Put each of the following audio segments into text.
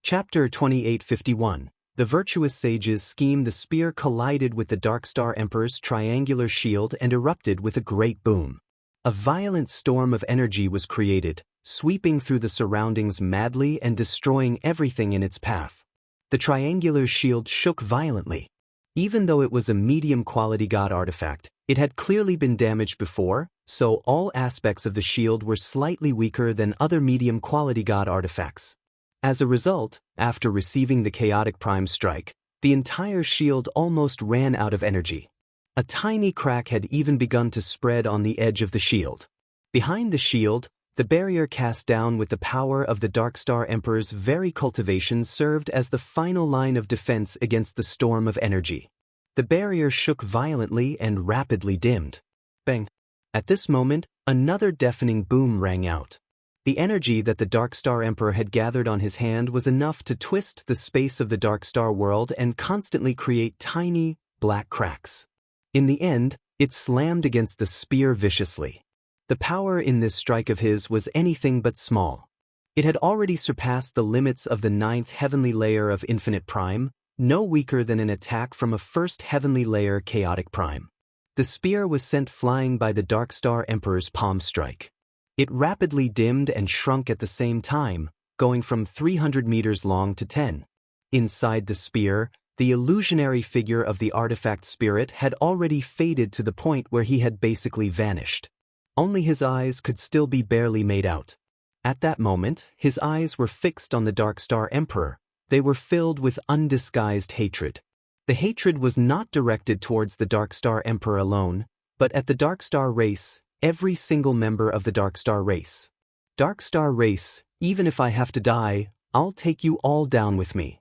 Chapter 2851. The virtuous sage's scheme. The spear collided with the Dark Star Emperor's triangular shield and erupted with a great boom. A violent storm of energy was created, sweeping through the surroundings madly and destroying everything in its path. The triangular shield shook violently. Even though it was a medium-quality god artifact, it had clearly been damaged before, so all aspects of the shield were slightly weaker than other medium-quality god artifacts. As a result, after receiving the chaotic prime strike, the entire shield almost ran out of energy. A tiny crack had even begun to spread on the edge of the shield. Behind the shield, the barrier cast down with the power of the Dark Star Emperor's very cultivation served as the final line of defense against the storm of energy. The barrier shook violently and rapidly dimmed. Bang! At this moment, another deafening boom rang out. The energy that the Dark Star Emperor had gathered on his hand was enough to twist the space of the Dark Star world and constantly create tiny, black cracks. In the end, it slammed against the spear viciously. The power in this strike of his was anything but small. It had already surpassed the limits of the 9th heavenly layer of Infinite Prime, no weaker than an attack from a 1st heavenly layer Chaotic Prime. The spear was sent flying by the Dark Star Emperor's palm strike. It rapidly dimmed and shrunk at the same time, going from 300 meters long to 10. Inside the spear, the illusionary figure of the artifact spirit had already faded to the point where he had basically vanished. Only his eyes could still be barely made out. At that moment, his eyes were fixed on the Dark Star Emperor. They were filled with undisguised hatred. The hatred was not directed towards the Dark Star Emperor alone, but at the Dark Star race, every single member of the Dark Star race. Dark Star race, even if I have to die, I'll take you all down with me.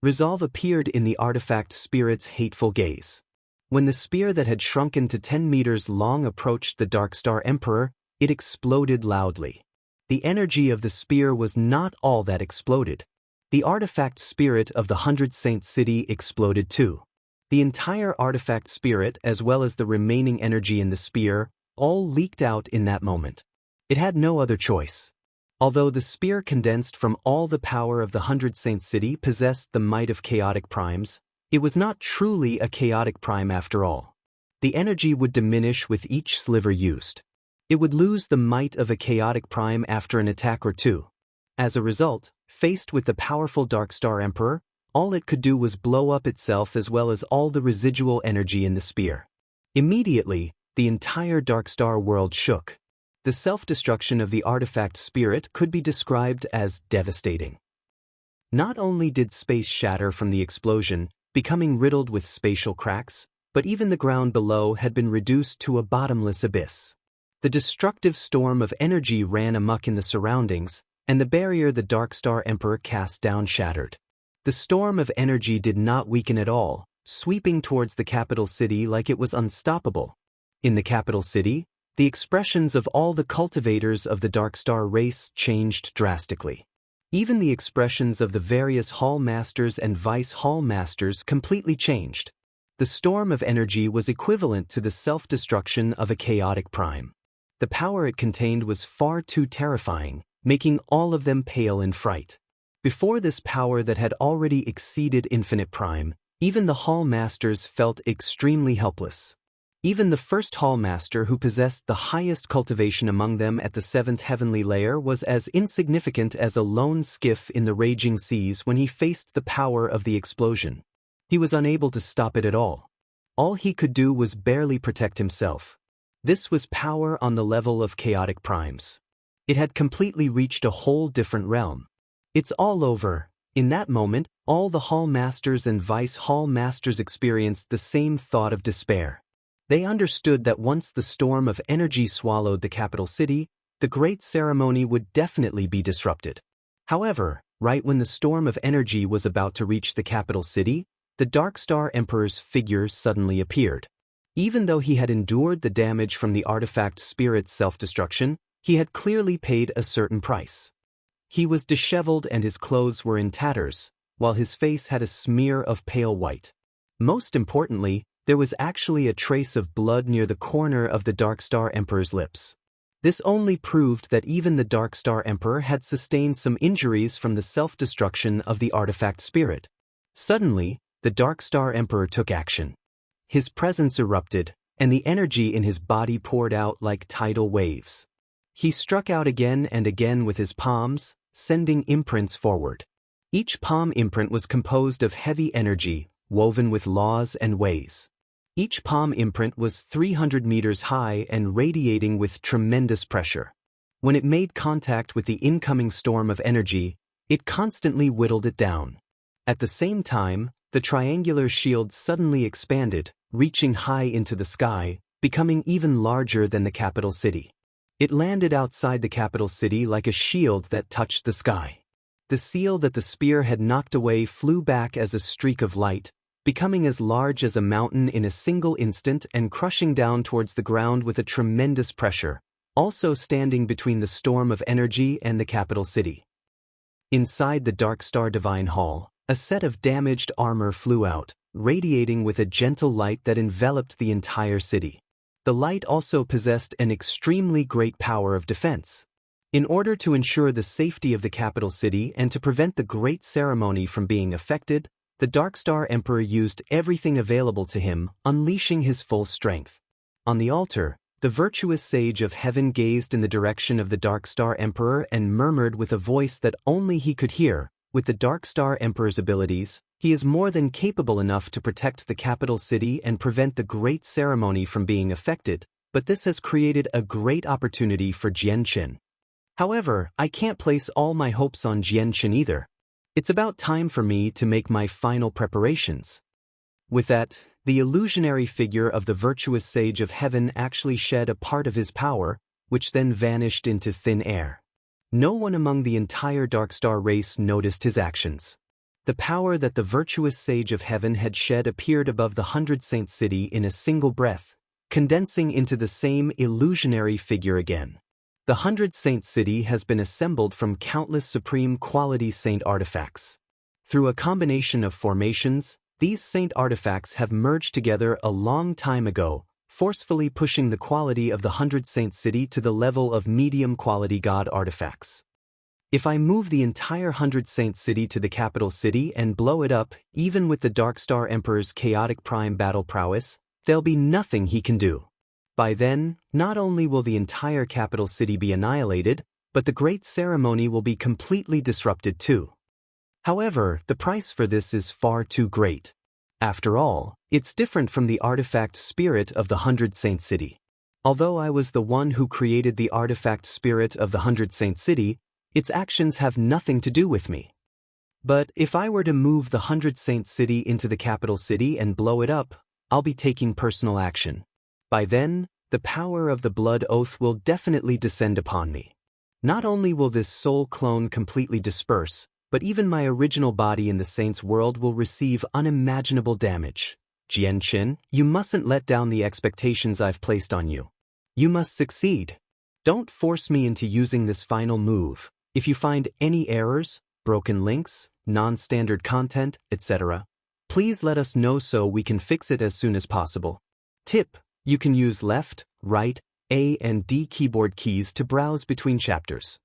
Resolve appeared in the artifact spirit's hateful gaze. When the spear that had shrunken to 10 meters long approached the Dark Star Emperor, it exploded loudly. The energy of the spear was not all that exploded. The artifact spirit of the 100 Saints City exploded too. The entire artifact spirit, as well as the remaining energy in the spear, all leaked out in that moment. It had no other choice. Although the spear condensed from all the power of the 100 Saints City possessed the might of chaotic primes, it was not truly a chaotic prime after all. The energy would diminish with each sliver used. It would lose the might of a chaotic prime after an attack or two. As a result, faced with the powerful Dark Star Emperor, all it could do was blow up itself as well as all the residual energy in the spear. Immediately, the entire Dark Star world shook. The self-destruction of the artifact spirit could be described as devastating. Not only did space shatter from the explosion, becoming riddled with spatial cracks, but even the ground below had been reduced to a bottomless abyss. The destructive storm of energy ran amok in the surroundings, and the barrier the Dark Star Emperor cast down shattered. The storm of energy did not weaken at all, sweeping towards the capital city like it was unstoppable. In the capital city, the expressions of all the cultivators of the Dark Star race changed drastically. Even the expressions of the various Hall Masters and Vice Hall Masters completely changed. The storm of energy was equivalent to the self-destruction of a chaotic prime. The power it contained was far too terrifying, making all of them pale in fright. Before this power that had already exceeded Infinite Prime, even the Hall Masters felt extremely helpless. Even the first Hall Master, who possessed the highest cultivation among them at the 7th heavenly layer, was as insignificant as a lone skiff in the raging seas when he faced the power of the explosion. He was unable to stop it at all. All he could do was barely protect himself. This was power on the level of chaotic primes. It had completely reached a whole different realm. It's all over. In that moment, all the Hall Masters and Vice Hall Masters experienced the same thought of despair. They understood that once the storm of energy swallowed the capital city, the great ceremony would definitely be disrupted. However, right when the storm of energy was about to reach the capital city, the Dark Star Emperor's figure suddenly appeared. Even though he had endured the damage from the artifact spirit's self-destruction, he had clearly paid a certain price. He was disheveled and his clothes were in tatters, while his face had a smear of pale white. Most importantly, there was actually a trace of blood near the corner of the Dark Star Emperor's lips. This only proved that even the Dark Star Emperor had sustained some injuries from the self-destruction of the artifact spirit. Suddenly, the Dark Star Emperor took action. His presence erupted, and the energy in his body poured out like tidal waves. He struck out again and again with his palms, sending imprints forward. Each palm imprint was composed of heavy energy, woven with laws and ways. Each palm imprint was 300 meters high and radiating with tremendous pressure. When it made contact with the incoming storm of energy, it constantly whittled it down. At the same time, the triangular shield suddenly expanded, reaching high into the sky, becoming even larger than the capital city. It landed outside the capital city like a shield that touched the sky. The seal that the spear had knocked away flew back as a streak of light, becoming as large as a mountain in a single instant and crushing down towards the ground with a tremendous pressure, also standing between the storm of energy and the capital city. Inside the Dark Star Divine Hall, a set of damaged armor flew out, radiating with a gentle light that enveloped the entire city. The light also possessed an extremely great power of defense. In order to ensure the safety of the capital city and to prevent the great ceremony from being affected, the Dark Star Emperor used everything available to him, unleashing his full strength. On the altar, the virtuous sage of heaven gazed in the direction of the Dark Star Emperor and murmured with a voice that only he could hear, "With the Dark Star Emperor's abilities, he is more than capable enough to protect the capital city and prevent the great ceremony from being affected, but this has created a great opportunity for Jianqin. However, I can't place all my hopes on Jianqin either. It's about time for me to make my final preparations." With that, the illusionary figure of the virtuous sage of heaven actually shed a part of his power, which then vanished into thin air. No one among the entire Dark Star race noticed his actions. The power that the virtuous sage of heaven had shed appeared above the 100 Saint City in a single breath, condensing into the same illusionary figure again. The 100 Saint City has been assembled from countless supreme quality saint artifacts. Through a combination of formations, these saint artifacts have merged together a long time ago, forcefully pushing the quality of the 100 Saint City to the level of medium quality god artifacts. If I move the entire 100 Saint City to the capital city and blow it up, even with the Dark Star Emperor's chaotic prime battle prowess, there'll be nothing he can do. By then, not only will the entire capital city be annihilated, but the great ceremony will be completely disrupted too. However, the price for this is far too great. After all, it's different from the artifact spirit of the 100 Saint City. Although I was the one who created the artifact spirit of the 100 Saint City, its actions have nothing to do with me. But if I were to move the 100 Saint City into the capital city and blow it up, I'll be taking personal action. By then, the power of the blood oath will definitely descend upon me. Not only will this soul clone completely disperse, but even my original body in the saint's world will receive unimaginable damage. Jianqin, you mustn't let down the expectations I've placed on you. You must succeed. Don't force me into using this final move. If you find any errors, broken links, non-standard content, etc., please let us know so we can fix it as soon as possible. Tip: you can use left, right, A and D keyboard keys to browse between chapters.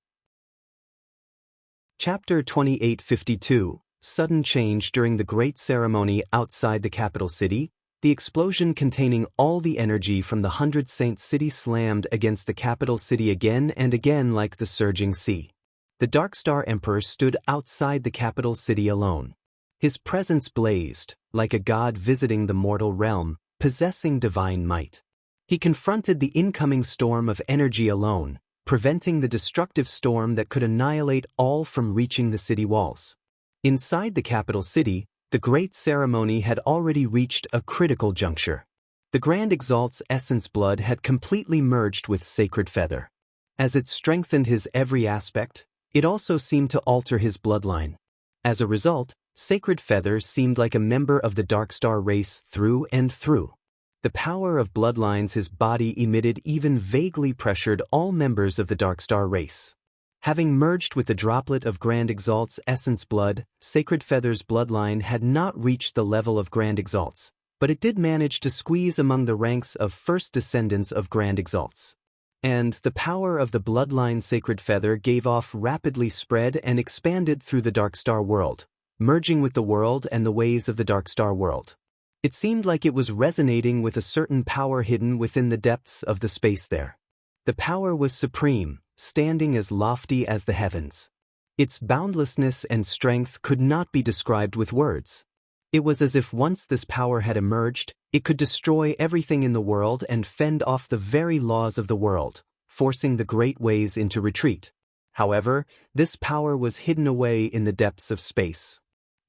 Chapter 2852, Sudden Change During the Great Ceremony Outside the Capital City. The explosion containing all the energy from the 100 Saint City slammed against the capital city again and again like the surging sea. The Dark Star Emperor stood outside the capital city alone. His presence blazed, like a god visiting the mortal realm, possessing divine might. He confronted the incoming storm of energy alone, preventing the destructive storm that could annihilate all from reaching the city walls. Inside the capital city, the great ceremony had already reached a critical juncture. The Grand Exalt's essence blood had completely merged with Sacred Feather. As it strengthened his every aspect, it also seemed to alter his bloodline. As a result, Sacred Feather seemed like a member of the Dark Star race through and through. The power of bloodlines his body emitted even vaguely pressured all members of the Dark Star race. Having merged with the droplet of Grand Exalt's essence blood, Sacred Feather's bloodline had not reached the level of Grand Exalt's, but it did manage to squeeze among the ranks of first descendants of Grand Exalt's. And the power of the bloodline sacred feather gave off rapidly spread and expanded through the Dark Star world, merging with the world and the ways of the Dark Star world. It seemed like it was resonating with a certain power hidden within the depths of the space there. The power was supreme, standing as lofty as the heavens. Its boundlessness and strength could not be described with words. It was as if once this power had emerged, it could destroy everything in the world and fend off the very laws of the world, forcing the great ways into retreat. However, this power was hidden away in the depths of space.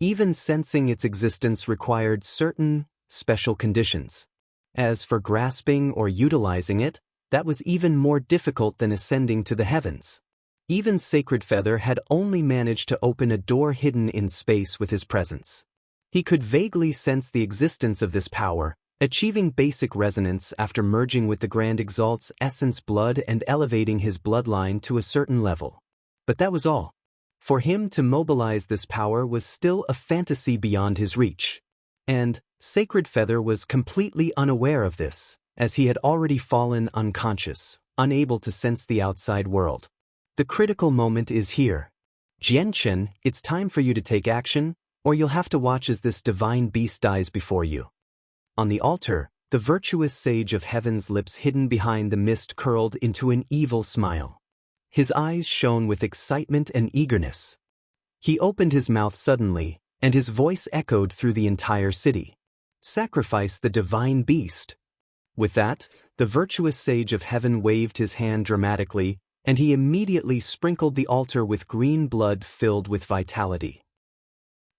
Even sensing its existence required certain, special conditions. As for grasping or utilizing it, that was even more difficult than ascending to the heavens. Even Sacred Feather had only managed to open a door hidden in space with his presence. He could vaguely sense the existence of this power, achieving basic resonance after merging with the Grand Exalt's essence blood and elevating his bloodline to a certain level. But that was all. For him to mobilize this power was still a fantasy beyond his reach. And Sacred Feather was completely unaware of this, as he had already fallen unconscious, unable to sense the outside world. The critical moment is here. Jianchen, it's time for you to take action, or you'll have to watch as this divine beast dies before you. On the altar, the virtuous sage of heaven's lips hidden behind the mist curled into an evil smile. His eyes shone with excitement and eagerness. He opened his mouth suddenly, and his voice echoed through the entire city. Sacrifice the divine beast. With that, the virtuous sage of heaven waved his hand dramatically, and he immediately sprinkled the altar with green blood filled with vitality.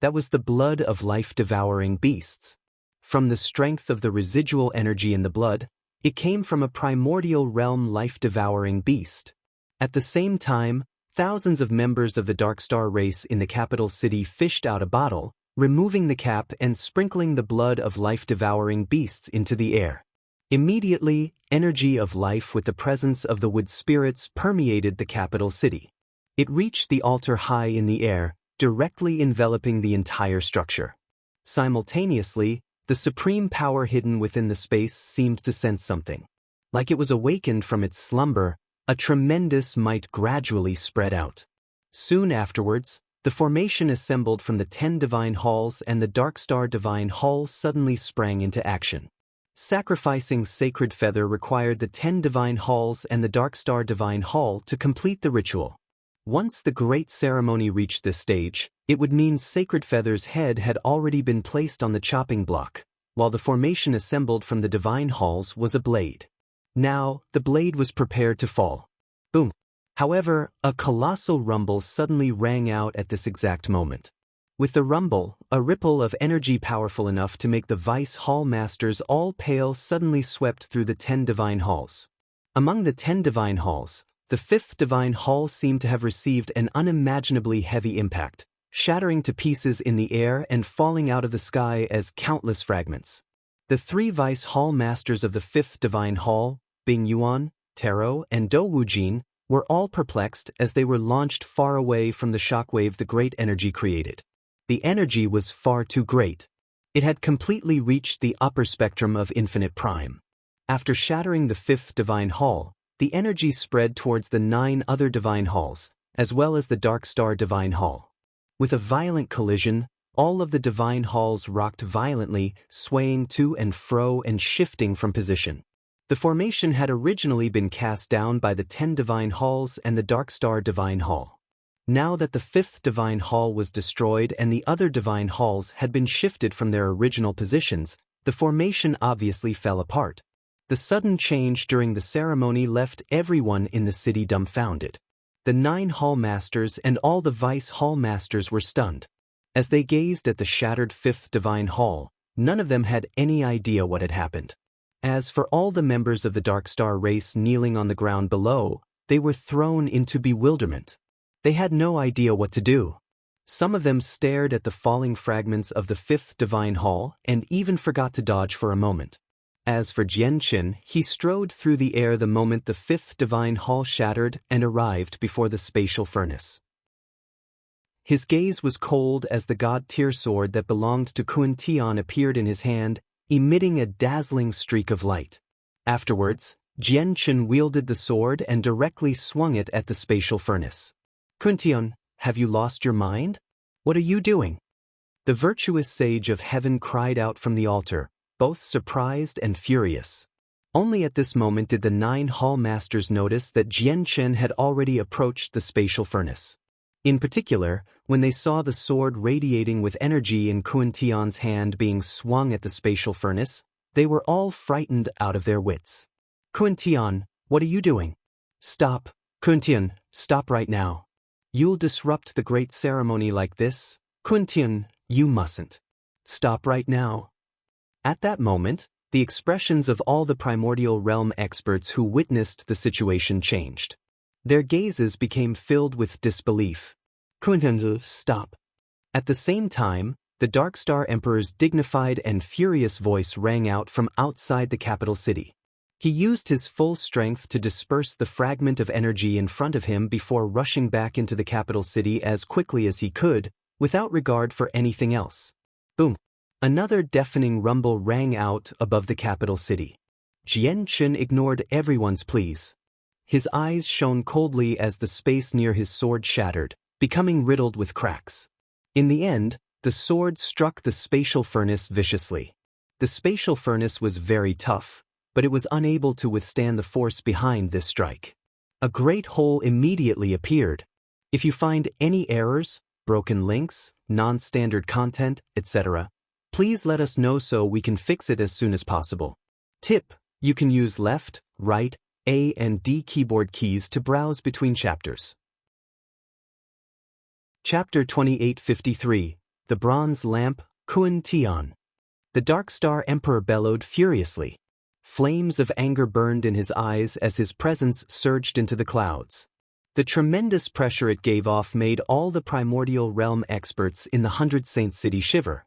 That was the blood of life-devouring beasts. From the strength of the residual energy in the blood, it came from a primordial realm life-devouring beast. At the same time, thousands of members of the Dark Star race in the capital city fished out a bottle, removing the cap and sprinkling the blood of life-devouring beasts into the air. Immediately, energy of life with the presence of the wood spirits permeated the capital city. It reached the altar high in the air, directly enveloping the entire structure. Simultaneously, the supreme power hidden within the space seemed to sense something. Like it was awakened from its slumber, a tremendous might gradually spread out. Soon afterwards, the formation assembled from the 10 divine halls and the Dark Star divine hall suddenly sprang into action. Sacrificing Sacred Feather required the 10 divine halls and the Dark Star divine hall to complete the ritual. Once the great ceremony reached this stage, it would mean Sacred Feather's head had already been placed on the chopping block, while the formation assembled from the divine halls was a blade. Now, the blade was prepared to fall. Boom. However, a colossal rumble suddenly rang out at this exact moment. With the rumble, a ripple of energy powerful enough to make the Vice Hall Masters all pale suddenly swept through the 10 divine halls. Among the 10 divine halls, the 5th divine hall seemed to have received an unimaginably heavy impact, shattering to pieces in the air and falling out of the sky as countless fragments. The 3 Vice Hall Masters of the 5th divine hall, Bing Yuan, Taro, and Do Wujin, were all perplexed as they were launched far away from the shockwave the great energy created. The energy was far too great. It had completely reached the upper spectrum of infinite prime. After shattering the 5th divine hall, the energy spread towards the 9 other divine halls, as well as the Dark Star divine hall. With a violent collision, all of the divine halls rocked violently, swaying to and fro and shifting from position. The formation had originally been cast down by the 10 divine halls and the Dark Star divine hall. Now that the 5th divine hall was destroyed and the other divine halls had been shifted from their original positions, the formation obviously fell apart. The sudden change during the ceremony left everyone in the city dumbfounded. The 9 hall masters and all the Vice Hall Masters were stunned. As they gazed at the shattered 5th divine hall, none of them had any idea what had happened. As for all the members of the Dark Star race kneeling on the ground below, they were thrown into bewilderment. They had no idea what to do. Some of them stared at the falling fragments of the 5th divine hall and even forgot to dodge for a moment. As for Jianchen, he strode through the air the moment the 5th divine hall shattered and arrived before the spatial furnace. His gaze was cold as the god-tier sword that belonged to Kun Tian appeared in his hand, emitting a dazzling streak of light. Afterwards, Jianchen wielded the sword and directly swung it at the spatial furnace. Kuntian, have you lost your mind? What are you doing? The virtuous sage of heaven cried out from the altar, both surprised and furious. Only at this moment did the 9 hall masters notice that Jianchen had already approached the spatial furnace. In particular, when they saw the sword radiating with energy in Kuntian's hand being swung at the spatial furnace, they were all frightened out of their wits. Kuntian, what are you doing? Stop, Kuntian, stop right now. You'll disrupt the great ceremony like this. Kuntian, you mustn't. Stop right now. At that moment, the expressions of all the primordial realm experts who witnessed the situation changed. Their gazes became filled with disbelief. Kuntian, stop. At the same time, the Darkstar Emperor's dignified and furious voice rang out from outside the capital city. He used his full strength to disperse the fragment of energy in front of him before rushing back into the capital city as quickly as he could, without regard for anything else. Boom! Another deafening rumble rang out above the capital city. Jianchen ignored everyone's pleas. His eyes shone coldly as the space near his sword shattered, becoming riddled with cracks. In the end, the sword struck the spatial furnace viciously. The spatial furnace was very tough, but it was unable to withstand the force behind this strike. A great hole immediately appeared. If you find any errors, broken links, non-standard content, etc., please let us know so we can fix it as soon as possible. Tip: you can use left, right, A and D keyboard keys to browse between chapters. Chapter 2853, The Bronze Lamp, Kun Tian. The Darkstar Emperor bellowed furiously. Flames of anger burned in his eyes as his presence surged into the clouds. The tremendous pressure it gave off made all the primordial realm experts in the 100 Saint City shiver.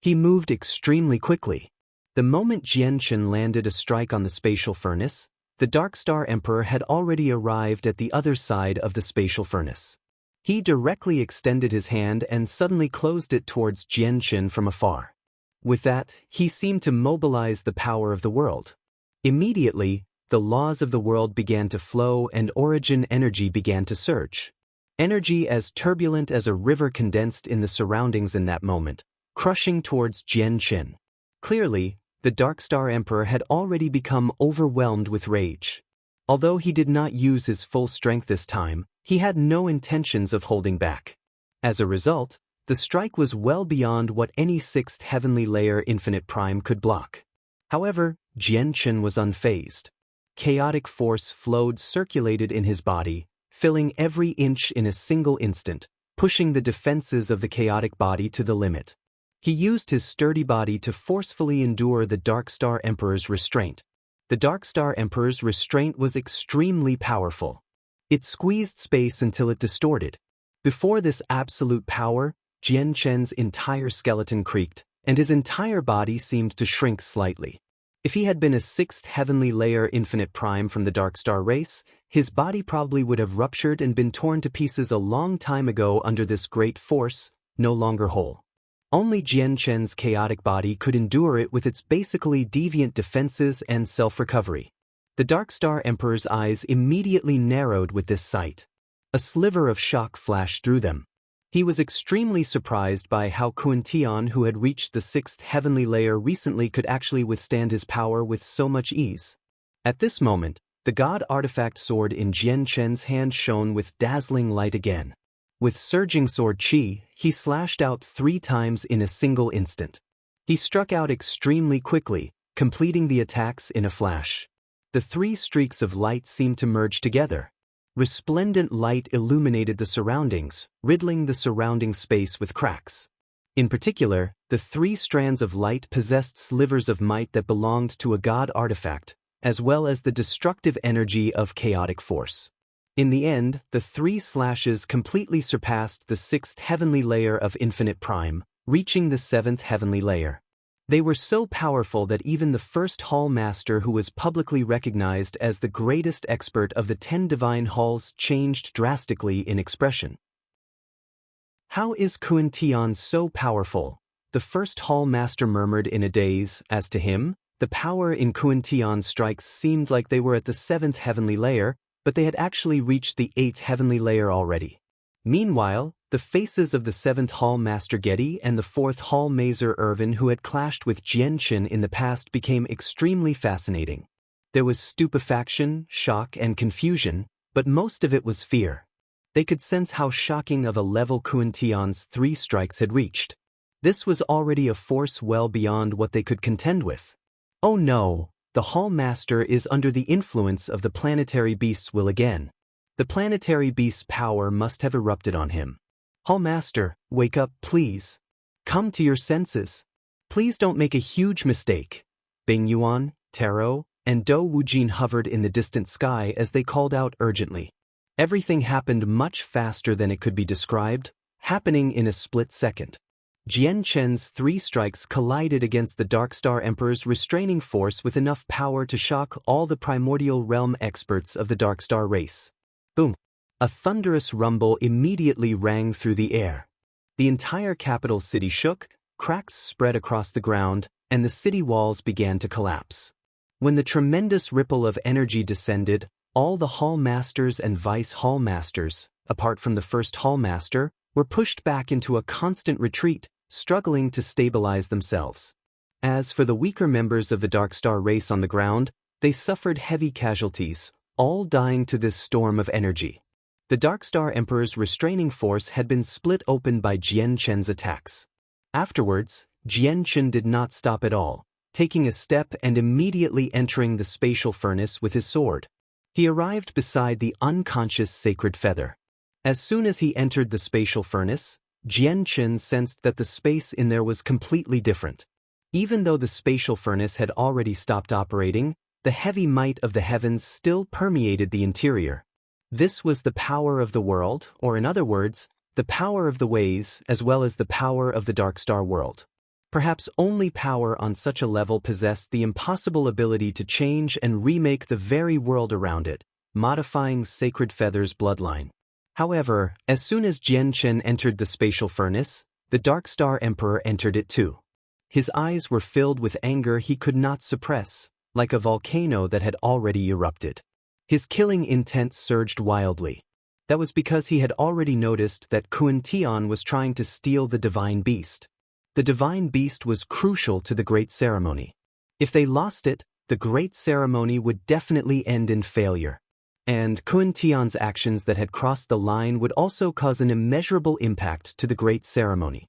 He moved extremely quickly. The moment Jianchen landed a strike on the spatial furnace, the Darkstar Emperor had already arrived at the other side of the spatial furnace. He directly extended his hand and suddenly closed it towards Jianchen from afar. With that, he seemed to mobilize the power of the world. Immediately, the laws of the world began to flow and origin energy began to surge. Energy as turbulent as a river condensed in the surroundings in that moment, crushing towards Jianchen. Clearly, the Darkstar Emperor had already become overwhelmed with rage. Although he did not use his full strength this time, he had no intentions of holding back. As a result, the strike was well beyond what any 6th heavenly layer infinite prime could block. However, Jianchen was unfazed. Chaotic force circulated in his body, filling every inch in a single instant, pushing the defenses of the chaotic body to the limit. He used his sturdy body to forcefully endure the Darkstar Emperor's restraint. The Darkstar Emperor's restraint was extremely powerful. It squeezed space until it distorted. Before this absolute power, Jianchen's entire skeleton creaked, and his entire body seemed to shrink slightly. If he had been a 6th heavenly layer infinite prime from the Darkstar race, his body probably would have ruptured and been torn to pieces a long time ago under this great force, no longer whole. Only Jianchen's chaotic body could endure it with its basically deviant defenses and self-recovery. The Darkstar Emperor's eyes immediately narrowed with this sight. A sliver of shock flashed through them. He was extremely surprised by how Kun Tian, who had reached the 6th heavenly layer recently, could actually withstand his power with so much ease. At this moment, the god artifact sword in Jianchen's hand shone with dazzling light again. With surging sword chi, he slashed out 3 times in a single instant. He struck out extremely quickly, completing the attacks in a flash. The 3 streaks of light seemed to merge together. Resplendent light illuminated the surroundings, riddling the surrounding space with cracks. In particular, the 3 strands of light possessed slivers of might that belonged to a god artifact, as well as the destructive energy of chaotic force. In the end, the 3 slashes completely surpassed the 6th heavenly layer of infinite prime, reaching the 7th heavenly layer. They were so powerful that even the first hall master, who was publicly recognized as the greatest expert of the 10 divine halls, changed drastically in expression. How is Kun Tian so powerful? The first hall master murmured in a daze. As to him, The power in Kuan-Tian's strikes seemed like they were at the 7th heavenly layer, but they had actually reached the 8th heavenly layer already. Meanwhile, the faces of the 7th Hall Master Getty and the 4th Hall Mazer Irvin who had clashed with Jianchen in the past became extremely fascinating. There was stupefaction, shock, and confusion, but most of it was fear. They could sense how shocking of a level Kuan-Tian's 3 strikes had reached. This was already a force well beyond what they could contend with. Oh no, the Hall Master is under the influence of the planetary beast's will again. The planetary beast's power must have erupted on him. Hall Master, wake up, please. Come to your senses. Please don't make a huge mistake. Bing Yuan, Taro, and Dou Wujin hovered in the distant sky as they called out urgently. Everything happened much faster than it could be described, happening in a split second. Jianchen's 3 strikes collided against the Dark Star Emperor's restraining force with enough power to shock all the primordial realm experts of the Dark Star race. Boom! A thunderous rumble immediately rang through the air. The entire capital city shook, cracks spread across the ground, and the city walls began to collapse. When the tremendous ripple of energy descended, all the Hall Masters and Vice Hall Masters, apart from the first Hall Master, were pushed back into a constant retreat, struggling to stabilize themselves. As for the weaker members of the Dark Star race on the ground, they suffered heavy casualties, all dying to this storm of energy. The Dark Star Emperor's restraining force had been split open by Jianchen's attacks. Afterwards, Jianchen did not stop at all, taking a step and immediately entering the spatial furnace with his sword. He arrived beside the unconscious sacred feather. As soon as he entered the spatial furnace, Jianchen sensed that the space in there was completely different. Even though the spatial furnace had already stopped operating, the heavy might of the heavens still permeated the interior. This was the power of the world, or in other words, the power of the ways as well as the power of the Dark Star world. Perhaps only power on such a level possessed the impossible ability to change and remake the very world around it, modifying Sacred Feather's bloodline. However, as soon as Jianchen entered the spatial furnace, the Dark Star Emperor entered it too. His eyes were filled with anger he could not suppress, like a volcano that had already erupted. His killing intent surged wildly. That was because he had already noticed that Kuan-Tian was trying to steal the Divine Beast. The Divine Beast was crucial to the Great Ceremony. If they lost it, the Great Ceremony would definitely end in failure. And Kuan-Tian's actions that had crossed the line would also cause an immeasurable impact to the Great Ceremony.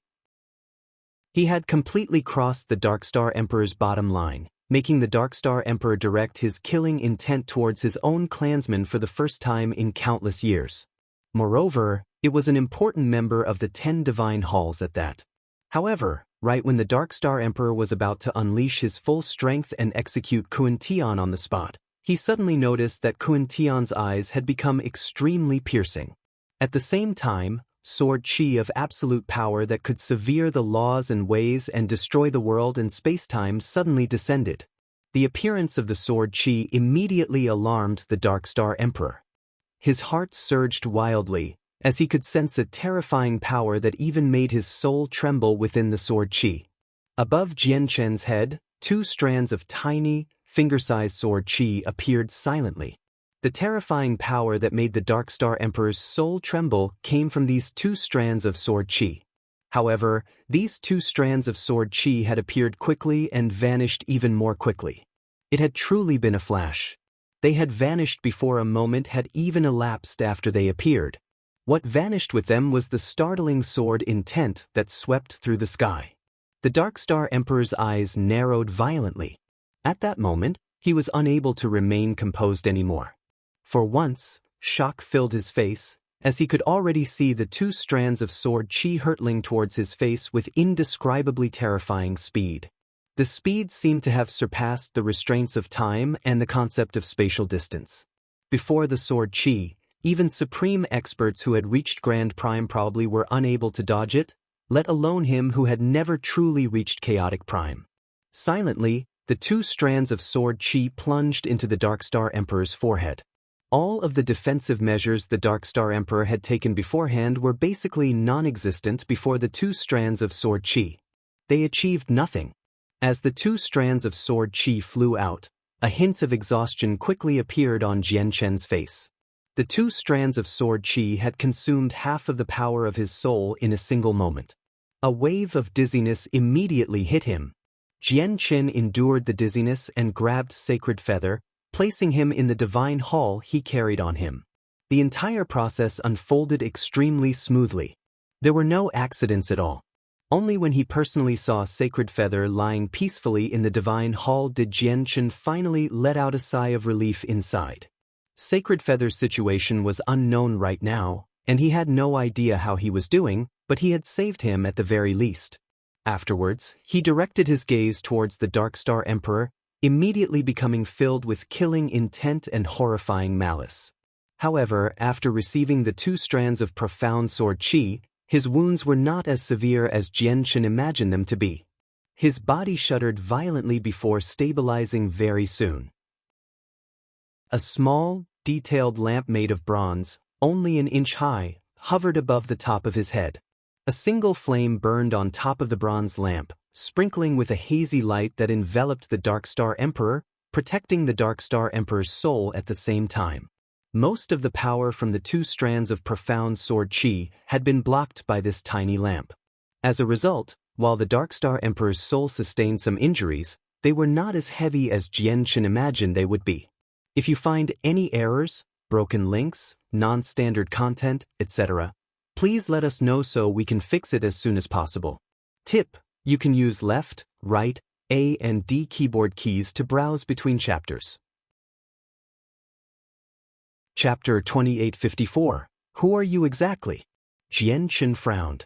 He had completely crossed the Dark Star Emperor's bottom line, making the Dark Star Emperor direct his killing intent towards his own clansmen for the first time in countless years. Moreover, it was an important member of the 10 Divine Halls at that. However, right when the Dark Star Emperor was about to unleash his full strength and execute Kuan-Tian on the spot, he suddenly noticed that Kuan-Tian's eyes had become extremely piercing. At the same time, sword chi of absolute power that could sever the laws and ways and destroy the world and space-time suddenly descended. The appearance of the sword chi immediately alarmed the Dark Star Emperor. His heart surged wildly, as he could sense a terrifying power that even made his soul tremble within the sword chi. Above Jianchen's head, 2 strands of tiny, finger-sized sword chi appeared silently. The terrifying power that made the Dark Star Emperor's soul tremble came from these 2 strands of sword chi. However, these 2 strands of sword chi had appeared quickly and vanished even more quickly. It had truly been a flash. They had vanished before a moment had even elapsed after they appeared. What vanished with them was the startling sword intent that swept through the sky. The Dark Star Emperor's eyes narrowed violently. At that moment, he was unable to remain composed anymore. For once, shock filled his face, as he could already see the 2 strands of sword chi hurtling towards his face with indescribably terrifying speed. The speed seemed to have surpassed the restraints of time and the concept of spatial distance. Before the sword chi, even supreme experts who had reached Grand Prime probably were unable to dodge it, let alone him who had never truly reached Chaotic Prime. Silently, the 2 strands of sword chi plunged into the Dark Star Emperor's forehead. All of the defensive measures the Dark Star Emperor had taken beforehand were basically non-existent before the 2 strands of sword chi. They achieved nothing. As the two strands of sword chi flew out, a hint of exhaustion quickly appeared on Jian Chen's face. The two strands of sword chi had consumed half of the power of his soul in a single moment. A wave of dizziness immediately hit him. Jian Chen endured the dizziness and grabbed Sacred Feather, placing him in the divine hall he carried on him. The entire process unfolded extremely smoothly. There were no accidents at all. Only when he personally saw Sacred Feather lying peacefully in the divine hall did Jian Chen finally let out a sigh of relief inside. Sacred Feather's situation was unknown right now, and he had no idea how he was doing, but he had saved him at the very least. Afterwards, he directed his gaze towards the Dark Star Emperor, immediately becoming filled with killing intent and horrifying malice. However, after receiving the two strands of profound sword chi, his wounds were not as severe as Jian Chen imagined them to be. His body shuddered violently before stabilizing very soon. A small, detailed lamp made of bronze, only an inch high, hovered above the top of his head. A single flame burned on top of the bronze lamp, sprinkling with a hazy light that enveloped the Dark Star Emperor, protecting the Dark Star Emperor's soul at the same time. Most of the power from the two strands of profound sword chi had been blocked by this tiny lamp. As a result, while the Dark Star Emperor's soul sustained some injuries, they were not as heavy as Jian Chen imagined they would be. If you find any errors, broken links, non-standard content, etc., please let us know so we can fix it as soon as possible. Tip: you can use left, right, A and D keyboard keys to browse between chapters. Chapter 2854. Who are you exactly? Jian Chen frowned.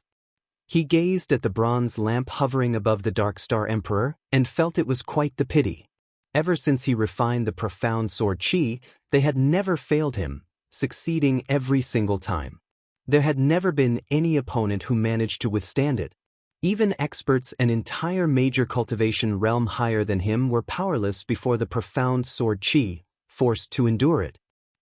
He gazed at the bronze lamp hovering above the Dark Star Emperor and felt it was quite the pity. Ever since he refined the profound sword chi, they had never failed him, succeeding every single time. There had never been any opponent who managed to withstand it. Even experts an entire major cultivation realm higher than him were powerless before the profound sword chi, forced to endure it.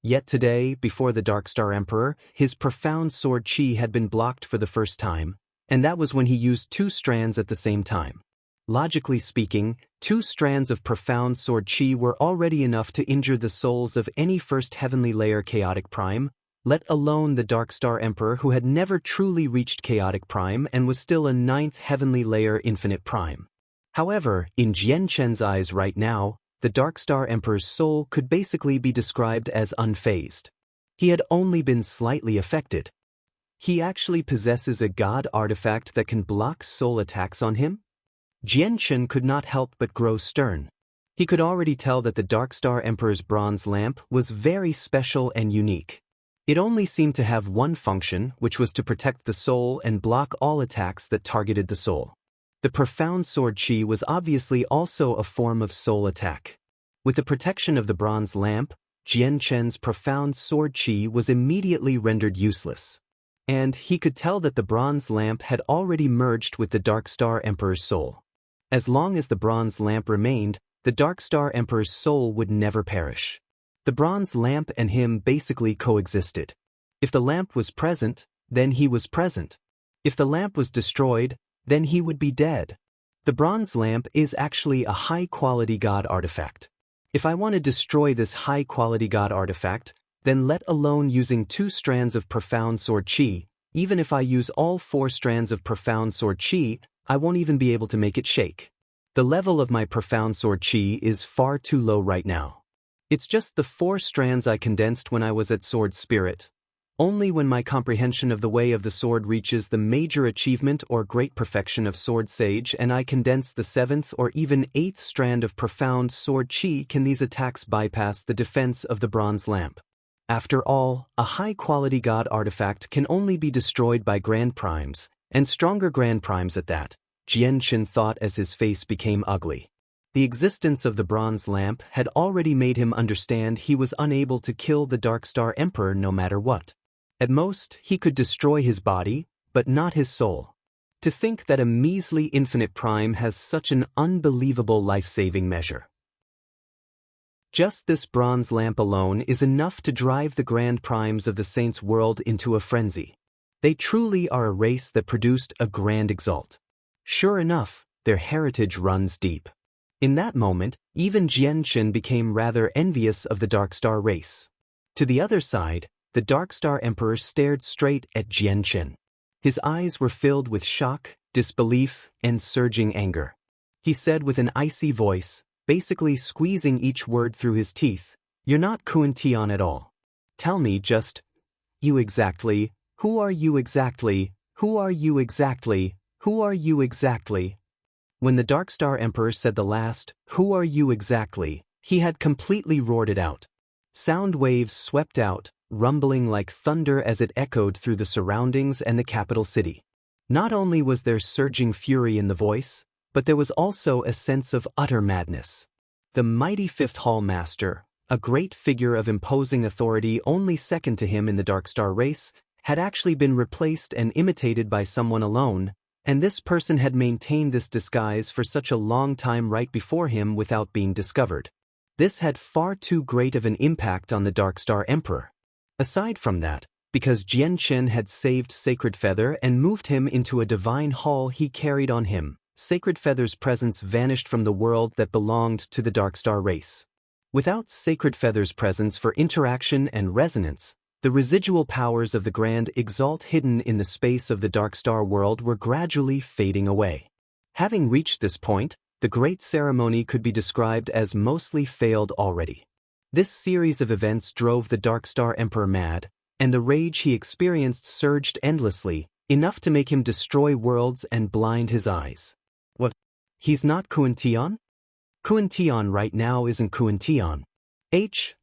Yet today, before the Dark Star Emperor, his profound sword chi had been blocked for the first time, and that was when he used two strands at the same time. Logically speaking, two strands of profound sword chi were already enough to injure the souls of any first heavenly layer chaotic prime, let alone the Dark Star Emperor who had never truly reached chaotic prime and was still a ninth heavenly layer infinite prime. However, in Jian Chen's eyes right now, the Dark Star Emperor's soul could basically be described as unfazed. He had only been slightly affected. He actually possesses a god artifact that can block soul attacks on him? Jian Chen could not help but grow stern. He could already tell that the Dark Star Emperor's bronze lamp was very special and unique. It only seemed to have one function, which was to protect the soul and block all attacks that targeted the soul. The profound sword chi was obviously also a form of soul attack. With the protection of the bronze lamp, Jian Chen's profound sword chi was immediately rendered useless. And he could tell that the bronze lamp had already merged with the Dark Star Emperor's soul. As long as the bronze lamp remained, the Dark Star Emperor's soul would never perish. The bronze lamp and him basically coexisted. If the lamp was present, then he was present. If the lamp was destroyed, then he would be dead. The bronze lamp is actually a high-quality god artifact. If I want to destroy this high-quality god artifact, then let alone using two strands of profound sword chi, even if I use all four strands of profound sword chi, I won't even be able to make it shake. The level of my profound sword chi is far too low right now. It's just the four strands I condensed when I was at Sword Spirit. Only when my comprehension of the way of the sword reaches the major achievement or great perfection of Sword Sage and I condense the seventh or even eighth strand of profound sword chi can these attacks bypass the defense of the bronze lamp. After all, a high-quality god artifact can only be destroyed by Grand Primes, and stronger Grand Primes at that, Jian Chen thought as his face became ugly. The existence of the bronze lamp had already made him understand he was unable to kill the Dark Star Emperor no matter what. At most, he could destroy his body, but not his soul. To think that a measly infinite prime has such an unbelievable life-saving measure. Just this bronze lamp alone is enough to drive the grand primes of the saints' world into a frenzy. They truly are a race that produced a grand exalt. Sure enough, their heritage runs deep. In that moment, even Jianqin became rather envious of the Darkstar race. To the other side, the Darkstar Emperor stared straight at Jianqin. His eyes were filled with shock, disbelief, and surging anger. He said with an icy voice, basically squeezing each word through his teeth, "You're not Kun Tian at all. Tell me just, you exactly, who are you exactly, who are you exactly, who are you exactly?" When the Darkstar Emperor said the last, "Who are you exactly?" he had completely roared it out. Sound waves swept out, rumbling like thunder as it echoed through the surroundings and the capital city. Not only was there surging fury in the voice, but there was also a sense of utter madness. The mighty Fifth Hall Master, a great figure of imposing authority only second to him in the Darkstar race, had actually been replaced and imitated by someone alone, and this person had maintained this disguise for such a long time right before him without being discovered. This had far too great of an impact on the Darkstar Emperor. Aside from that, because Jianqin had saved Sacred Feather and moved him into a divine hall he carried on him, Sacred Feather's presence vanished from the world that belonged to the Darkstar race. Without Sacred Feather's presence for interaction and resonance, the residual powers of the Grand Exalt hidden in the space of the Darkstar world were gradually fading away. Having reached this point, the great ceremony could be described as mostly failed already. This series of events drove the Darkstar Emperor mad, and the rage he experienced surged endlessly, enough to make him destroy worlds and blind his eyes. What? He's not Kun Tian? Kun Tian right now isn't Kun Tian.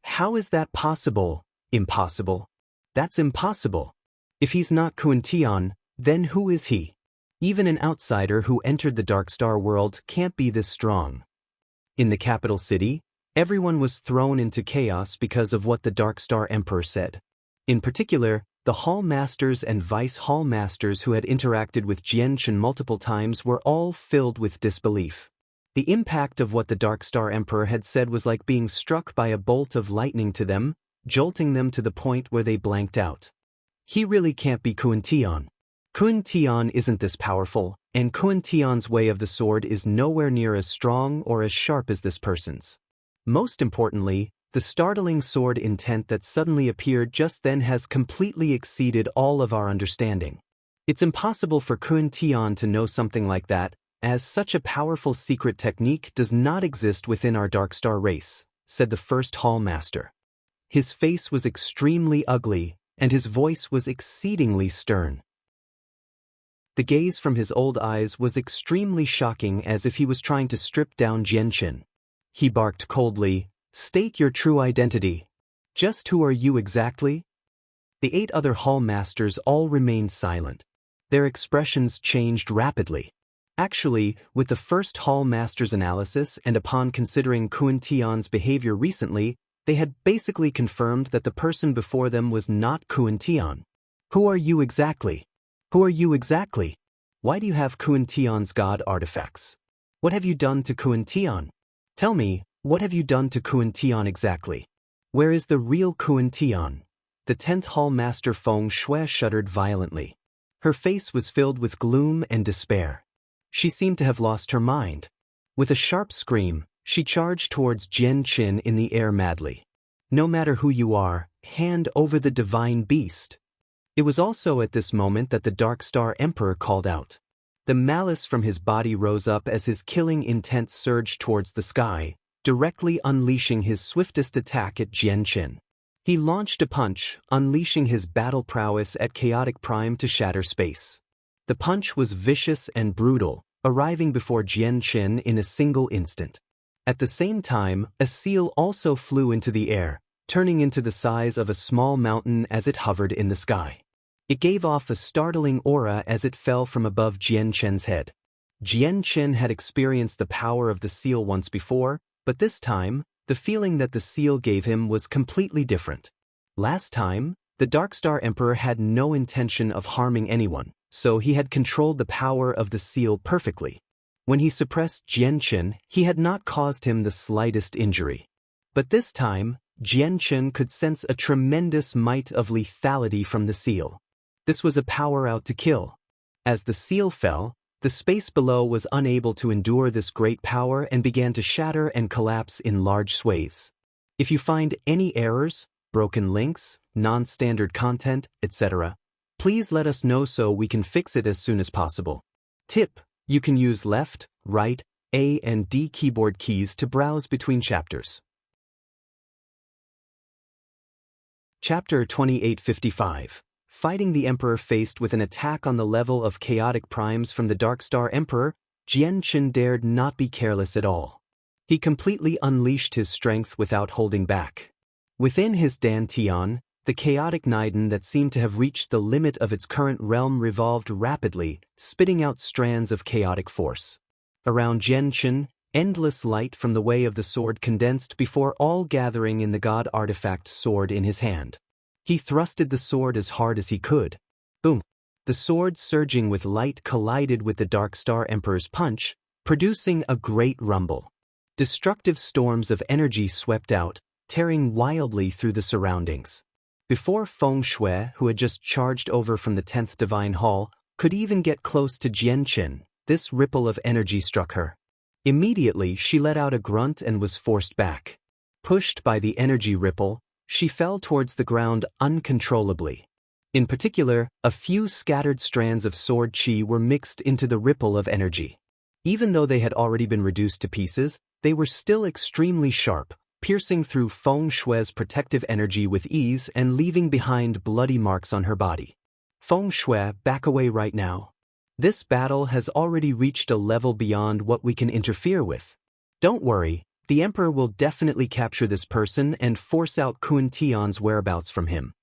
How is that possible? Impossible. That's impossible. If he's not Kun Tian, then who is he? Even an outsider who entered the Darkstar world can't be this strong. In the capital city, everyone was thrown into chaos because of what the Darkstar Emperor said. In particular, the Hall Masters and Vice Hall Masters who had interacted with Jianqin multiple times were all filled with disbelief. The impact of what the Darkstar Emperor had said was like being struck by a bolt of lightning to them, jolting them to the point where they blanked out. He really can't be Kun Tian. Kun Tian isn't this powerful, and Kun Tian's way of the sword is nowhere near as strong or as sharp as this person's. Most importantly, the startling sword intent that suddenly appeared just then has completely exceeded all of our understanding. It's impossible for Kun Tian to know something like that, as such a powerful secret technique does not exist within our Darkstar race, said the first Hall Master. His face was extremely ugly, and his voice was exceedingly stern. The gaze from his old eyes was extremely shocking, as if he was trying to strip down Jianqin. He barked coldly, "State your true identity. Just who are you exactly?" The 8 other Hall Masters all remained silent. Their expressions changed rapidly. Actually, with the first Hall Master's analysis and upon considering Kun Tian's behavior recently, they had basically confirmed that the person before them was not Kun Tian. Who are you exactly? Who are you exactly? Why do you have Kun Tian's god artifacts? What have you done to Kun Tian? Tell me, what have you done to Kun Tian exactly? Where is the real Kun Tian? The 10th Hall Master Feng Shui shuddered violently. Her face was filled with gloom and despair. She seemed to have lost her mind. With a sharp scream, she charged towards Jianqin in the air madly. "No matter who you are, hand over the divine beast." It was also at this moment that the Darkstar Emperor called out. The malice from his body rose up as his killing intent surged towards the sky, directly unleashing his swiftest attack at Jianqin. He launched a punch, unleashing his battle prowess at chaotic prime to shatter space. The punch was vicious and brutal, arriving before Jianqin in a single instant. At the same time, a seal also flew into the air, turning into the size of a small mountain as it hovered in the sky. It gave off a startling aura as it fell from above Jianqin's head. Jianqin had experienced the power of the seal once before, but this time, the feeling that the seal gave him was completely different. Last time, the Darkstar Emperor had no intention of harming anyone, so he had controlled the power of the seal perfectly. When he suppressed Jianqin, he had not caused him the slightest injury. But this time, Jianqin could sense a tremendous might of lethality from the seal. This was a power out to kill. As the seal fell, The space below was unable to endure this great power and began to shatter and collapse in large swathes. If you find any errors, broken links, non-standard content, etc., please let us know so we can fix it as soon as possible. Tip: you can use left, right, A and D keyboard keys to browse between chapters. Chapter 2855. Fighting the Emperor. Faced with an attack on the level of chaotic primes from the Dark Star Emperor, Jian Qin dared not be careless at all. He completely unleashed his strength without holding back. Within his dantian, the chaotic Niden that seemed to have reached the limit of its current realm revolved rapidly, spitting out strands of chaotic force. Around Jian Qin, endless light from the way of the sword condensed before all, gathering in the god artifact sword in his hand. He thrusted the sword as hard as he could. Boom! The sword, surging with light, collided with the Dark Star Emperor's punch, producing a great rumble. Destructive storms of energy swept out, tearing wildly through the surroundings. Before Feng Shui, who had just charged over from the 10th Divine Hall, could even get close to Jian Qin, this ripple of energy struck her. Immediately, she let out a grunt and was forced back. Pushed by the energy ripple, she fell towards the ground uncontrollably. In particular, a few scattered strands of sword chi were mixed into the ripple of energy. Even though they had already been reduced to pieces, they were still extremely sharp, piercing through Feng Shui's protective energy with ease and leaving behind bloody marks on her body. Feng Shui, back away right now. This battle has already reached a level beyond what we can interfere with. Don't worry. The Emperor will definitely capture this person and force out Kun Tian's whereabouts from him.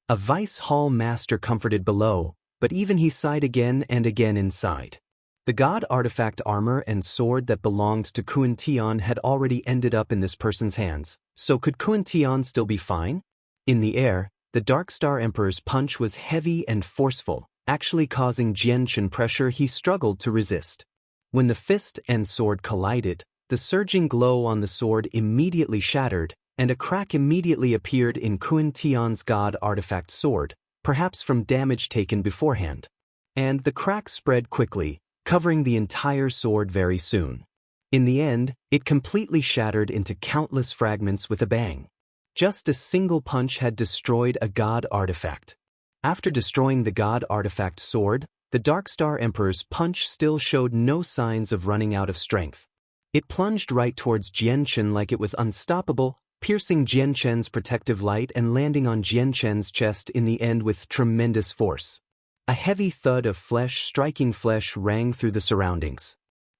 A Vice Hall Master comforted below, but even he sighed again and again inside. The god artifact armor and sword that belonged to Kun Tian had already ended up in this person's hands, so could Kun Tian still be fine? In the air, the Dark Star Emperor's punch was heavy and forceful, actually causing Jian Qin pressure he struggled to resist. When the fist and sword collided, the surging glow on the sword immediately shattered, and a crack immediately appeared in Kun Tian's god artifact sword, perhaps from damage taken beforehand. And the crack spread quickly, covering the entire sword very soon. In the end, it completely shattered into countless fragments with a bang. Just a single punch had destroyed a god artifact. After destroying the god artifact sword, the Dark Star Emperor's punch still showed no signs of running out of strength. It plunged right towards Jian Qin like it was unstoppable, piercing Jian Qin's protective light and landing on Jian Qin's chest in the end with tremendous force. A heavy thud of flesh striking flesh rang through the surroundings.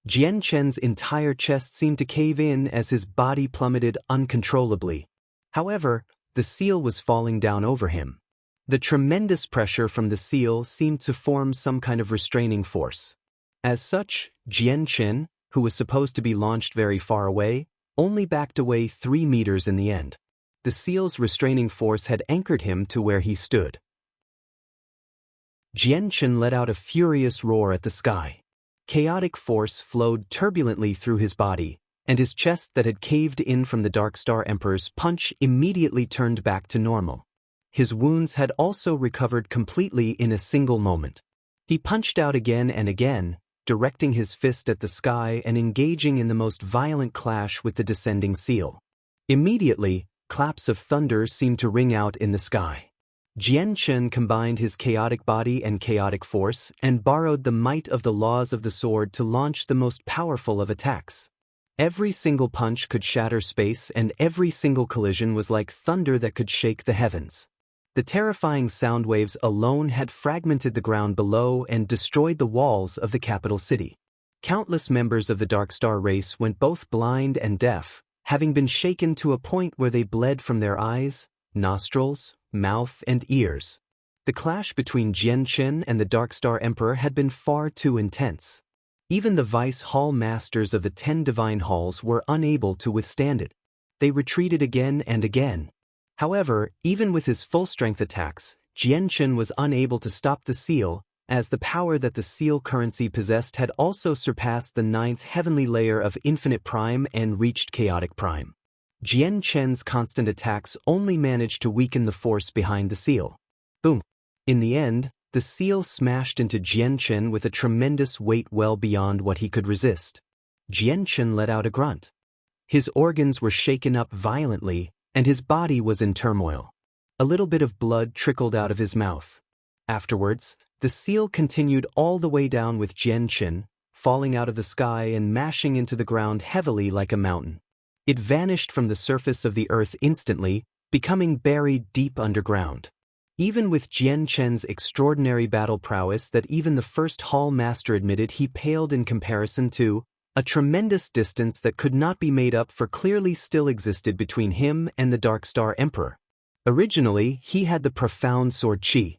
Jian Qin's entire chest seemed to cave in as his body plummeted uncontrollably. However, the seal was falling down over him. The tremendous pressure from the seal seemed to form some kind of restraining force. As such, Jian Qin, who was supposed to be launched very far away, only backed away 3 meters in the end. The seal's restraining force had anchored him to where he stood. Jian Qin let out a furious roar at the sky. Chaotic force flowed turbulently through his body, and his chest that had caved in from the Dark Star Emperor's punch immediately turned back to normal. His wounds had also recovered completely in a single moment. He punched out again and again, directing his fist at the sky and engaging in the most violent clash with the descending seal. Immediately, claps of thunder seemed to ring out in the sky. Jian Qin combined his chaotic body and chaotic force and borrowed the might of the laws of the sword to launch the most powerful of attacks. Every single punch could shatter space, and every single collision was like thunder that could shake the heavens. The terrifying sound waves alone had fragmented the ground below and destroyed the walls of the capital city. Countless members of the Dark Star race went both blind and deaf, having been shaken to a point where they bled from their eyes, nostrils, mouth, and ears. The clash between Jian Qin and the Dark Star Emperor had been far too intense. Even the Vice Hall Masters of the 10 Divine Halls were unable to withstand it. They retreated again and again. However, even with his full-strength attacks, Jian Qin was unable to stop the seal, as the power that the seal currency possessed had also surpassed the 9th heavenly layer of infinite prime and reached chaotic prime. Jian Qin's constant attacks only managed to weaken the force behind the seal. Boom! In the end, the seal smashed into Jian Chen with a tremendous weight well beyond what he could resist. Jian Chen let out a grunt. His organs were shaken up violently, and his body was in turmoil. A little bit of blood trickled out of his mouth. Afterwards, the seal continued all the way down with Jian Chen, falling out of the sky and mashing into the ground heavily like a mountain. It vanished from the surface of the earth instantly, becoming buried deep underground. Even with Jian Chen's extraordinary battle prowess that even the first hall master admitted he paled in comparison to, a tremendous distance that could not be made up for clearly still existed between him and the Dark Star Emperor. Originally, he had the profound sword chi.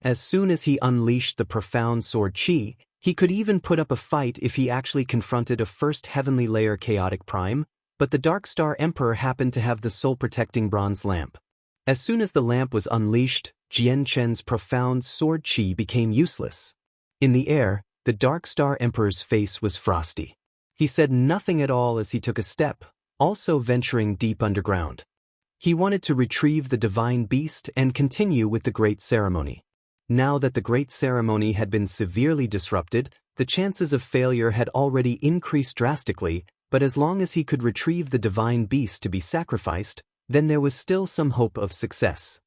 As soon as he unleashed the profound sword chi, he could even put up a fight if he actually confronted a first heavenly layer chaotic prime, but the Dark Star Emperor happened to have the soul-protecting bronze lamp. As soon as the lamp was unleashed, Jian Chen's profound sword chi became useless. In the air, the Dark Star Emperor's face was frosty. He said nothing at all as he took a step, also venturing deep underground. He wanted to retrieve the divine beast and continue with the great ceremony. Now that the great ceremony had been severely disrupted, the chances of failure had already increased drastically, but as long as he could retrieve the divine beast to be sacrificed, then there was still some hope of success.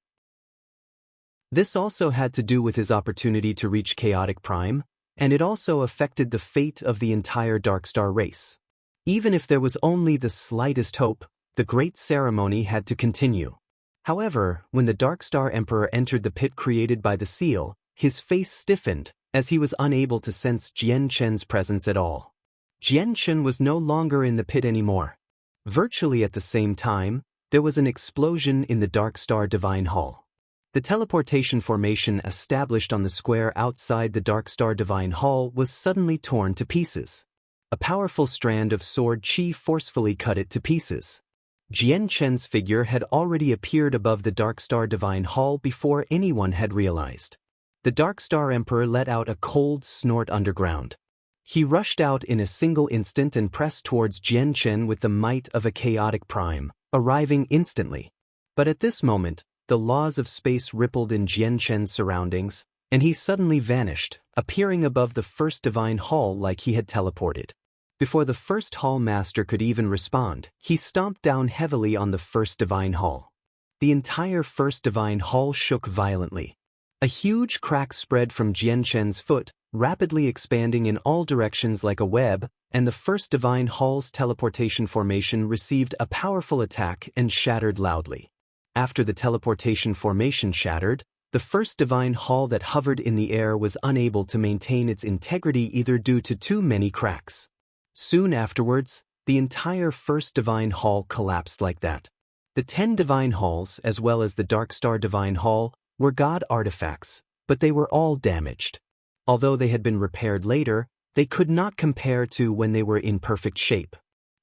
This also had to do with his opportunity to reach Chaotic Prime, and it also affected the fate of the entire Dark Star race. Even if there was only the slightest hope, the great ceremony had to continue. However, when the Dark Star Emperor entered the pit created by the seal, his face stiffened, as he was unable to sense Jian Chen's presence at all. Jian Chen was no longer in the pit anymore. Virtually at the same time, there was an explosion in the Dark Star Divine Hall. The teleportation formation established on the square outside the Dark Star Divine Hall was suddenly torn to pieces. A powerful strand of sword chi forcefully cut it to pieces. Jian Chen's figure had already appeared above the Dark Star Divine Hall before anyone had realized. The Dark Star Emperor let out a cold snort underground. He rushed out in a single instant and pressed towards Jian Chen with the might of a chaotic prime, arriving instantly. But at this moment, the laws of space rippled in Jian Chen's surroundings, and he suddenly vanished, appearing above the first divine hall like he had teleported. Before the first hall master could even respond, he stomped down heavily on the first divine hall. The entire first divine hall shook violently. A huge crack spread from Jian Chen's foot, rapidly expanding in all directions like a web, and the first divine hall's teleportation formation received a powerful attack and shattered loudly. After the teleportation formation shattered, the first divine hall that hovered in the air was unable to maintain its integrity either due to too many cracks. Soon afterwards, the entire first divine hall collapsed like that. The 10 divine halls, as well as the Dark Star Divine Hall, were god artifacts, but they were all damaged. Although they had been repaired later, they could not compare to when they were in perfect shape.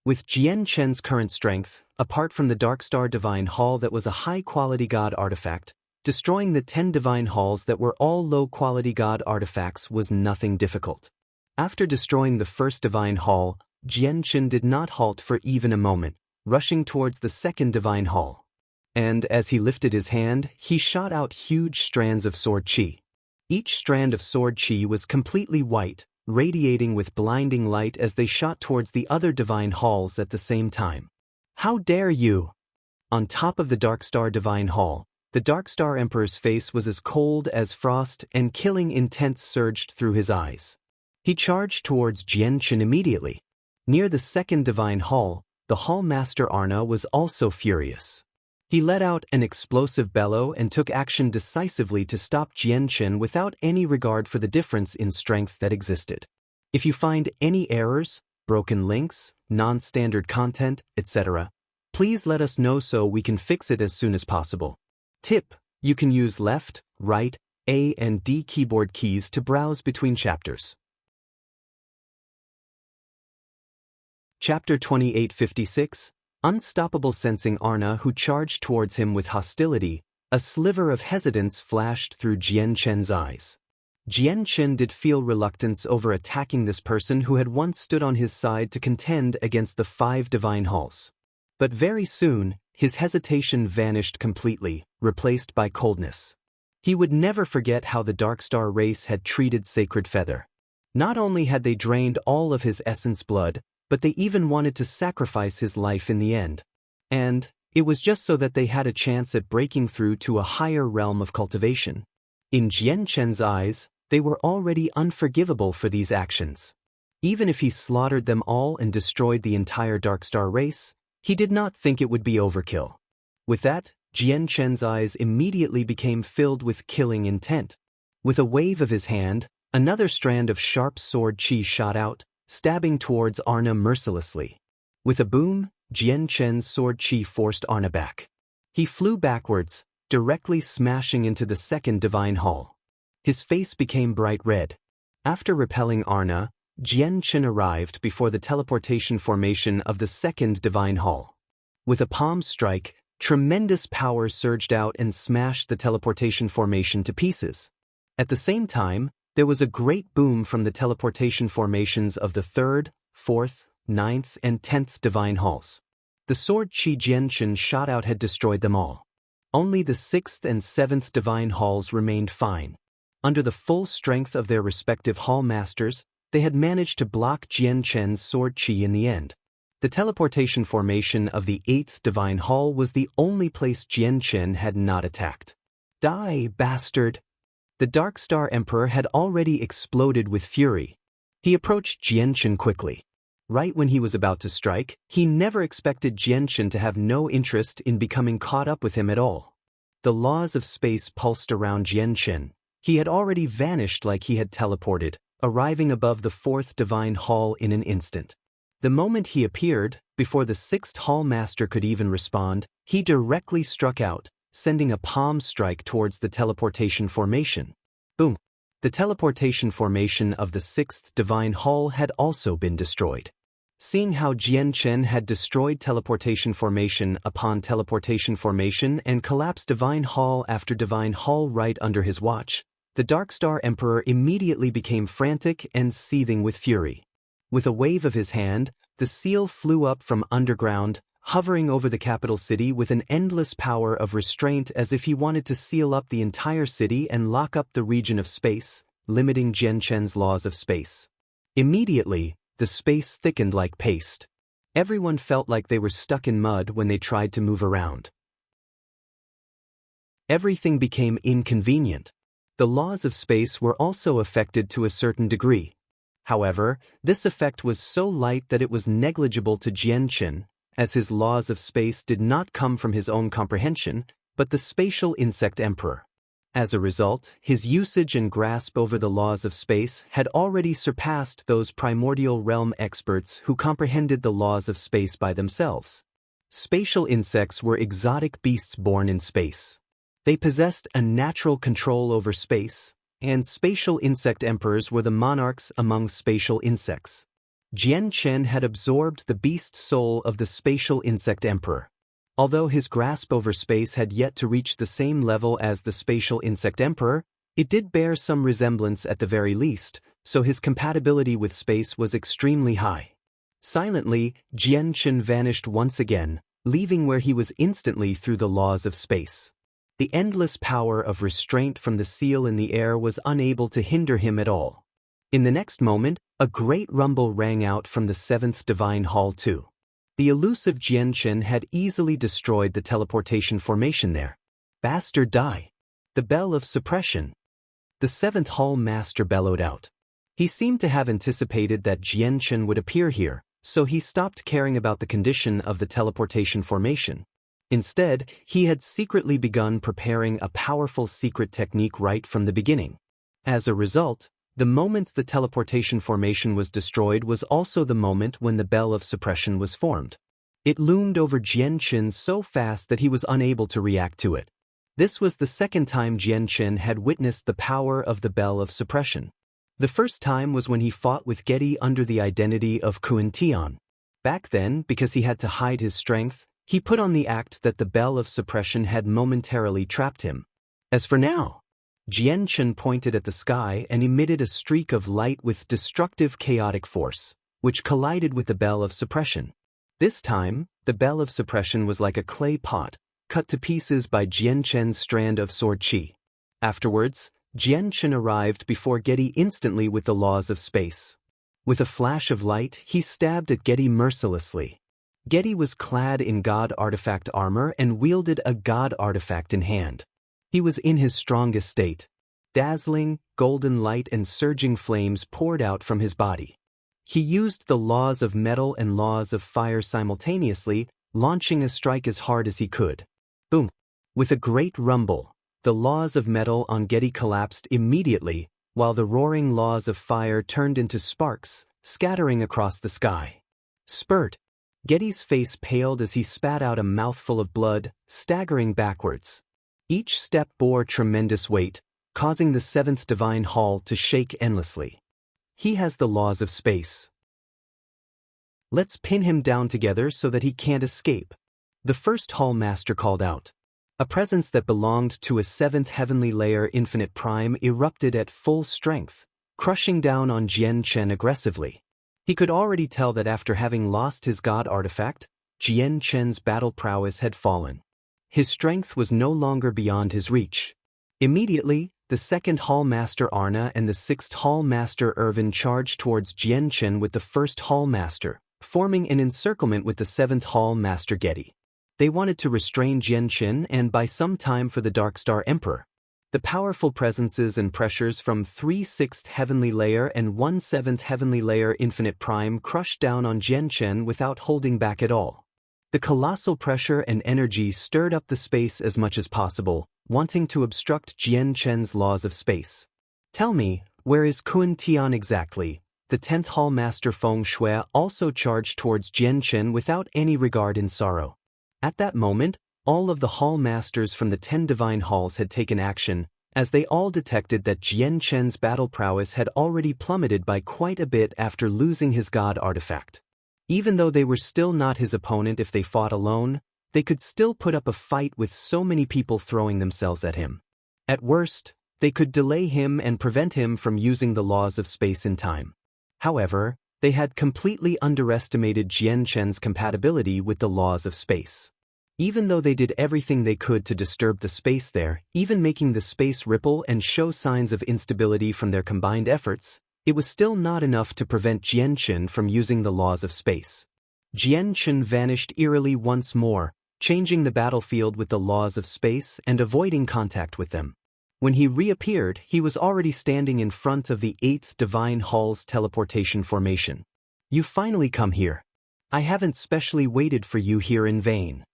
With Jian Chen's current strength, apart from the Dark Star Divine Hall that was a high-quality god artifact, destroying the 10 divine halls that were all low-quality god artifacts was nothing difficult. After destroying the first divine hall, Jian Chen did not halt for even a moment, rushing towards the second divine hall. And as he lifted his hand, he shot out huge strands of sword chi. Each strand of sword chi was completely white, radiating with blinding light as they shot towards the other divine halls at the same time. How dare you! On top of the Dark Star Divine Hall, the Dark Star Emperor's face was as cold as frost and killing intent surged through his eyes. He charged towards Jian Chen immediately. Near the second divine hall, the hall master Arna was also furious. He let out an explosive bellow and took action decisively to stop Jian Chen without any regard for the difference in strength that existed. If you find any errors, broken links, non-standard content, etc., please let us know so we can fix it as soon as possible. Tip: you can use left, right, A and D keyboard keys to browse between chapters. Chapter 2856, Unstoppable. Sensing Arna who charged towards him with hostility, a sliver of hesitance flashed through Jian Chen's eyes. Jian Chen did feel reluctance over attacking this person who had once stood on his side to contend against the 5 divine halls. But very soon, his hesitation vanished completely, replaced by coldness. He would never forget how the Dark Star race had treated Sacred Feather. Not only had they drained all of his essence blood, but they even wanted to sacrifice his life in the end. And it was just so that they had a chance at breaking through to a higher realm of cultivation. In Jian Chen's eyes, they were already unforgivable for these actions. Even if he slaughtered them all and destroyed the entire Dark Star race, he did not think it would be overkill. With that, Jian Chen's eyes immediately became filled with killing intent. With a wave of his hand, another strand of sharp sword chi shot out, stabbing towards Arna mercilessly. With a boom, Jian Chen's sword chi forced Arna back. He flew backwards, directly smashing into the second divine hall. His face became bright red. After repelling Arna, Jian Chen arrived before the teleportation formation of the second divine hall. With a palm strike, tremendous power surged out and smashed the teleportation formation to pieces. At the same time, there was a great boom from the teleportation formations of the third, fourth, ninth, and 10th divine halls. The sword Qi Jianchen shot out had destroyed them all. Only the 6th and 7th divine halls remained fine. Under the full strength of their respective hall masters, they had managed to block Jian Chen's sword Qi in the end. The teleportation formation of the 8th divine hall was the only place Jian Chen had not attacked. Die, bastard! The Dark Star Emperor had already exploded with fury. He approached Jian Chen quickly. Right when he was about to strike, he never expected Jian Chen to have no interest in becoming caught up with him at all. The laws of space pulsed around Jian Chen. He had already vanished like he had teleported, arriving above the 4th divine hall in an instant. The moment he appeared, before the 6th hall master could even respond, he directly struck out, sending a palm strike towards the teleportation formation. Boom! The teleportation formation of the 6th divine hall had also been destroyed. Seeing how Jian Chen had destroyed teleportation formation upon teleportation formation and collapsed divine hall after divine hall right under his watch, the Dark Star Emperor immediately became frantic and seething with fury. With a wave of his hand, the seal flew up from underground, hovering over the capital city with an endless power of restraint as if he wanted to seal up the entire city and lock up the region of space, limiting Jian Chen's laws of space. Immediately, the space thickened like paste. Everyone felt like they were stuck in mud when they tried to move around. Everything became inconvenient. The laws of space were also affected to a certain degree. However, this effect was so light that it was negligible to Jian Chen, as his laws of space did not come from his own comprehension, but the spatial insect emperor. As a result, his usage and grasp over the laws of space had already surpassed those primordial realm experts who comprehended the laws of space by themselves. Spatial insects were exotic beasts born in space. They possessed a natural control over space, and spatial insect emperors were the monarchs among spatial insects. Jian Chen had absorbed the beast soul of the spatial insect emperor. Although his grasp over space had yet to reach the same level as the spatial insect emperor, it did bear some resemblance at the very least, so his compatibility with space was extremely high. Silently, Jian Chen vanished once again, leaving where he was instantly through the laws of space. The endless power of restraint from the seal in the air was unable to hinder him at all. In the next moment, a great rumble rang out from the 7th divine hall too. The elusive Jian Chen had easily destroyed the teleportation formation there. Bastard die! The bell of suppression! The 7th hall master bellowed out. He seemed to have anticipated that Jian Chen would appear here, so he stopped caring about the condition of the teleportation formation. Instead, he had secretly begun preparing a powerful secret technique right from the beginning. As a result, the moment the teleportation formation was destroyed was also the moment when the bell of suppression was formed. It loomed over Jian Chen so fast that he was unable to react to it. This was the second time Jian Chen had witnessed the power of the bell of suppression. The first time was when he fought with Getty under the identity of Kuan Tian. Back then, because he had to hide his strength, he put on the act that the bell of suppression had momentarily trapped him. As for now, Jian Chen pointed at the sky and emitted a streak of light with destructive chaotic force, which collided with the bell of suppression. This time, the bell of suppression was like a clay pot, cut to pieces by Jian Chen's strand of sword chi. Afterwards, Jian Chen arrived before Getty instantly with the laws of space. With a flash of light, he stabbed at Getty mercilessly. Getty was clad in God artifact armor and wielded a God artifact in hand. He was in his strongest state. Dazzling, golden light and surging flames poured out from his body. He used the laws of metal and laws of fire simultaneously, launching a strike as hard as he could. Boom! With a great rumble, the laws of metal on Getty collapsed immediately, while the roaring laws of fire turned into sparks, scattering across the sky. Spurt! Getty's face paled as he spat out a mouthful of blood, staggering backwards. Each step bore tremendous weight, causing the seventh divine hall to shake endlessly. He has the laws of space. Let's pin him down together so that he can't escape. The first hall master called out. A presence that belonged to a seventh heavenly layer infinite prime erupted at full strength, crushing down on Jian Chen aggressively. He could already tell that after having lost his God artifact, Jian Chen's battle prowess had fallen. His strength was no longer beyond his reach. Immediately, the second Hall Master Arna and the sixth Hall Master Irvin charged towards Jian Chen with the first Hall Master, forming an encirclement with the seventh Hall Master Getty. They wanted to restrain Jian Chen and buy some time for the Dark Star Emperor. The powerful presences and pressures from 3/6 heavenly layer and 1/7 heavenly layer infinite prime crushed down on Jian Chen without holding back at all. The colossal pressure and energy stirred up the space as much as possible, wanting to obstruct Jian Chen's laws of space. Tell me, where is Kun Tian exactly? The 10th Hall Master Feng Shui also charged towards Jian Chen without any regard in sorrow. At that moment, all of the Hall Masters from the 10 Divine Halls had taken action, as they all detected that Jian Chen's battle prowess had already plummeted by quite a bit after losing his God artifact. Even though they were still not his opponent if they fought alone, they could still put up a fight with so many people throwing themselves at him. At worst, they could delay him and prevent him from using the laws of space and time. However, they had completely underestimated Jian Chen's compatibility with the laws of space. Even though they did everything they could to disturb the space there, even making the space ripple and show signs of instability from their combined efforts, it was still not enough to prevent Jian Chen from using the laws of space. Jian Chen vanished eerily once more, changing the battlefield with the laws of space and avoiding contact with them. When he reappeared, he was already standing in front of the 8th Divine Hall's teleportation formation. You finally come here. I haven't specially waited for you here in vain.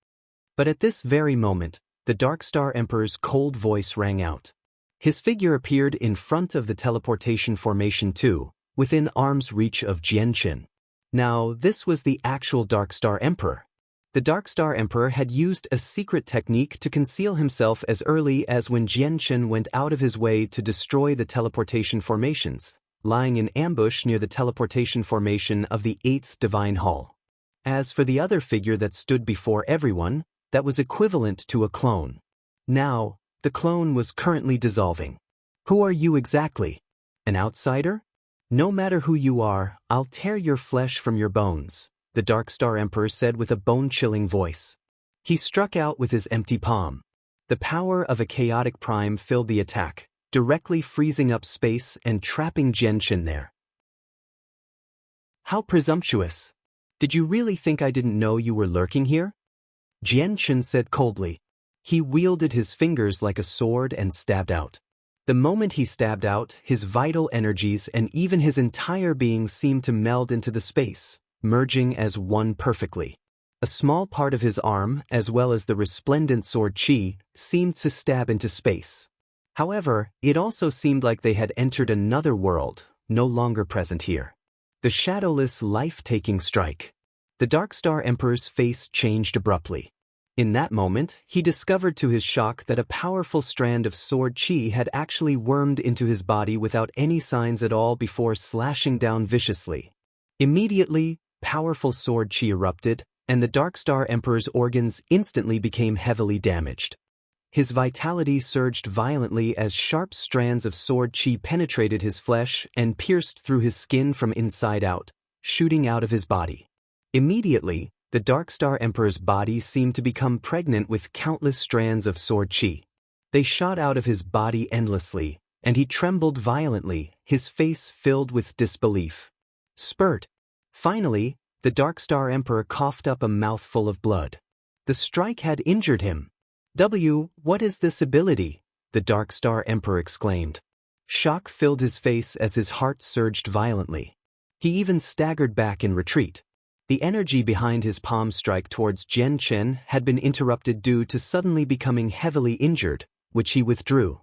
But at this very moment, the Dark Star Emperor's cold voice rang out. His figure appeared in front of the teleportation formation too, within arm's reach of Jian Chen. Now, this was the actual Dark Star Emperor. The Dark Star Emperor had used a secret technique to conceal himself as early as when Jian Chen went out of his way to destroy the teleportation formations, lying in ambush near the teleportation formation of the 8th Divine Hall. As for the other figure that stood before everyone, that was equivalent to a clone. Now, the clone was currently dissolving. Who are you exactly? An outsider? No matter who you are, I'll tear your flesh from your bones, the Dark Star Emperor said with a bone-chilling voice. He struck out with his empty palm. The power of a chaotic prime filled the attack, directly freezing up space and trapping Jian Chen there. How presumptuous! Did you really think I didn't know you were lurking here? Jian Chen said coldly. He wielded his fingers like a sword and stabbed out. The moment he stabbed out, his vital energies and even his entire being seemed to meld into the space, merging as one perfectly. A small part of his arm, as well as the resplendent sword chi, seemed to stab into space. However, it also seemed like they had entered another world, no longer present here. The shadowless, life-taking strike. The Dark Star Emperor's face changed abruptly. In that moment, he discovered to his shock that a powerful strand of sword chi had actually wormed into his body without any signs at all before slashing down viciously. Immediately, powerful sword chi erupted, and the Dark Star Emperor's organs instantly became heavily damaged. His vitality surged violently as sharp strands of sword chi penetrated his flesh and pierced through his skin from inside out, shooting out of his body. Immediately, the Dark Star Emperor's body seemed to become pregnant with countless strands of sword chi. They shot out of his body endlessly, and he trembled violently, his face filled with disbelief. Spurt. Finally, the Darkstar Emperor coughed up a mouthful of blood. The strike had injured him. What is this ability? The Darkstar Emperor exclaimed. Shock filled his face as his heart surged violently. He even staggered back in retreat. The energy behind his palm strike towards Jian Chen had been interrupted due to suddenly becoming heavily injured, which he withdrew.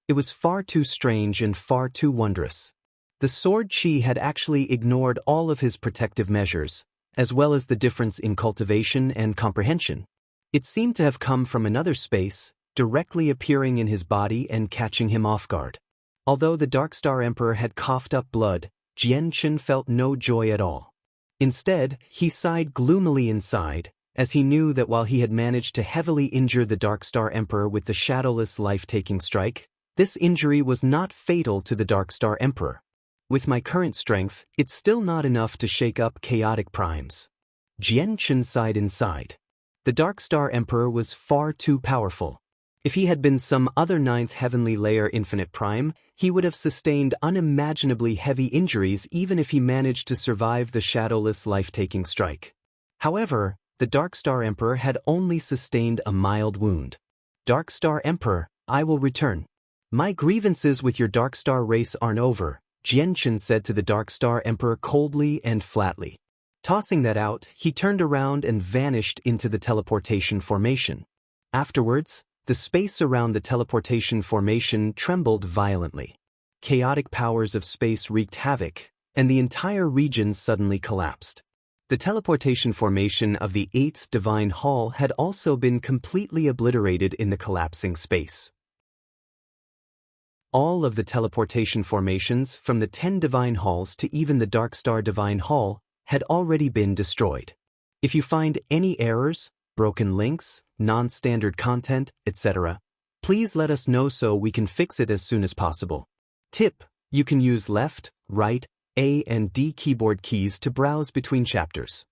It was far too strange and far too wondrous. The sword chi had actually ignored all of his protective measures, as well as the difference in cultivation and comprehension. It seemed to have come from another space, directly appearing in his body and catching him off guard. Although the Darkstar Emperor had coughed up blood, Jian Chen felt no joy at all. Instead, he sighed gloomily inside, as he knew that while he had managed to heavily injure the Darkstar Emperor with the shadowless life-taking strike, this injury was not fatal to the Darkstar Emperor. With my current strength, it's still not enough to shake up chaotic primes. Jian Chen sighed inside. The Darkstar Emperor was far too powerful. If he had been some other ninth heavenly layer infinite prime, he would have sustained unimaginably heavy injuries even if he managed to survive the shadowless life-taking strike. However, the Darkstar Emperor had only sustained a mild wound. Darkstar Emperor, I will return. My grievances with your Darkstar race aren't over, Jian Chen said to the Darkstar Emperor coldly and flatly. Tossing that out, he turned around and vanished into the teleportation formation. Afterwards, the space around the teleportation formation trembled violently. Chaotic powers of space wreaked havoc, and the entire region suddenly collapsed. The teleportation formation of the 8th Divine Hall had also been completely obliterated in the collapsing space. All of the teleportation formations, from the 10 Divine Halls to even the Darkstar Divine Hall, had already been destroyed. If you find any errors, broken links, non-standard content, etc., please let us know so we can fix it as soon as possible. Tip: you can use left, right, A and D keyboard keys to browse between chapters.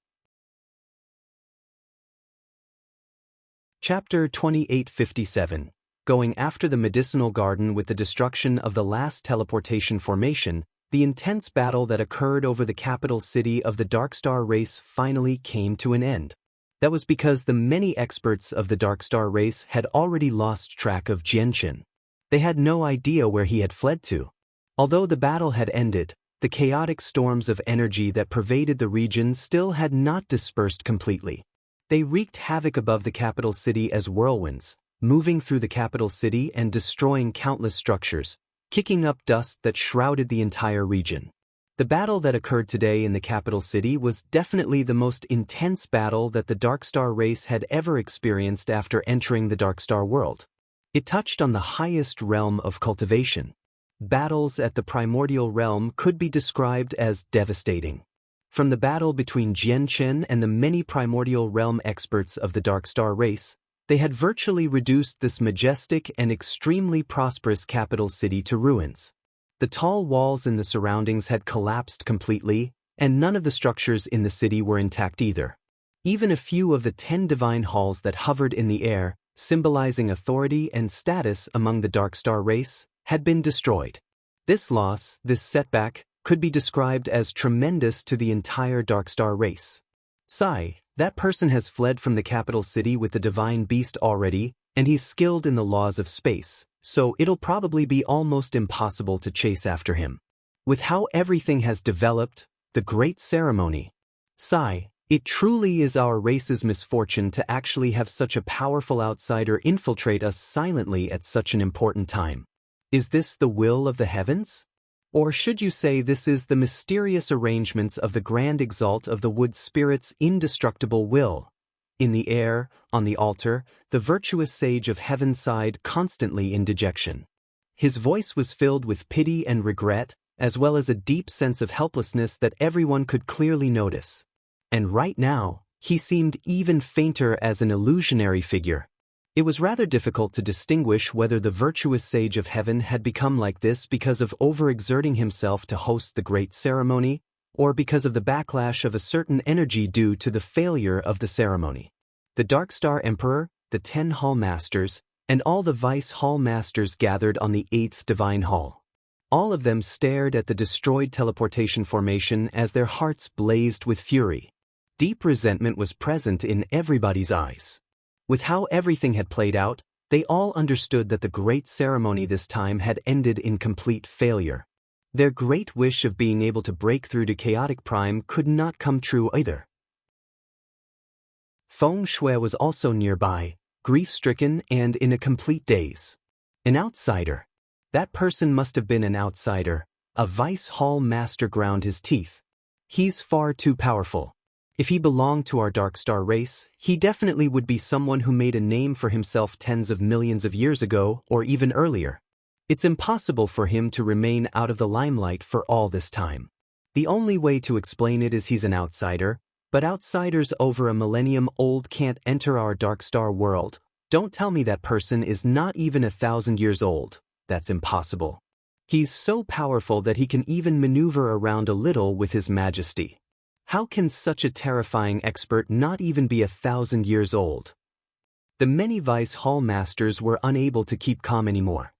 Chapter 2857. Going after the medicinal garden. With the destruction of the last teleportation formation, the intense battle that occurred over the capital city of the Darkstar race finally came to an end. That was because the many experts of the Darkstar race had already lost track of Jian Chen. They had no idea where he had fled to. Although the battle had ended, the chaotic storms of energy that pervaded the region still had not dispersed completely. They wreaked havoc above the capital city as whirlwinds, moving through the capital city and destroying countless structures, kicking up dust that shrouded the entire region. The battle that occurred today in the capital city was definitely the most intense battle that the Darkstar race had ever experienced after entering the Darkstar world. It touched on the highest realm of cultivation. Battles at the primordial realm could be described as devastating. From the battle between Jian Chen and the many primordial realm experts of the Darkstar race, they had virtually reduced this majestic and extremely prosperous capital city to ruins. The tall walls in the surroundings had collapsed completely, and none of the structures in the city were intact either. Even a few of the 10 divine halls that hovered in the air, symbolizing authority and status among the Darkstar race, had been destroyed. This loss, this setback, could be described as tremendous to the entire Darkstar race. Sigh, that person has fled from the capital city with the divine beast already, and he's skilled in the laws of space, so it'll probably be almost impossible to chase after him. With how everything has developed, the great ceremony. Sigh, it truly is our race's misfortune to actually have such a powerful outsider infiltrate us silently at such an important time. Is this the will of the heavens? Or should you say this is the mysterious arrangements of the grand exalt of the wood spirit's indestructible will? In the air, on the altar, the virtuous sage of heaven sighed constantly in dejection. His voice was filled with pity and regret, as well as a deep sense of helplessness that everyone could clearly notice. And right now, he seemed even fainter as an illusionary figure. It was rather difficult to distinguish whether the virtuous sage of heaven had become like this because of overexerting himself to host the great ceremony, or because of the backlash of a certain energy due to the failure of the ceremony. The Darkstar Emperor, the 10 Hall Masters, And all the Vice Hall Masters gathered on the 8th Divine Hall. All of them stared at the destroyed teleportation formation as their hearts blazed with fury. Deep resentment was present in everybody's eyes. With how everything had played out, they all understood that the great ceremony this time had ended in complete failure. Their great wish of being able to break through to Chaotic Prime could not come true either. Feng Shui was also nearby, grief-stricken and in a complete daze. An outsider. That person must have been an outsider. A Vice Hall Master ground his teeth. He's far too powerful. If he belonged to our Dark Star race, he definitely would be someone who made a name for himself tens of millions of years ago or even earlier. It's impossible for him to remain out of the limelight for all this time. The only way to explain it is he's an outsider, but outsiders over a millennium old can't enter our Dark Star world. Don't tell me that person is not even 1,000 years old. That's impossible. He's so powerful that he can even maneuver around a little with his majesty. How can such a terrifying expert not even be 1,000 years old? The many Vice Hall Masters were unable to keep calm anymore.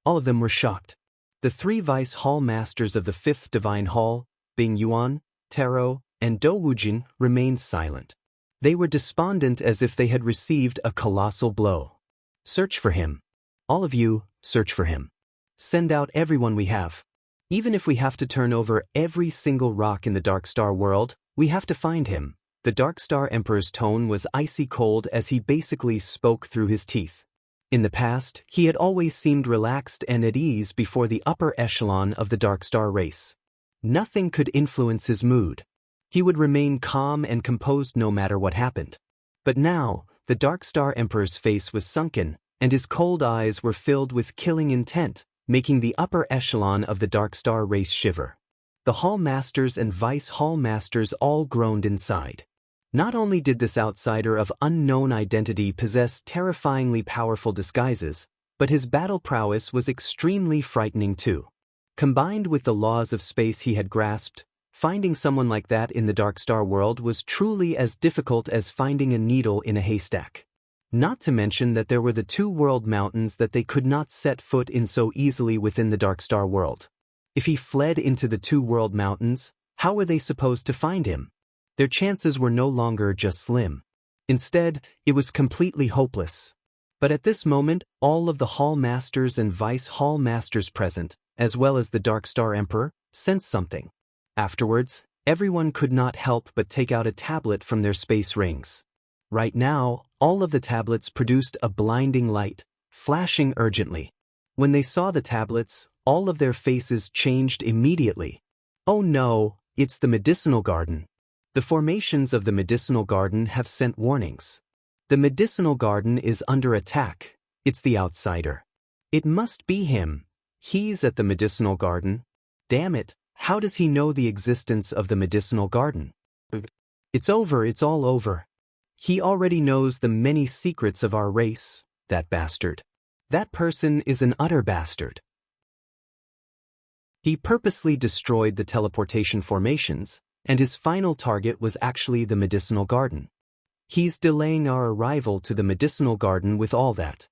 All of them were shocked. The 3 Vice Hall Masters of the 5th Divine Hall, Bing Yuan, Taro, and Dou Wujin, remained silent. They were despondent as if they had received a colossal blow. Search for him. All of you, search for him. Send out everyone we have. Even if we have to turn over every single rock in the Dark Star world, we have to find him. The Dark Star Emperor's tone was icy cold as he basically spoke through his teeth. In the past, he had always seemed relaxed and at ease before the upper echelon of the Dark Star race. Nothing could influence his mood. He would remain calm and composed no matter what happened. But now, the Dark Star Emperor's face was sunken, and his cold eyes were filled with killing intent, making the upper echelon of the Dark Star race shiver. The Hall Masters and Vice Hall Masters all groaned inside. Not only did this outsider of unknown identity possess terrifyingly powerful disguises, but his battle prowess was extremely frightening too. Combined with the laws of space he had grasped, finding someone like that in the Dark Star world was truly as difficult as finding a needle in a haystack. Not to mention that there were the 2 world mountains that they could not set foot in so easily within the Dark Star world. If he fled into the 2 world mountains, how were they supposed to find him? Their chances were no longer just slim. Instead, it was completely hopeless. But at this moment, all of the Hall Masters and Vice Hall Masters present, as well as the Dark Star Emperor, sensed something. Afterwards, everyone could not help but take out a tablet from their space rings. Right now, all of the tablets produced a blinding light, flashing urgently. When they saw the tablets, all of their faces changed immediately. Oh no, it's the medicinal garden. The formations of the medicinal garden have sent warnings. The medicinal garden is under attack. It's the outsider. It must be him. He's at the medicinal garden. Damn it, how does he know the existence of the medicinal garden? It's over, it's all over. He already knows the many secrets of our race, that bastard. That person is an utter bastard. He purposely destroyed the teleportation formations, and his final target was actually the medicinal garden. He's delaying our arrival to the medicinal garden with all that.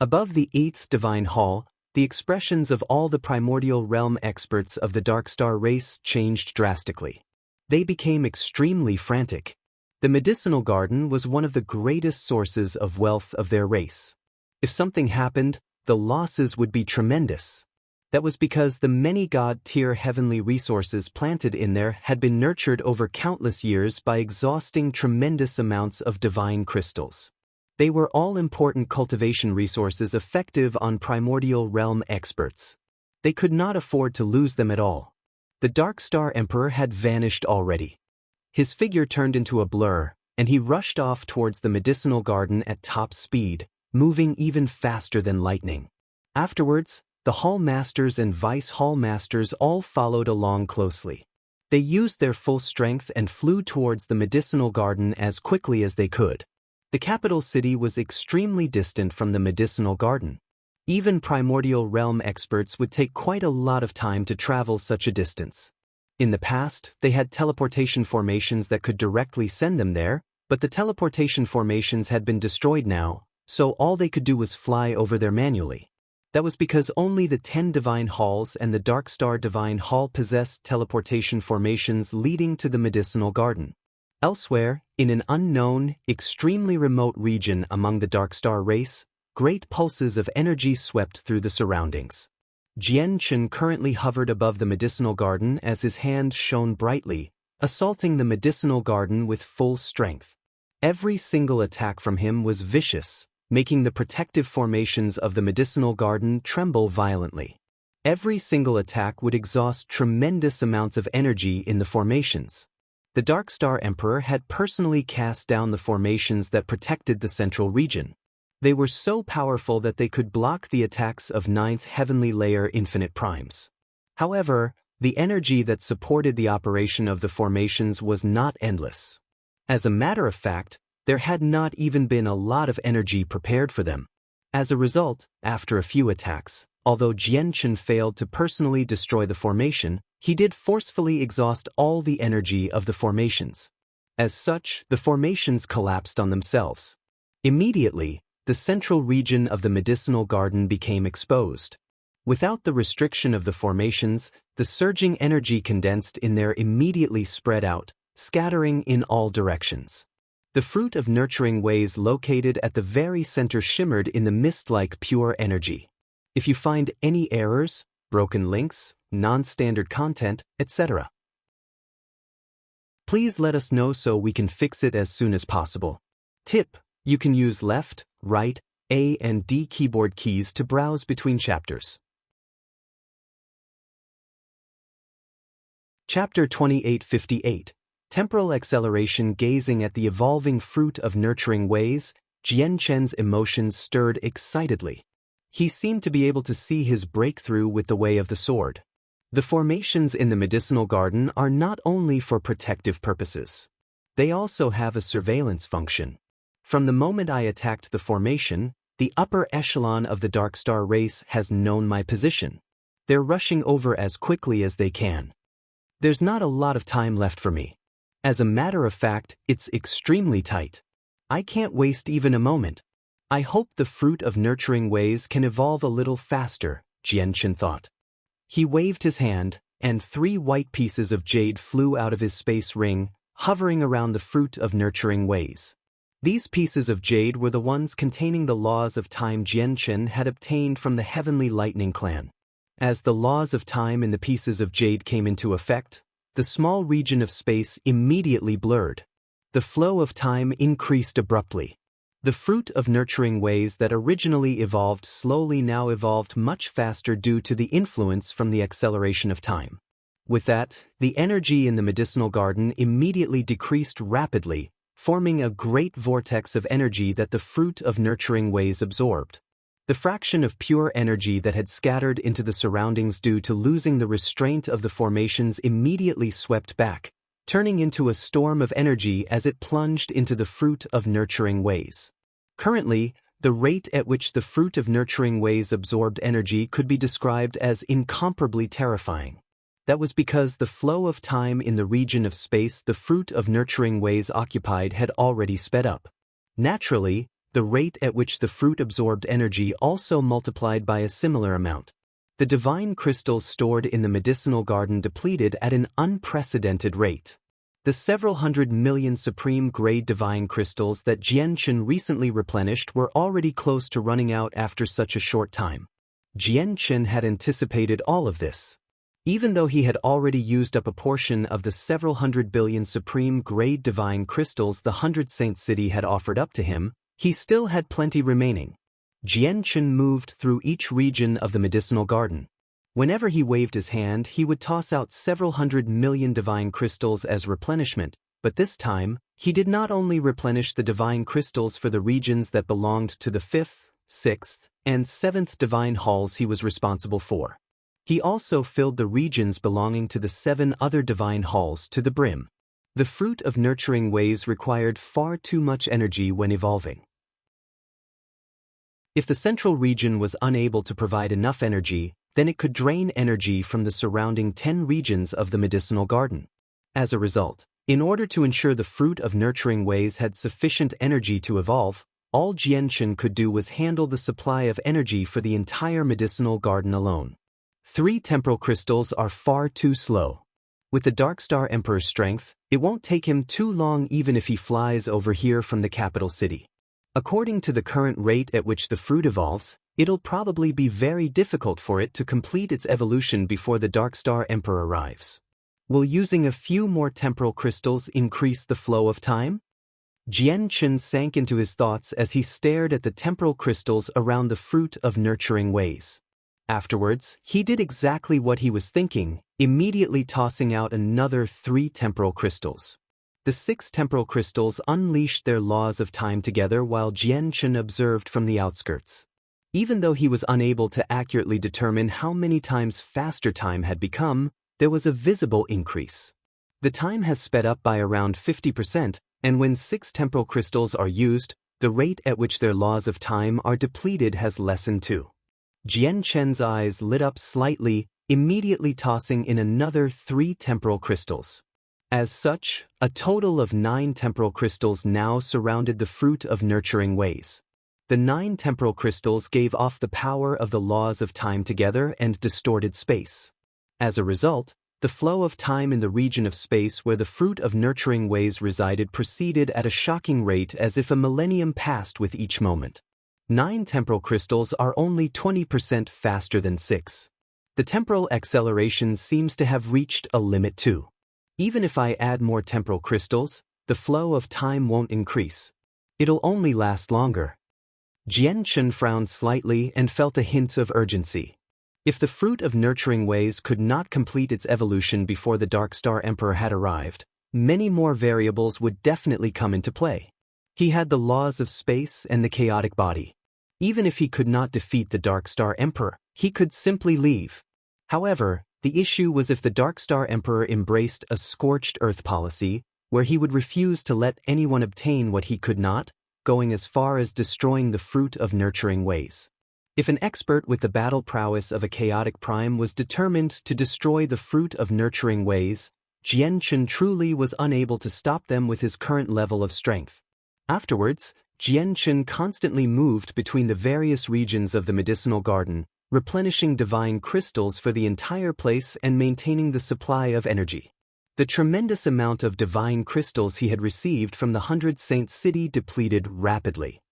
Above the 8th Divine Hall, the expressions of all the primordial realm experts of the Dark Star race changed drastically. They became extremely frantic. The medicinal garden was one of the greatest sources of wealth of their race. If something happened, the losses would be tremendous. That was because the many god-tier heavenly resources planted in there had been nurtured over countless years by exhausting tremendous amounts of divine crystals. They were all important cultivation resources effective on primordial realm experts. They could not afford to lose them at all. The Dark Star Emperor had vanished already. His figure turned into a blur, and he rushed off towards the medicinal garden at top speed, moving even faster than lightning. Afterwards, the Hall Masters and Vice Hall Masters all followed along closely. They used their full strength and flew towards the medicinal garden as quickly as they could. The capital city was extremely distant from the medicinal garden. Even primordial realm experts would take quite a lot of time to travel such a distance. In the past, they had teleportation formations that could directly send them there, but the teleportation formations had been destroyed now, so all they could do was fly over there manually. That was because only the 10 Divine Halls and the Dark Star Divine Hall possessed teleportation formations leading to the medicinal garden. Elsewhere, in an unknown, extremely remote region among the Dark Star race, great pulses of energy swept through the surroundings. Jian Chen currently hovered above the medicinal garden as his hand shone brightly, assaulting the medicinal garden with full strength. Every single attack from him was vicious, making the protective formations of the medicinal garden tremble violently. Every single attack would exhaust tremendous amounts of energy in the formations. The Dark Star Emperor had personally cast down the formations that protected the central region. They were so powerful that they could block the attacks of 9th Heavenly Layer Infinite Primes. However, the energy that supported the operation of the formations was not endless. As a matter of fact, there had not even been a lot of energy prepared for them. As a result, after a few attacks, although Jian Chen failed to personally destroy the formation, he did forcefully exhaust all the energy of the formations. As such, the formations collapsed on themselves. Immediately, the central region of the medicinal garden became exposed. Without the restriction of the formations, the surging energy condensed in there immediately spread out, scattering in all directions. The fruit of nurturing ways located at the very center shimmered in the mist-like pure energy. If you find any errors, broken links, non-standard content, etc., please let us know so we can fix it as soon as possible. Tip: you can use left, right, A and D keyboard keys to browse between chapters. Chapter 2858. Temporal acceleration. Gazing at the evolving fruit of nurturing ways, Jian Chen's emotions stirred excitedly. He seemed to be able to see his breakthrough with the way of the sword. The formations in the medicinal garden are not only for protective purposes. They also have a surveillance function. From the moment I attacked the formation, the upper echelon of the Dark Star race has known my position. They're rushing over as quickly as they can. There's not a lot of time left for me. As a matter of fact, it's extremely tight. I can't waste even a moment. I hope the fruit of nurturing ways can evolve a little faster, Jian Chen thought. He waved his hand, and 3 white pieces of jade flew out of his space ring, hovering around the fruit of nurturing ways. These pieces of jade were the ones containing the laws of time Jian Chen had obtained from the Heavenly Lightning Clan. As the laws of time in the pieces of jade came into effect, the small region of space immediately blurred. The flow of time increased abruptly. The fruit of nurturing ways that originally evolved slowly now evolved much faster due to the influence from the acceleration of time. With that, the energy in the medicinal garden immediately decreased rapidly, forming a great vortex of energy that the fruit of nurturing ways absorbed. The fraction of pure energy that had scattered into the surroundings due to losing the restraint of the formations immediately swept back, turning into a storm of energy as it plunged into the fruit of nurturing ways. Currently, the rate at which the fruit of nurturing ways absorbed energy could be described as incomparably terrifying. That was because the flow of time in the region of space the fruit of nurturing ways occupied had already sped up. Naturally, the rate at which the fruit absorbed energy also multiplied by a similar amount. The divine crystals stored in the medicinal garden depleted at an unprecedented rate. The several hundred million supreme-grade divine crystals that Jian Chen recently replenished were already close to running out after such a short time. Jian Chen had anticipated all of this. Even though he had already used up a portion of the several hundred billion supreme-grade divine crystals the 100 Saint City had offered up to him, he still had plenty remaining. Jian Chen moved through each region of the medicinal garden. Whenever he waved his hand, he would toss out several hundred million divine crystals as replenishment, but this time, he did not only replenish the divine crystals for the regions that belonged to the 5th, 6th, and 7th divine halls he was responsible for. He also filled the regions belonging to the 7 other divine halls to the brim. The fruit of nurturing ways required far too much energy when evolving. If the central region was unable to provide enough energy, then it could drain energy from the surrounding 10 regions of the medicinal garden. As a result, in order to ensure the fruit of nurturing ways had sufficient energy to evolve, All Jianchen could do was handle the supply of energy for the entire medicinal garden alone. 3 temporal crystals are far too slow. With the Dark Star Emperor's strength, it won't take him too long even if he flies over here from the capital city. According to the current rate at which the fruit evolves, it'll probably be very difficult for it to complete its evolution before the Dark Star Emperor arrives. Will using a few more temporal crystals increase the flow of time? Jianchen sank into his thoughts as he stared at the temporal crystals around the fruit of nurturing ways. Afterwards, he did exactly what he was thinking, immediately tossing out another 3 temporal crystals. The 6 temporal crystals unleashed their laws of time together while Jianchen observed from the outskirts. Even though he was unable to accurately determine how many times faster time had become, there was a visible increase. The time has sped up by around 50%, and when 6 temporal crystals are used, the rate at which their laws of time are depleted has lessened too. Jianchen's eyes lit up slightly, immediately tossing in another 3 temporal crystals. As such, a total of 9 temporal crystals now surrounded the fruit of nurturing ways. The 9 temporal crystals gave off the power of the laws of time together and distorted space. As a result, the flow of time in the region of space where the fruit of nurturing ways resided proceeded at a shocking rate as if a millennium passed with each moment. 9 temporal crystals are only 20% faster than 6. The temporal acceleration seems to have reached a limit too. Even if I add more temporal crystals, the flow of time won't increase. It'll only last longer. Jianchen frowned slightly and felt a hint of urgency. If the fruit of nurturing ways could not complete its evolution before the Dark Star Emperor had arrived, many more variables would definitely come into play. He had the laws of space and the chaotic body. Even if he could not defeat the Dark Star Emperor, he could simply leave. However, the issue was if the Dark Star Emperor embraced a scorched earth policy, where he would refuse to let anyone obtain what he could not, going as far as destroying the fruit of nurturing ways. If an expert with the battle prowess of a chaotic prime was determined to destroy the fruit of nurturing ways, Jianchen truly was unable to stop them with his current level of strength. Afterwards, Jianchen constantly moved between the various regions of the medicinal garden, replenishing divine crystals for the entire place and maintaining the supply of energy. The tremendous amount of divine crystals he had received from the 100 Saints city depleted rapidly.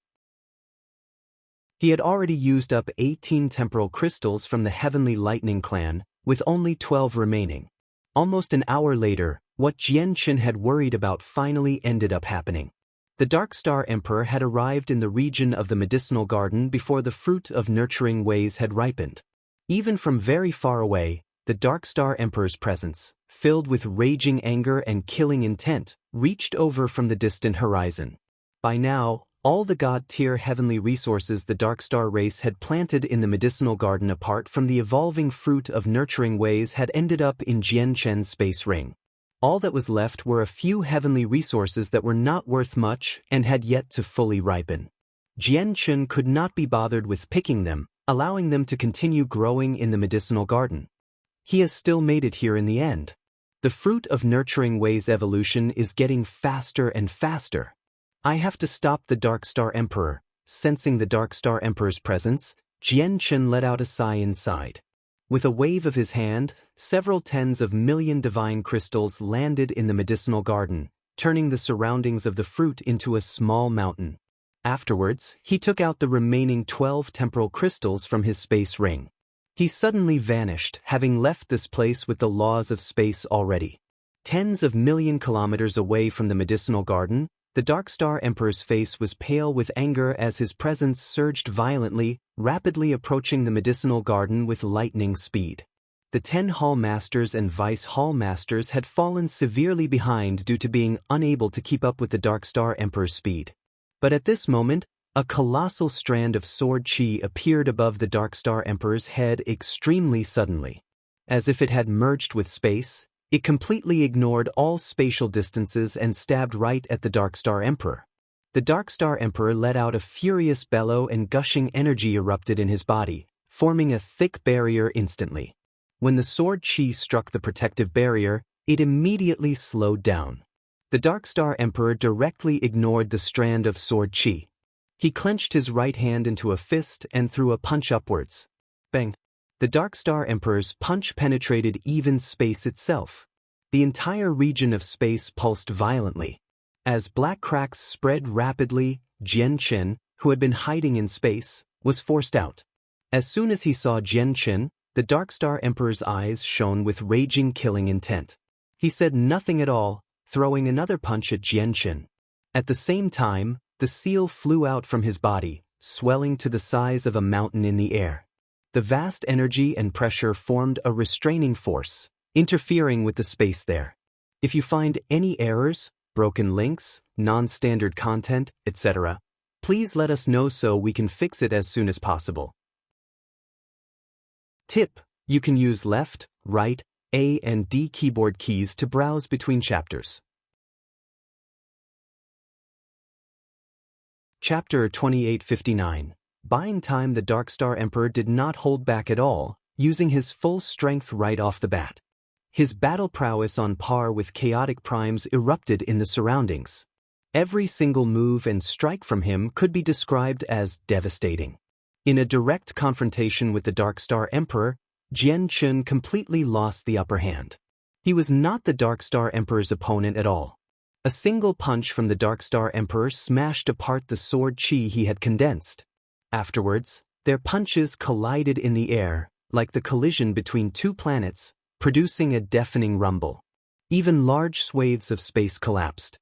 He had already used up 18 temporal crystals from the Heavenly Lightning clan, with only 12 remaining. Almost an hour later, what Jianchen had worried about finally ended up happening. The Dark Star Emperor had arrived in the region of the medicinal garden before the fruit of nurturing ways had ripened. Even from very far away, the Dark Star Emperor's presence, filled with raging anger and killing intent, reached over from the distant horizon. By now, all the god-tier heavenly resources the Dark Star race had planted in the medicinal garden apart from the evolving fruit of nurturing ways had ended up in Jianchen's space ring. All that was left were a few heavenly resources that were not worth much and had yet to fully ripen. Jianchen could not be bothered with picking them, allowing them to continue growing in the medicinal garden. He has still made it here in the end. The fruit of nurturing ways evolution is getting faster and faster. I have to stop the Dark Star Emperor. Sensing the Dark Star Emperor's presence, Jianchen let out a sigh inside. With a wave of his hand, several tens of million divine crystals landed in the medicinal garden, turning the surroundings of the fruit into a small mountain. Afterwards, he took out the remaining 12 temporal crystals from his space ring. He suddenly vanished, having left this place with the laws of space already. Tens of million kilometers away from the medicinal garden, the Dark Star Emperor's face was pale with anger as his presence surged violently, rapidly approaching the medicinal garden with lightning speed. The 10 Hall Masters and Vice Hall Masters had fallen severely behind due to being unable to keep up with the Dark Star Emperor's speed. But at this moment, a colossal strand of sword chi appeared above the Dark Star Emperor's head extremely suddenly. As if it had merged with space, it completely ignored all spatial distances and stabbed right at the Dark Star Emperor. The Dark Star Emperor let out a furious bellow and gushing energy erupted in his body, forming a thick barrier instantly. When the sword chi struck the protective barrier, it immediately slowed down. The Dark Star Emperor directly ignored the strand of sword chi. He clenched his right hand into a fist and threw a punch upwards. Bang! The Dark Star Emperor's punch penetrated even space itself. The entire region of space pulsed violently. As black cracks spread rapidly, Jian Qin, who had been hiding in space, was forced out. As soon as he saw Jian Qin, the Dark Star Emperor's eyes shone with raging killing intent. He said nothing at all, throwing another punch at Jian Qin. At the same time, the seal flew out from his body, swelling to the size of a mountain in the air. The vast energy and pressure formed a restraining force, interfering with the space there. If you find any errors, broken links, non-standard content, etc., please let us know so we can fix it as soon as possible. Tip: you can use left, right, A and D keyboard keys to browse between chapters. Chapter 2859. Buying time. The Dark Star Emperor did not hold back at all, using his full strength right off the bat. His battle prowess on par with chaotic primes erupted in the surroundings. Every single move and strike from him could be described as devastating. In a direct confrontation with the Dark Star Emperor, Jian Qin completely lost the upper hand. He was not the Dark Star Emperor's opponent at all. A single punch from the Dark Star Emperor smashed apart the sword chi he had condensed. Afterwards, their punches collided in the air, like the collision between two planets, producing a deafening rumble. Even large swathes of space collapsed.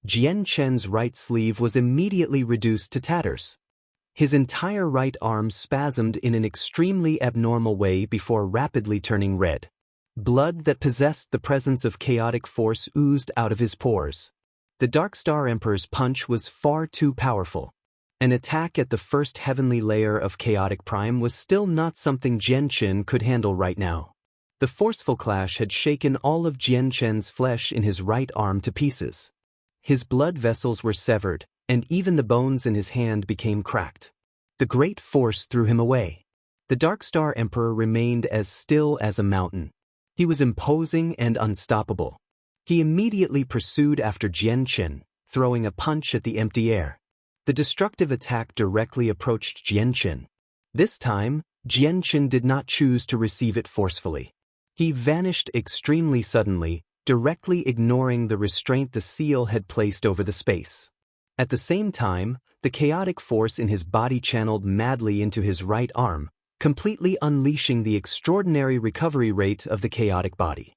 Jian Qin's right sleeve was immediately reduced to tatters. His entire right arm spasmed in an extremely abnormal way before rapidly turning red. Blood that possessed the presence of chaotic force oozed out of his pores. The Dark Star Emperor's punch was far too powerful. An attack at the first heavenly layer of chaotic prime was still not something Jian Qin could handle right now. The forceful clash had shaken all of Jian Qin's flesh in his right arm to pieces. His blood vessels were severed, and even the bones in his hand became cracked. The great force threw him away. The Dark Star Emperor remained as still as a mountain. He was imposing and unstoppable. He immediately pursued after Jian Qin, throwing a punch at the empty air. The destructive attack directly approached Jian Qin. This time, Jian Qin did not choose to receive it forcefully. He vanished extremely suddenly, directly ignoring the restraint the seal had placed over the space. At the same time, the chaotic force in his body channeled madly into his right arm, completely unleashing the extraordinary recovery rate of the chaotic body.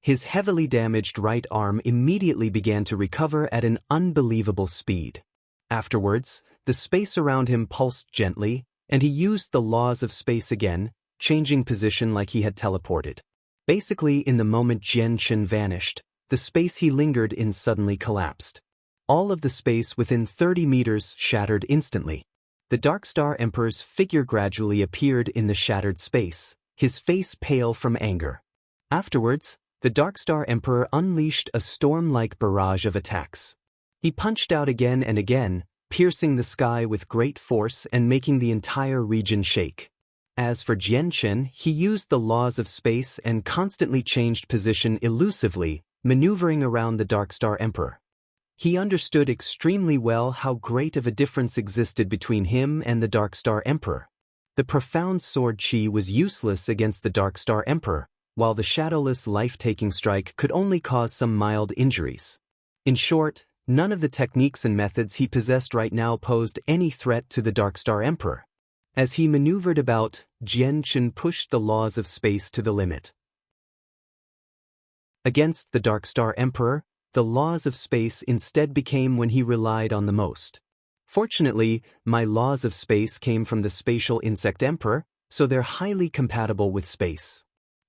His heavily damaged right arm immediately began to recover at an unbelievable speed. Afterwards, the space around him pulsed gently, and he used the laws of space again, changing position like he had teleported. Basically, in the moment Jian Qin vanished, the space he lingered in suddenly collapsed. All of the space within 30 meters shattered instantly. The Dark Star Emperor's figure gradually appeared in the shattered space, his face pale from anger. Afterwards, the Dark Star Emperor unleashed a storm-like barrage of attacks. He punched out again and again, piercing the sky with great force and making the entire region shake. As for Jian Qin, he used the laws of space and constantly changed position elusively, maneuvering around the Dark Star Emperor. He understood extremely well how great of a difference existed between him and the Dark Star Emperor. The profound sword chi was useless against the Dark Star Emperor, while the shadowless life-taking strike could only cause some mild injuries. In short, none of the techniques and methods he possessed right now posed any threat to the Dark Star Emperor. As he maneuvered about, Jian Qin pushed the laws of space to the limit. Against the Dark Star Emperor, the laws of space instead became when he relied on the most. Fortunately, my laws of space came from the Spatial Insect Emperor, so they're highly compatible with space.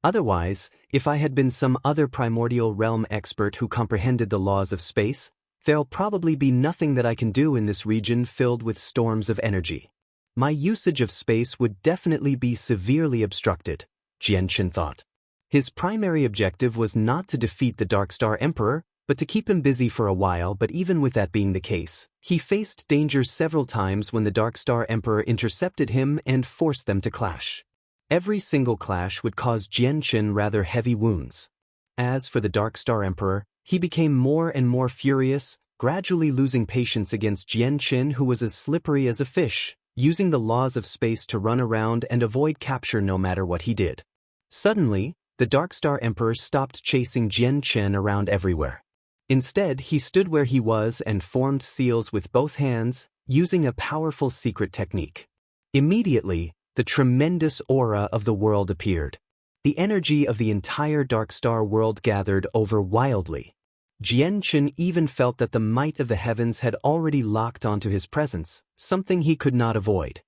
Otherwise, if I had been some other primordial realm expert who comprehended the laws of space, there'll probably be nothing that I can do in this region filled with storms of energy. My usage of space would definitely be severely obstructed, Jian Qin thought. His primary objective was not to defeat the Dark Star Emperor, but to keep him busy for a while. But even with that being the case, he faced danger several times when the Dark Star Emperor intercepted him and forced them to clash. Every single clash would cause Jian Qin rather heavy wounds. As for the Dark Star Emperor, he became more and more furious, gradually losing patience against Jian Qin, who was as slippery as a fish, using the laws of space to run around and avoid capture no matter what he did. Suddenly, the Dark Star Emperor stopped chasing Jian Qin around everywhere. Instead, he stood where he was and formed seals with both hands, using a powerful secret technique. Immediately, the tremendous aura of the world appeared. The energy of the entire Dark Star world gathered over wildly. Jian Qin even felt that the might of the heavens had already locked onto his presence, something he could not avoid.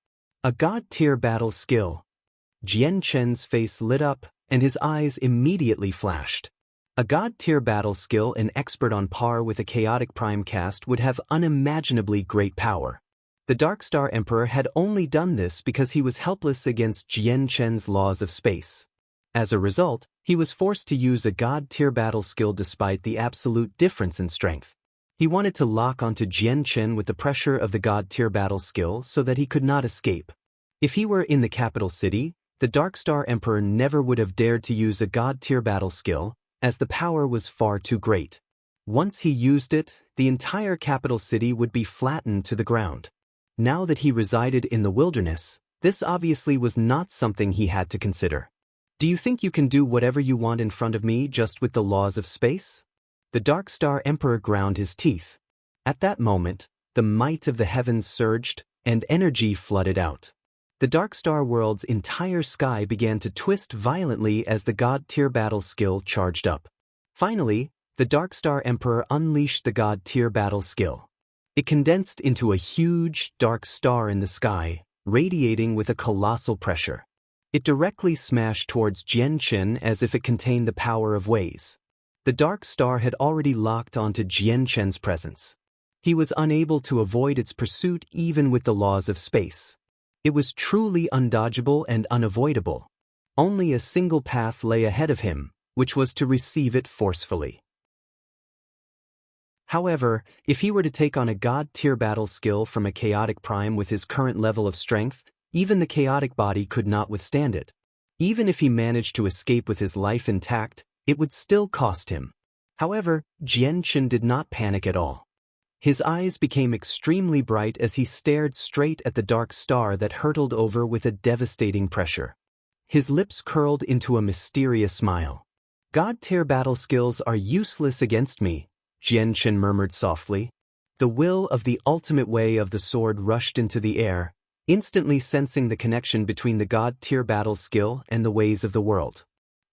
A god-tier battle skill. Jian Qin's face lit up, and his eyes immediately flashed. A god-tier battle skill, an expert on par with a chaotic prime cast, would have unimaginably great power. The Dark Star Emperor had only done this because he was helpless against Jian Qin's laws of space. As a result, he was forced to use a god-tier battle skill despite the absolute difference in strength. He wanted to lock onto Jian Qin with the pressure of the god-tier battle skill so that he could not escape. If he were in the capital city, the Dark Star Emperor never would have dared to use a god-tier battle skill, as the power was far too great. Once he used it, the entire capital city would be flattened to the ground. Now that he resided in the wilderness, this obviously was not something he had to consider. Do you think you can do whatever you want in front of me just with the laws of space? The Dark Star Emperor ground his teeth. At that moment, the might of the heavens surged, and energy flooded out. The Dark Star world's entire sky began to twist violently as the god-tier battle skill charged up. Finally, the Dark Star Emperor unleashed the god-tier battle skill. It condensed into a huge, dark star in the sky, radiating with a colossal pressure. It directly smashed towards Jian Qin as if it contained the power of waves. The dark star had already locked onto Jian Qin's presence. He was unable to avoid its pursuit even with the laws of space. It was truly undodgeable and unavoidable. Only a single path lay ahead of him, which was to receive it forcefully. However, if he were to take on a god-tier battle skill from a chaotic prime with his current level of strength, even the chaotic body could not withstand it. Even if he managed to escape with his life intact, it would still cost him. However, Jian Qin did not panic at all. His eyes became extremely bright as he stared straight at the dark star that hurtled over with a devastating pressure. His lips curled into a mysterious smile. God-tier battle skills are useless against me, Jian Qin murmured softly. The will of the ultimate way of the sword rushed into the air, instantly sensing the connection between the god-tier battle skill and the ways of the world.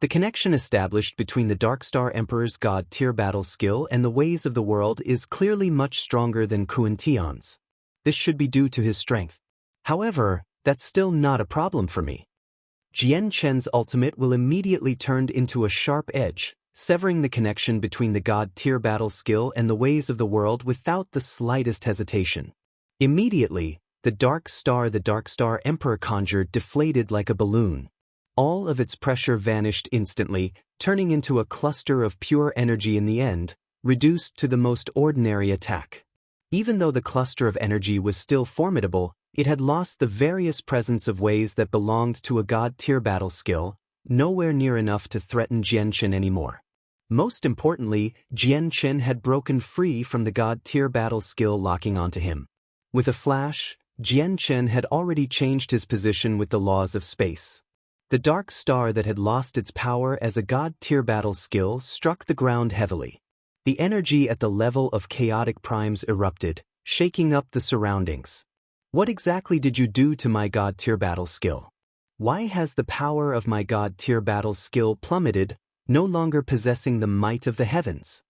The connection established between the Dark Star Emperor's god-tier battle skill and the ways of the world is clearly much stronger than Kuan Tian's. This should be due to his strength. However, that's still not a problem for me. Jian Qin's ultimate will immediately turn into a sharp edge, severing the connection between the god-tier battle skill and the ways of the world without the slightest hesitation. Immediately, the Dark Star Emperor conjured deflated like a balloon. All of its pressure vanished instantly, turning into a cluster of pure energy in the end, reduced to the most ordinary attack. Even though the cluster of energy was still formidable, it had lost the various presence of ways that belonged to a god-tier battle skill, nowhere near enough to threaten Jian Qin anymore. Most importantly, Jian Qin had broken free from the god-tier battle skill locking onto him. With a flash, Jian Qin had already changed his position with the laws of space. The dark star that had lost its power as a god-tier battle skill struck the ground heavily. The energy at the level of chaotic primes erupted, shaking up the surroundings. What exactly did you do to my god-tier battle skill? Why has the power of my god-tier battle skill plummeted, no longer possessing the might of the heavens?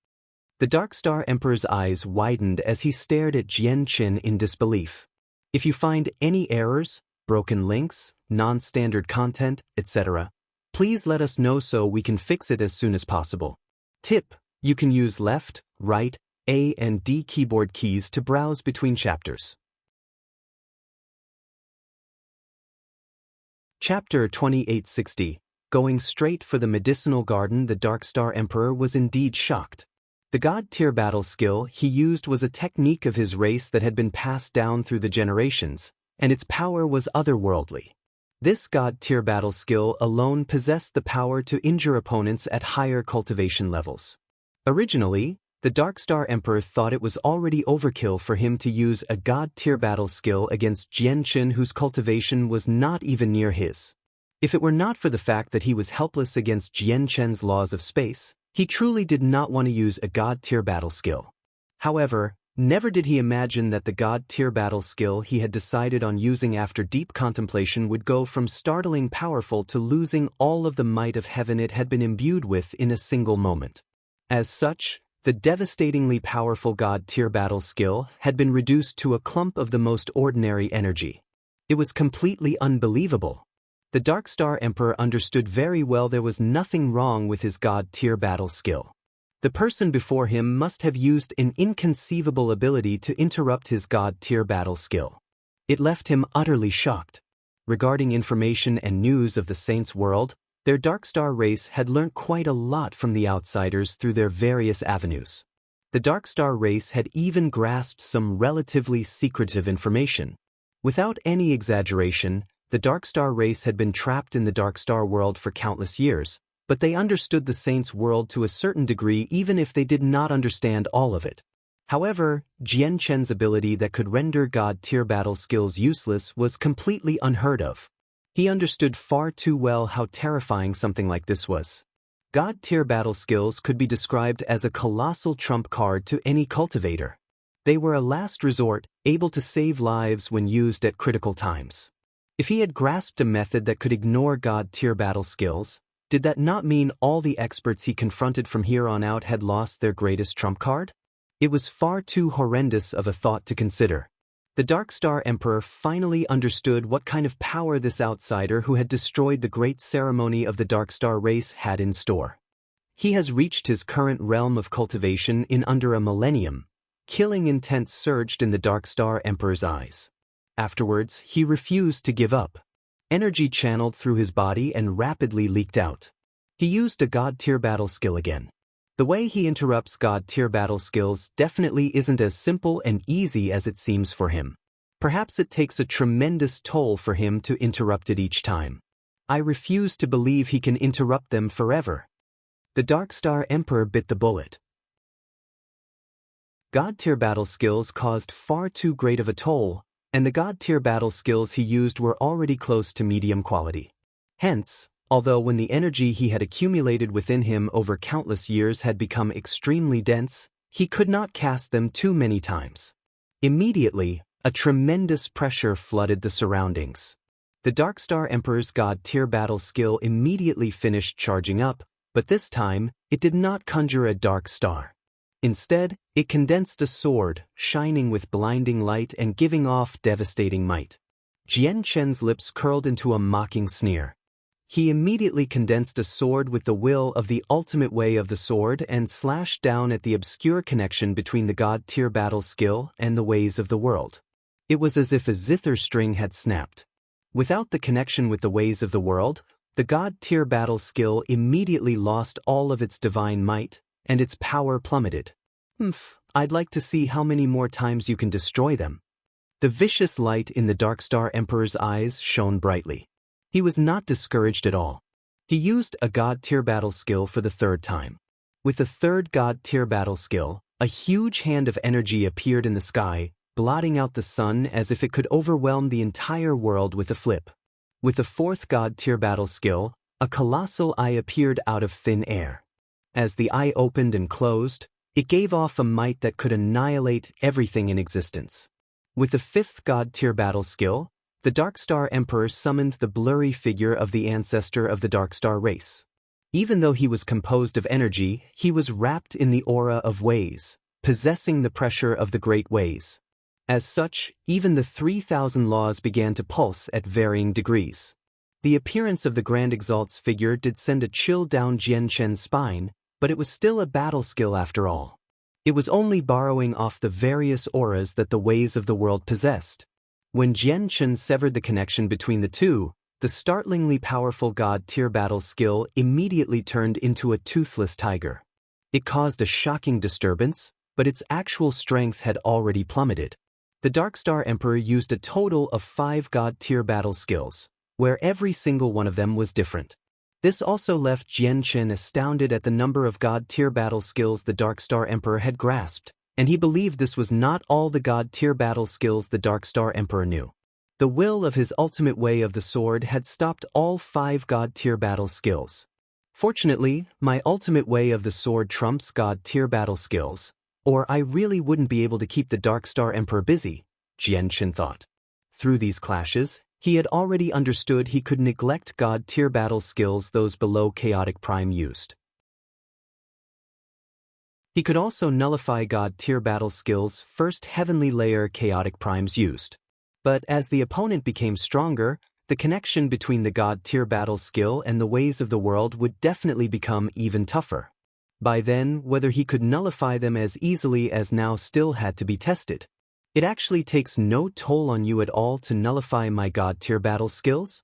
The Dark Star Emperor's eyes widened as he stared at Jian Qin in disbelief. If you find any errors, broken links, non-standard content, etc., please let us know so we can fix it as soon as possible. Tip: you can use left, right, A and D keyboard keys to browse between chapters. Chapter 2860. Going straight for the medicinal garden. The Dark Star Emperor was indeed shocked. The god-tier battle skill he used was a technique of his race that had been passed down through the generations, and its power was otherworldly. This god-tier battle skill alone possessed the power to injure opponents at higher cultivation levels. Originally, The Dark Star Emperor thought it was already overkill for him to use a God-tier battle skill against Jian Chen, whose cultivation was not even near his. If it were not for the fact that he was helpless against Jian Chen's laws of space, he truly did not want to use a God-tier battle skill. However, never did he imagine that the God-tier battle skill he had decided on using after deep contemplation would go from startling powerful to losing all of the might of heaven it had been imbued with in a single moment. As such, the devastatingly powerful God-tier battle skill had been reduced to a clump of the most ordinary energy. It was completely unbelievable. The Dark Star Emperor understood very well there was nothing wrong with his God-tier battle skill. The person before him must have used an inconceivable ability to interrupt his God-tier battle skill. It left him utterly shocked. Regarding information and news of the Saints' world, their Dark Star race had learnt quite a lot from the outsiders through their various avenues. The Dark Star race had even grasped some relatively secretive information. Without any exaggeration, the Dark Star race had been trapped in the Dark Star world for countless years, but they understood the Saints' world to a certain degree even if they did not understand all of it. However, Jian Chen's ability that could render God-tier battle skills useless was completely unheard of. He understood far too well how terrifying something like this was. God-tier battle skills could be described as a colossal trump card to any cultivator. They were a last resort, able to save lives when used at critical times. If he had grasped a method that could ignore God-tier battle skills, did that not mean all the experts he confronted from here on out had lost their greatest trump card? It was far too horrendous of a thought to consider. The Dark Star Emperor finally understood what kind of power this outsider who had destroyed the great ceremony of the Dark Star race had in store. He has reached his current realm of cultivation in under a millennium. Killing intent surged in the Dark Star Emperor's eyes. Afterwards, he refused to give up. Energy channeled through his body and rapidly leaked out. He used a God-tier battle skill again. The way he interrupts God-tier battle skills definitely isn't as simple and easy as it seems for him. Perhaps it takes a tremendous toll for him to interrupt it each time. I refuse to believe he can interrupt them forever. The Dark Star Emperor bit the bullet. God-tier battle skills caused far too great of a toll, and the God-tier battle skills he used were already close to medium quality. Hence, although when the energy he had accumulated within him over countless years had become extremely dense, he could not cast them too many times. Immediately, a tremendous pressure flooded the surroundings. The Dark Star Emperor's God-tier battle skill immediately finished charging up, but this time, it did not conjure a dark star. Instead, it condensed a sword, shining with blinding light and giving off devastating might. Jian Chen's lips curled into a mocking sneer. He immediately condensed a sword with the will of the ultimate way of the sword and slashed down at the obscure connection between the God-tier battle skill and the ways of the world. It was as if a zither string had snapped. Without the connection with the ways of the world, the God-tier battle skill immediately lost all of its divine might, and its power plummeted. I'd like to see how many more times you can destroy them. The vicious light in the Dark Star Emperor's eyes shone brightly. He was not discouraged at all. He used a God-tier battle skill for the third time. With the third God-tier battle skill, a huge hand of energy appeared in the sky, blotting out the sun as if it could overwhelm the entire world with a flip. With the fourth God-tier battle skill, a colossal eye appeared out of thin air. As the eye opened and closed, it gave off a might that could annihilate everything in existence. With the fifth God-tier battle skill, the Dark Star Emperor summoned the blurry figure of the ancestor of the Dark Star race. Even though he was composed of energy, he was wrapped in the aura of ways, possessing the pressure of the great ways. As such, even the 3,000 laws began to pulse at varying degrees. The appearance of the Grand Exalt's figure did send a chill down Jian Chen's spine, but it was still a battle skill after all. It was only borrowing off the various auras that the ways of the world possessed. When Jian Chen severed the connection between the two, the startlingly powerful God-tier battle skill immediately turned into a toothless tiger. It caused a shocking disturbance, but its actual strength had already plummeted. The Dark Star Emperor used a total of 5 God-tier battle skills, where every single one of them was different. This also left Jian Chen astounded at the number of God-tier battle skills the Dark Star Emperor had grasped, and he believed this was not all the God-tier battle skills the Dark Star Emperor knew. The will of his ultimate way of the sword had stopped all 5 God-tier battle skills. Fortunately, my ultimate way of the sword trumps God-tier battle skills, or I really wouldn't be able to keep the Dark Star Emperor busy, Jian Chen thought. Through these clashes, he had already understood he could neglect God-tier battle skills those below Chaotic Prime used. He could also nullify God-tier battle skills first Heavenly Layer Chaotic Primes used. But as the opponent became stronger, the connection between the God-tier battle skill and the ways of the world would definitely become even tougher. By then, whether he could nullify them as easily as now still had to be tested. It actually takes no toll on you at all to nullify my God-tier battle skills?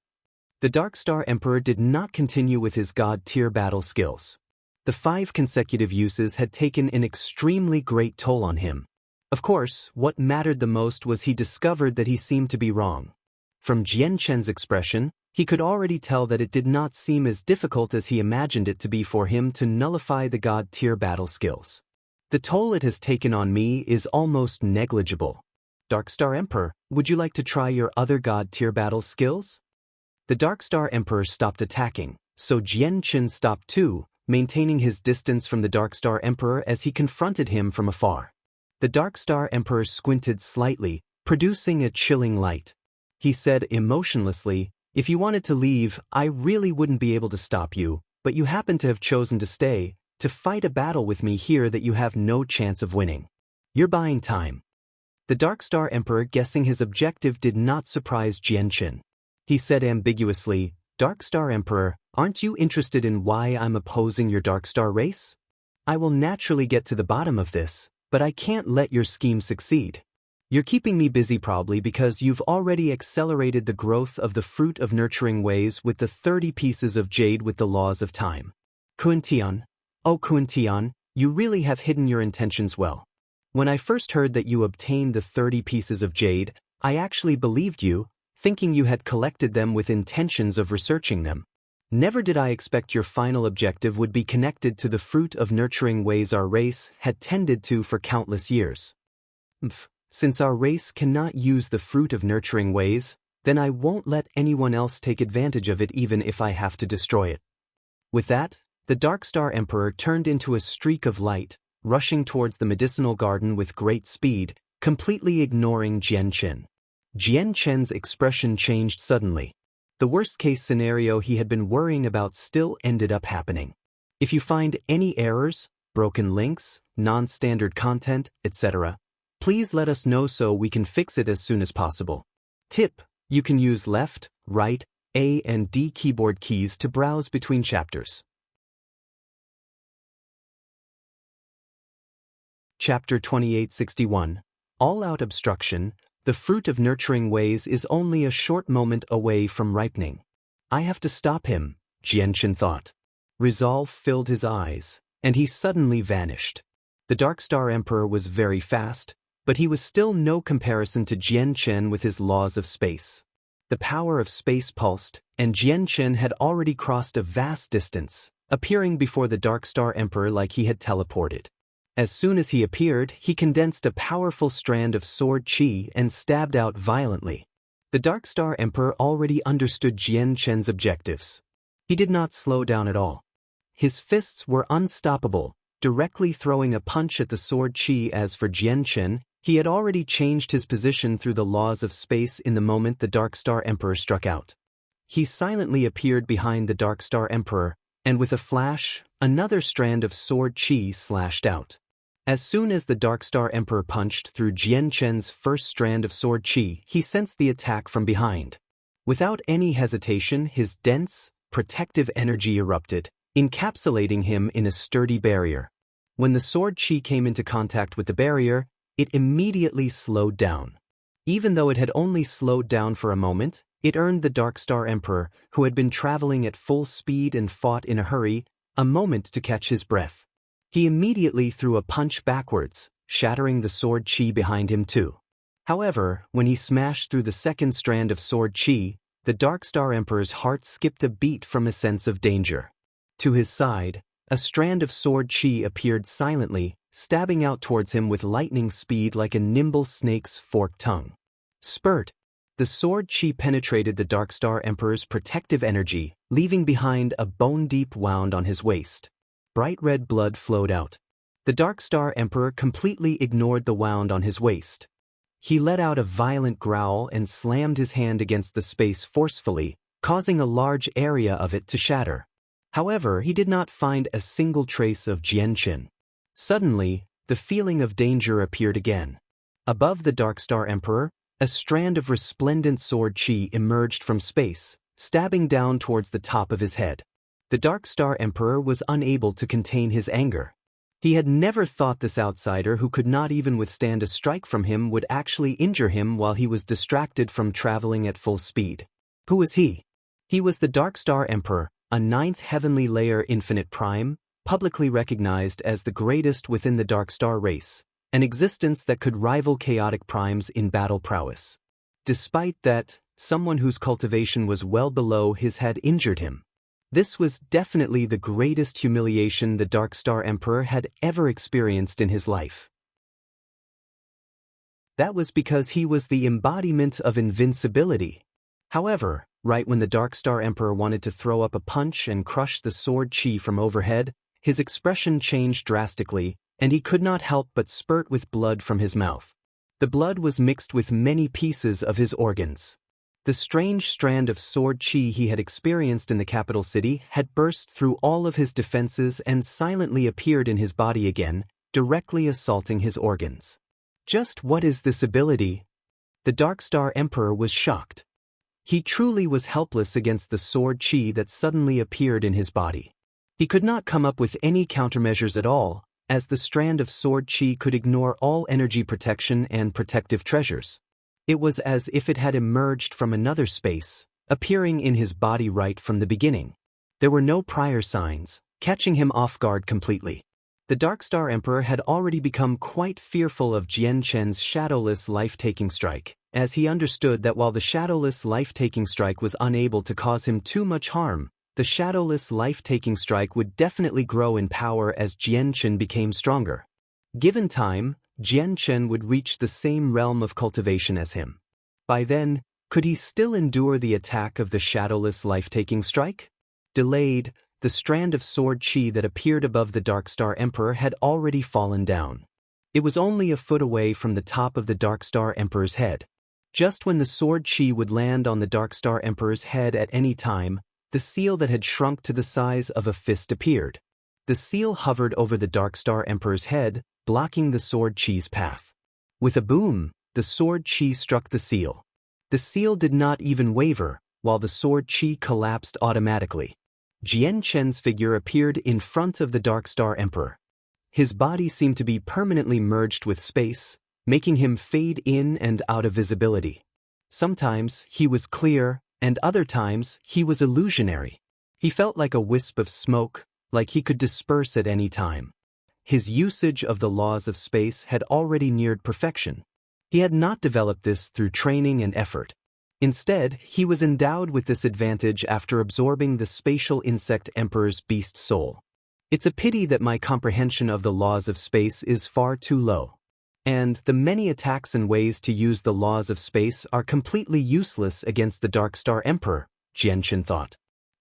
The Dark Star Emperor did not continue with his God-tier battle skills. The 5 consecutive uses had taken an extremely great toll on him. Of course, what mattered the most was he discovered that he seemed to be wrong. From Jian Chen's expression, he could already tell that it did not seem as difficult as he imagined it to be for him to nullify the God-tier battle skills. The toll it has taken on me is almost negligible. Dark Star Emperor, would you like to try your other God-tier battle skills? The Dark Star Emperor stopped attacking, so Jian Chen stopped too, maintaining his distance from the Dark Star Emperor as he confronted him from afar. The Dark Star Emperor squinted slightly, producing a chilling light. He said emotionlessly, "If you wanted to leave, I really wouldn't be able to stop you, but you happen to have chosen to stay, to fight a battle with me here that you have no chance of winning. You're buying time." The Dark Star Emperor, guessing his objective, did not surprise Jian Chen. He said ambiguously, "Dark Star Emperor, aren't you interested in why I'm opposing your Dark Star race? I will naturally get to the bottom of this, but I can't let your scheme succeed. You're keeping me busy probably because you've already accelerated the growth of the Fruit of Nurturing Ways with the 30 pieces of jade with the laws of time. Kuan-Tian, oh Kuan-Tian, you really have hidden your intentions well. When I first heard that you obtained the 30 pieces of jade, I actually believed you, thinking you had collected them with intentions of researching them. Never did I expect your final objective would be connected to the Fruit of Nurturing Ways our race had tended to for countless years. Since our race cannot use the Fruit of Nurturing Ways, then I won't let anyone else take advantage of it even if I have to destroy it." With that, the Dark Star Emperor turned into a streak of light, rushing towards the medicinal garden with great speed, completely ignoring Jian Chen. Jian Chen's expression changed suddenly. The worst-case scenario he had been worrying about still ended up happening. If you find any errors, broken links, non-standard content, etc., please let us know so we can fix it as soon as possible. Tip: you can use left, right, A and D keyboard keys to browse between chapters. Chapter 2861. All-out obstruction. The Fruit of Nurturing Ways is only a short moment away from ripening. I have to stop him, Jian Chen thought. Resolve filled his eyes, and he suddenly vanished. The Dark Star Emperor was very fast, but he was still no comparison to Jian Chen with his laws of space. The power of space pulsed, and Jian Chen had already crossed a vast distance, appearing before the Dark Star Emperor like he had teleported. As soon as he appeared, he condensed a powerful strand of sword chi and stabbed out violently. The Dark Star Emperor already understood Jian Chen's objectives. He did not slow down at all. His fists were unstoppable, directly throwing a punch at the sword chi. As for Jian Chen, he had already changed his position through the laws of space in the moment the Dark Star Emperor struck out. He silently appeared behind the Dark Star Emperor, and with a flash, another strand of sword chi slashed out. As soon as the Dark Star Emperor punched through Jian Chen's first strand of sword chi, he sensed the attack from behind. Without any hesitation, his dense, protective energy erupted, encapsulating him in a sturdy barrier. When the sword chi came into contact with the barrier, it immediately slowed down. Even though it had only slowed down for a moment, it earned the Dark Star Emperor, who had been traveling at full speed and fought in a hurry, a moment to catch his breath. He immediately threw a punch backwards, shattering the sword chi behind him too. However, when he smashed through the second strand of sword chi, the Dark Star Emperor's heart skipped a beat from a sense of danger. To his side, a strand of sword chi appeared silently, stabbing out towards him with lightning speed like a nimble snake's forked tongue. Spurt! The sword chi penetrated the Dark Star Emperor's protective energy, leaving behind a bone-deep wound on his waist. Bright red blood flowed out. The Dark Star Emperor completely ignored the wound on his waist. He let out a violent growl and slammed his hand against the space forcefully, causing a large area of it to shatter. However, he did not find a single trace of Jianchen. Suddenly, the feeling of danger appeared again. Above the Dark Star Emperor, a strand of resplendent sword chi emerged from space, stabbing down towards the top of his head. The Dark Star Emperor was unable to contain his anger. He had never thought this outsider who could not even withstand a strike from him would actually injure him while he was distracted from traveling at full speed. Who was he? He was the Dark Star Emperor, a 9th heavenly layer infinite prime, publicly recognized as the greatest within the Dark Star race, an existence that could rival chaotic primes in battle prowess. Despite that, someone whose cultivation was well below his had injured him. This was definitely the greatest humiliation the Dark Star Emperor had ever experienced in his life. That was because he was the embodiment of invincibility. However, right when the Dark Star Emperor wanted to throw up a punch and crush the sword chi from overhead, his expression changed drastically, and he could not help but spurt with blood from his mouth. The blood was mixed with many pieces of his organs. The strange strand of sword chi he had experienced in the capital city had burst through all of his defenses and silently appeared in his body again, directly assaulting his organs. Just what is this ability? The Dark Star Emperor was shocked. He truly was helpless against the sword chi that suddenly appeared in his body. He could not come up with any countermeasures at all, as the strand of sword chi could ignore all energy protection and protective treasures. It was as if it had emerged from another space, appearing in his body right from the beginning. There were no prior signs, catching him off guard completely. The Dark Star Emperor had already become quite fearful of Jianchen's shadowless life-taking strike, as he understood that while the shadowless life-taking strike was unable to cause him too much harm, the shadowless life-taking strike would definitely grow in power as Jianchen became stronger. Given time, Jianchen would reach the same realm of cultivation as him. By then, could he still endure the attack of the shadowless life-taking strike? Delayed, the strand of sword chi that appeared above the Dark Star Emperor had already fallen down. It was only a foot away from the top of the Dark Star Emperor's head. Just when the sword chi would land on the Dark Star Emperor's head at any time, the seal that had shrunk to the size of a fist appeared. The seal hovered over the Dark Star Emperor's head, blocking the sword chi's path. With a boom, the sword chi struck the seal. The seal did not even waver, while the sword chi collapsed automatically. Jianchen's figure appeared in front of the Dark Star Emperor. His body seemed to be permanently merged with space, making him fade in and out of visibility. Sometimes he was clear, and other times he was illusionary. He felt like a wisp of smoke, like he could disperse at any time. His usage of the laws of space had already neared perfection. He had not developed this through training and effort. Instead, he was endowed with this advantage after absorbing the spatial insect emperor's beast soul. It's a pity that my comprehension of the laws of space is far too low. And the many attacks and ways to use the laws of space are completely useless against the Dark Star Emperor, Jianchen thought.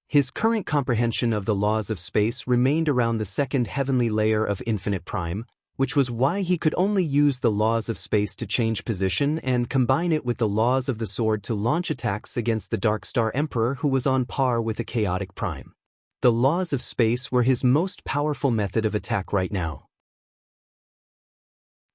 His current comprehension of the laws of space remained around the 2nd heavenly layer of infinite prime, which was why he could only use the laws of space to change position and combine it with the laws of the sword to launch attacks against the Dark Star Emperor who was on par with a chaotic prime. The laws of space were his most powerful method of attack right now.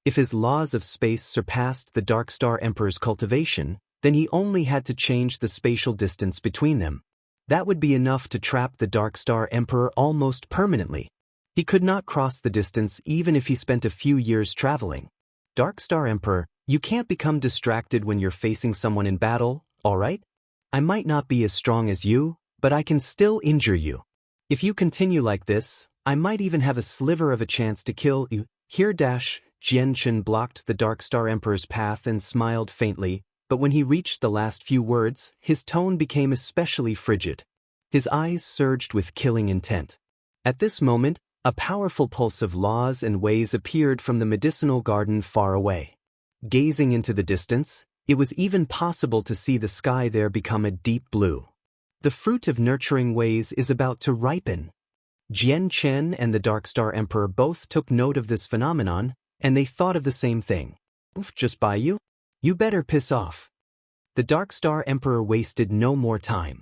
If his laws of space surpassed the Dark Star Emperor's cultivation, then he only had to change the spatial distance between them. That would be enough to trap the Dark Star Emperor almost permanently. He could not cross the distance even if he spent a few years traveling. Dark Star Emperor, you can't become distracted when you're facing someone in battle, alright? I might not be as strong as you, but I can still injure you. If you continue like this, I might even have a sliver of a chance to kill you. Here Jianchen blocked the Dark Star Emperor's path and smiled faintly, But when he reached the last few words, his tone became especially frigid. His eyes surged with killing intent. At this moment, a powerful pulse of laws and ways appeared from the medicinal garden far away. Gazing into the distance, it was even possible to see the sky there become a deep blue. The fruit of nurturing ways is about to ripen. Jian Chen and the Dark Star Emperor both took note of this phenomenon, and they thought of the same thing. Just by you? You better piss off. The Dark Star Emperor wasted no more time.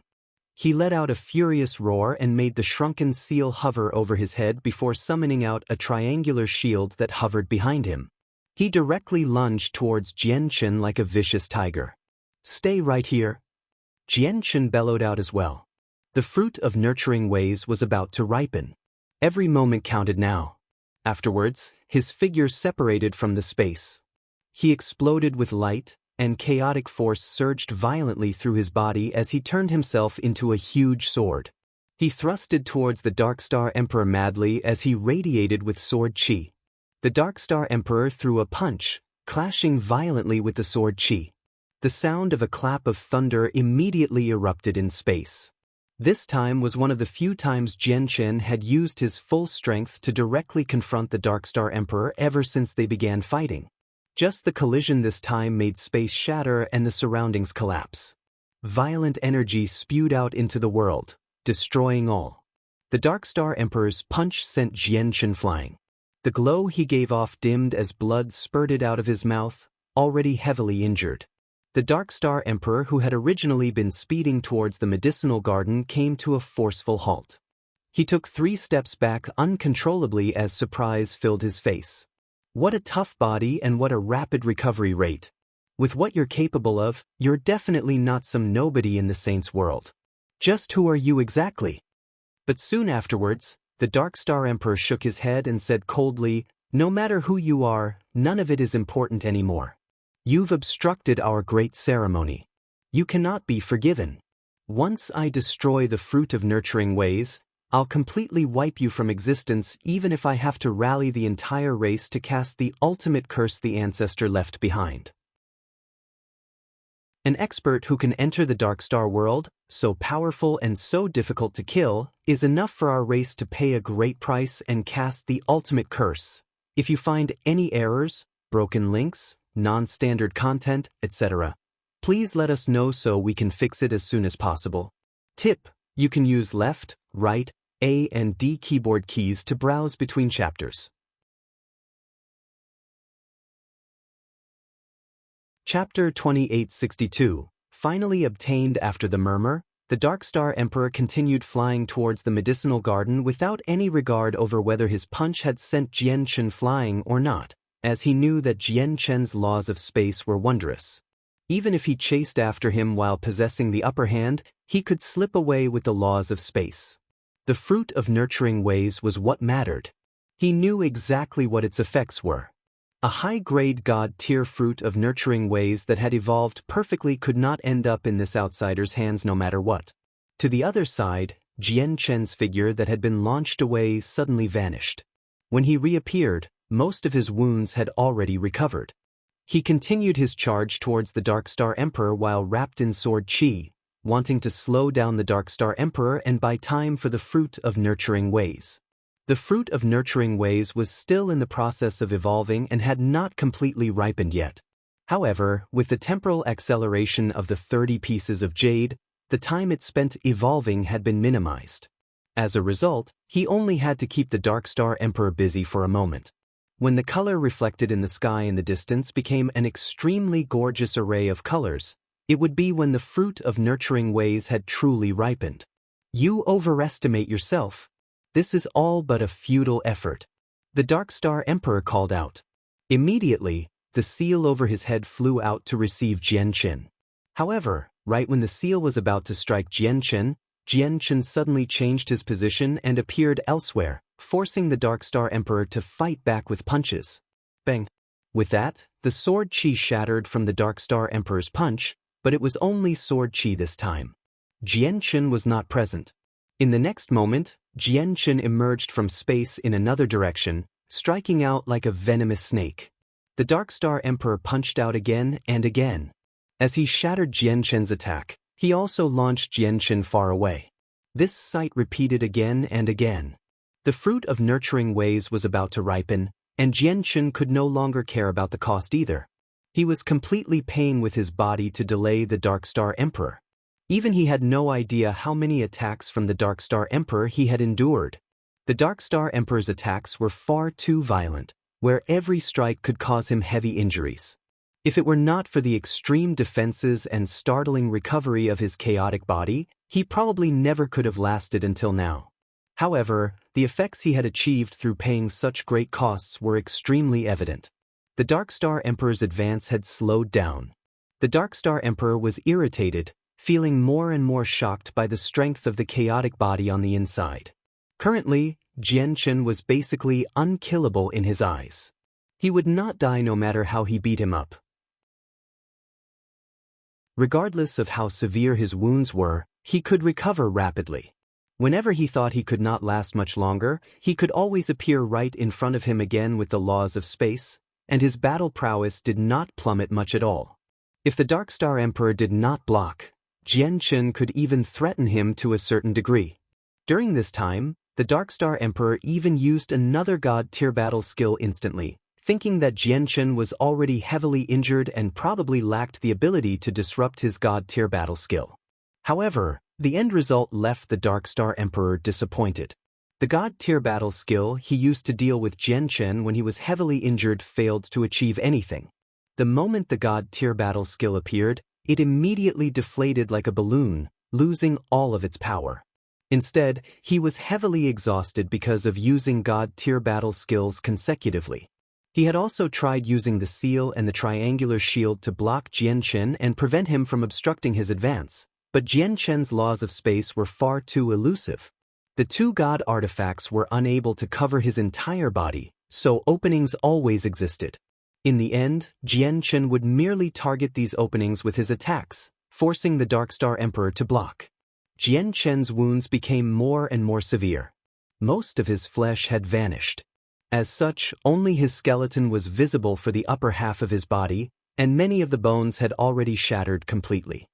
He let out a furious roar and made the shrunken seal hover over his head before summoning out a triangular shield that hovered behind him. He directly lunged towards Jian Chen like a vicious tiger. Stay right here. Jian Chen bellowed out as well. The fruit of nurturing ways was about to ripen. Every moment counted now. Afterwards, his figure separated from the space. He exploded with light, and chaotic force surged violently through his body as he turned himself into a huge sword. He thrusted towards the Dark Star Emperor madly as he radiated with sword chi. The Dark Star Emperor threw a punch, clashing violently with the sword chi. The sound of a clap of thunder immediately erupted in space. This time was one of the few times Jian Chen had used his full strength to directly confront the Dark Star Emperor ever since they began fighting. Just the collision this time made space shatter and the surroundings collapse. Violent energy spewed out into the world, destroying all. The Dark Star Emperor's punch sent Jian Chen flying. The glow he gave off dimmed as blood spurted out of his mouth, already heavily injured. The Dark Star Emperor, who had originally been speeding towards the medicinal garden, came to a forceful halt. He took 3 steps back uncontrollably as surprise filled his face. What a tough body and what a rapid recovery rate. With what you're capable of, you're definitely not some nobody in the Saints' world. Just who are you exactly? But soon afterwards, the Dark Star Emperor shook his head and said coldly, no matter who you are, none of it is important anymore. You've obstructed our great ceremony. You cannot be forgiven. Once I destroy the fruit of nurturing ways, I'll completely wipe you from existence even if I have to rally the entire race to cast the ultimate curse the ancestor left behind. An expert who can enter the Dark Star world, so powerful and so difficult to kill, is enough for our race to pay a great price and cast the ultimate curse. If you find any errors, broken links, non-standard content, etc., please let us know so we can fix it as soon as possible. Tip: you can use left, right, A and D keyboard keys to browse between chapters. Chapter 2862, finally obtained after the murmur, the Dark Star Emperor continued flying towards the medicinal garden without any regard over whether his punch had sent Jian Chen flying or not, as he knew that Jian Chen's laws of space were wondrous. Even if he chased after him while possessing the upper hand, he could slip away with the laws of space. The fruit of nurturing ways was what mattered. He knew exactly what its effects were. A high-grade god-tier fruit of nurturing ways that had evolved perfectly could not end up in this outsider's hands no matter what. To the other side, Jian Chen's figure that had been launched away suddenly vanished. When he reappeared, most of his wounds had already recovered. He continued his charge towards the Dark Star Emperor while wrapped in sword chi, wanting to slow down the Dark Star Emperor and buy time for the fruit of nurturing ways. The fruit of nurturing ways was still in the process of evolving and had not completely ripened yet. However, with the temporal acceleration of the 30 pieces of jade, the time it spent evolving had been minimized. As a result, he only had to keep the Dark Star Emperor busy for a moment. When the color reflected in the sky in the distance became an extremely gorgeous array of colors, it would be when the fruit of nurturing ways had truly ripened. You overestimate yourself. This is all but a futile effort. The Dark Star Emperor called out. Immediately, the seal over his head flew out to receive Jian Chen. However, right when the seal was about to strike Jian Chen suddenly changed his position and appeared elsewhere, forcing the Dark Star Emperor to fight back with punches. Bang! With that, the sword chi shattered from the Dark Star Emperor's punch, but it was only sword chi this time. Jian Chen was not present. In the next moment, Jian Chen emerged from space in another direction, striking out like a venomous snake. The Dark Star Emperor punched out again and again. As he shattered Jianchen's attack, he also launched Jianchen far away. This sight repeated again and again. The fruit of nurturing ways was about to ripen, and Jianchen could no longer care about the cost either. He was completely paying with his body to delay the Dark Star Emperor. Even he had no idea how many attacks from the Dark Star Emperor he had endured. The Dark Star Emperor's attacks were far too violent, where every strike could cause him heavy injuries. If it were not for the extreme defenses and startling recovery of his chaotic body, he probably never could have lasted until now. However, the effects he had achieved through paying such great costs were extremely evident. The Dark Star Emperor's advance had slowed down. The Dark Star Emperor was irritated, feeling more and more shocked by the strength of the chaotic body on the inside. Currently, Jianchen was basically unkillable in his eyes. He would not die no matter how he beat him up. Regardless of how severe his wounds were, he could recover rapidly. Whenever he thought he could not last much longer, he could always appear right in front of him again with the laws of space, and his battle prowess did not plummet much at all. If the Dark Star Emperor did not block, Jianchen could even threaten him to a certain degree. During this time, the Dark Star Emperor even used another God-tier battle skill instantly, thinking that Jianchen was already heavily injured and probably lacked the ability to disrupt his God-tier battle skill. However, the end result left the Dark Star Emperor disappointed. The God-tier battle skill he used to deal with Jianchen when he was heavily injured failed to achieve anything. The moment the God-tier battle skill appeared, it immediately deflated like a balloon, losing all of its power. Instead, he was heavily exhausted because of using God-tier battle skills consecutively. He had also tried using the seal and the triangular shield to block Jianchen and prevent him from obstructing his advance, but Jianchen's laws of space were far too elusive. The two God artifacts were unable to cover his entire body, so openings always existed. In the end, Jianchen would merely target these openings with his attacks, forcing the Dark Star Emperor to block. Jianchen's wounds became more and more severe. Most of his flesh had vanished. As such, only his skeleton was visible for the upper half of his body, and many of the bones had already shattered completely.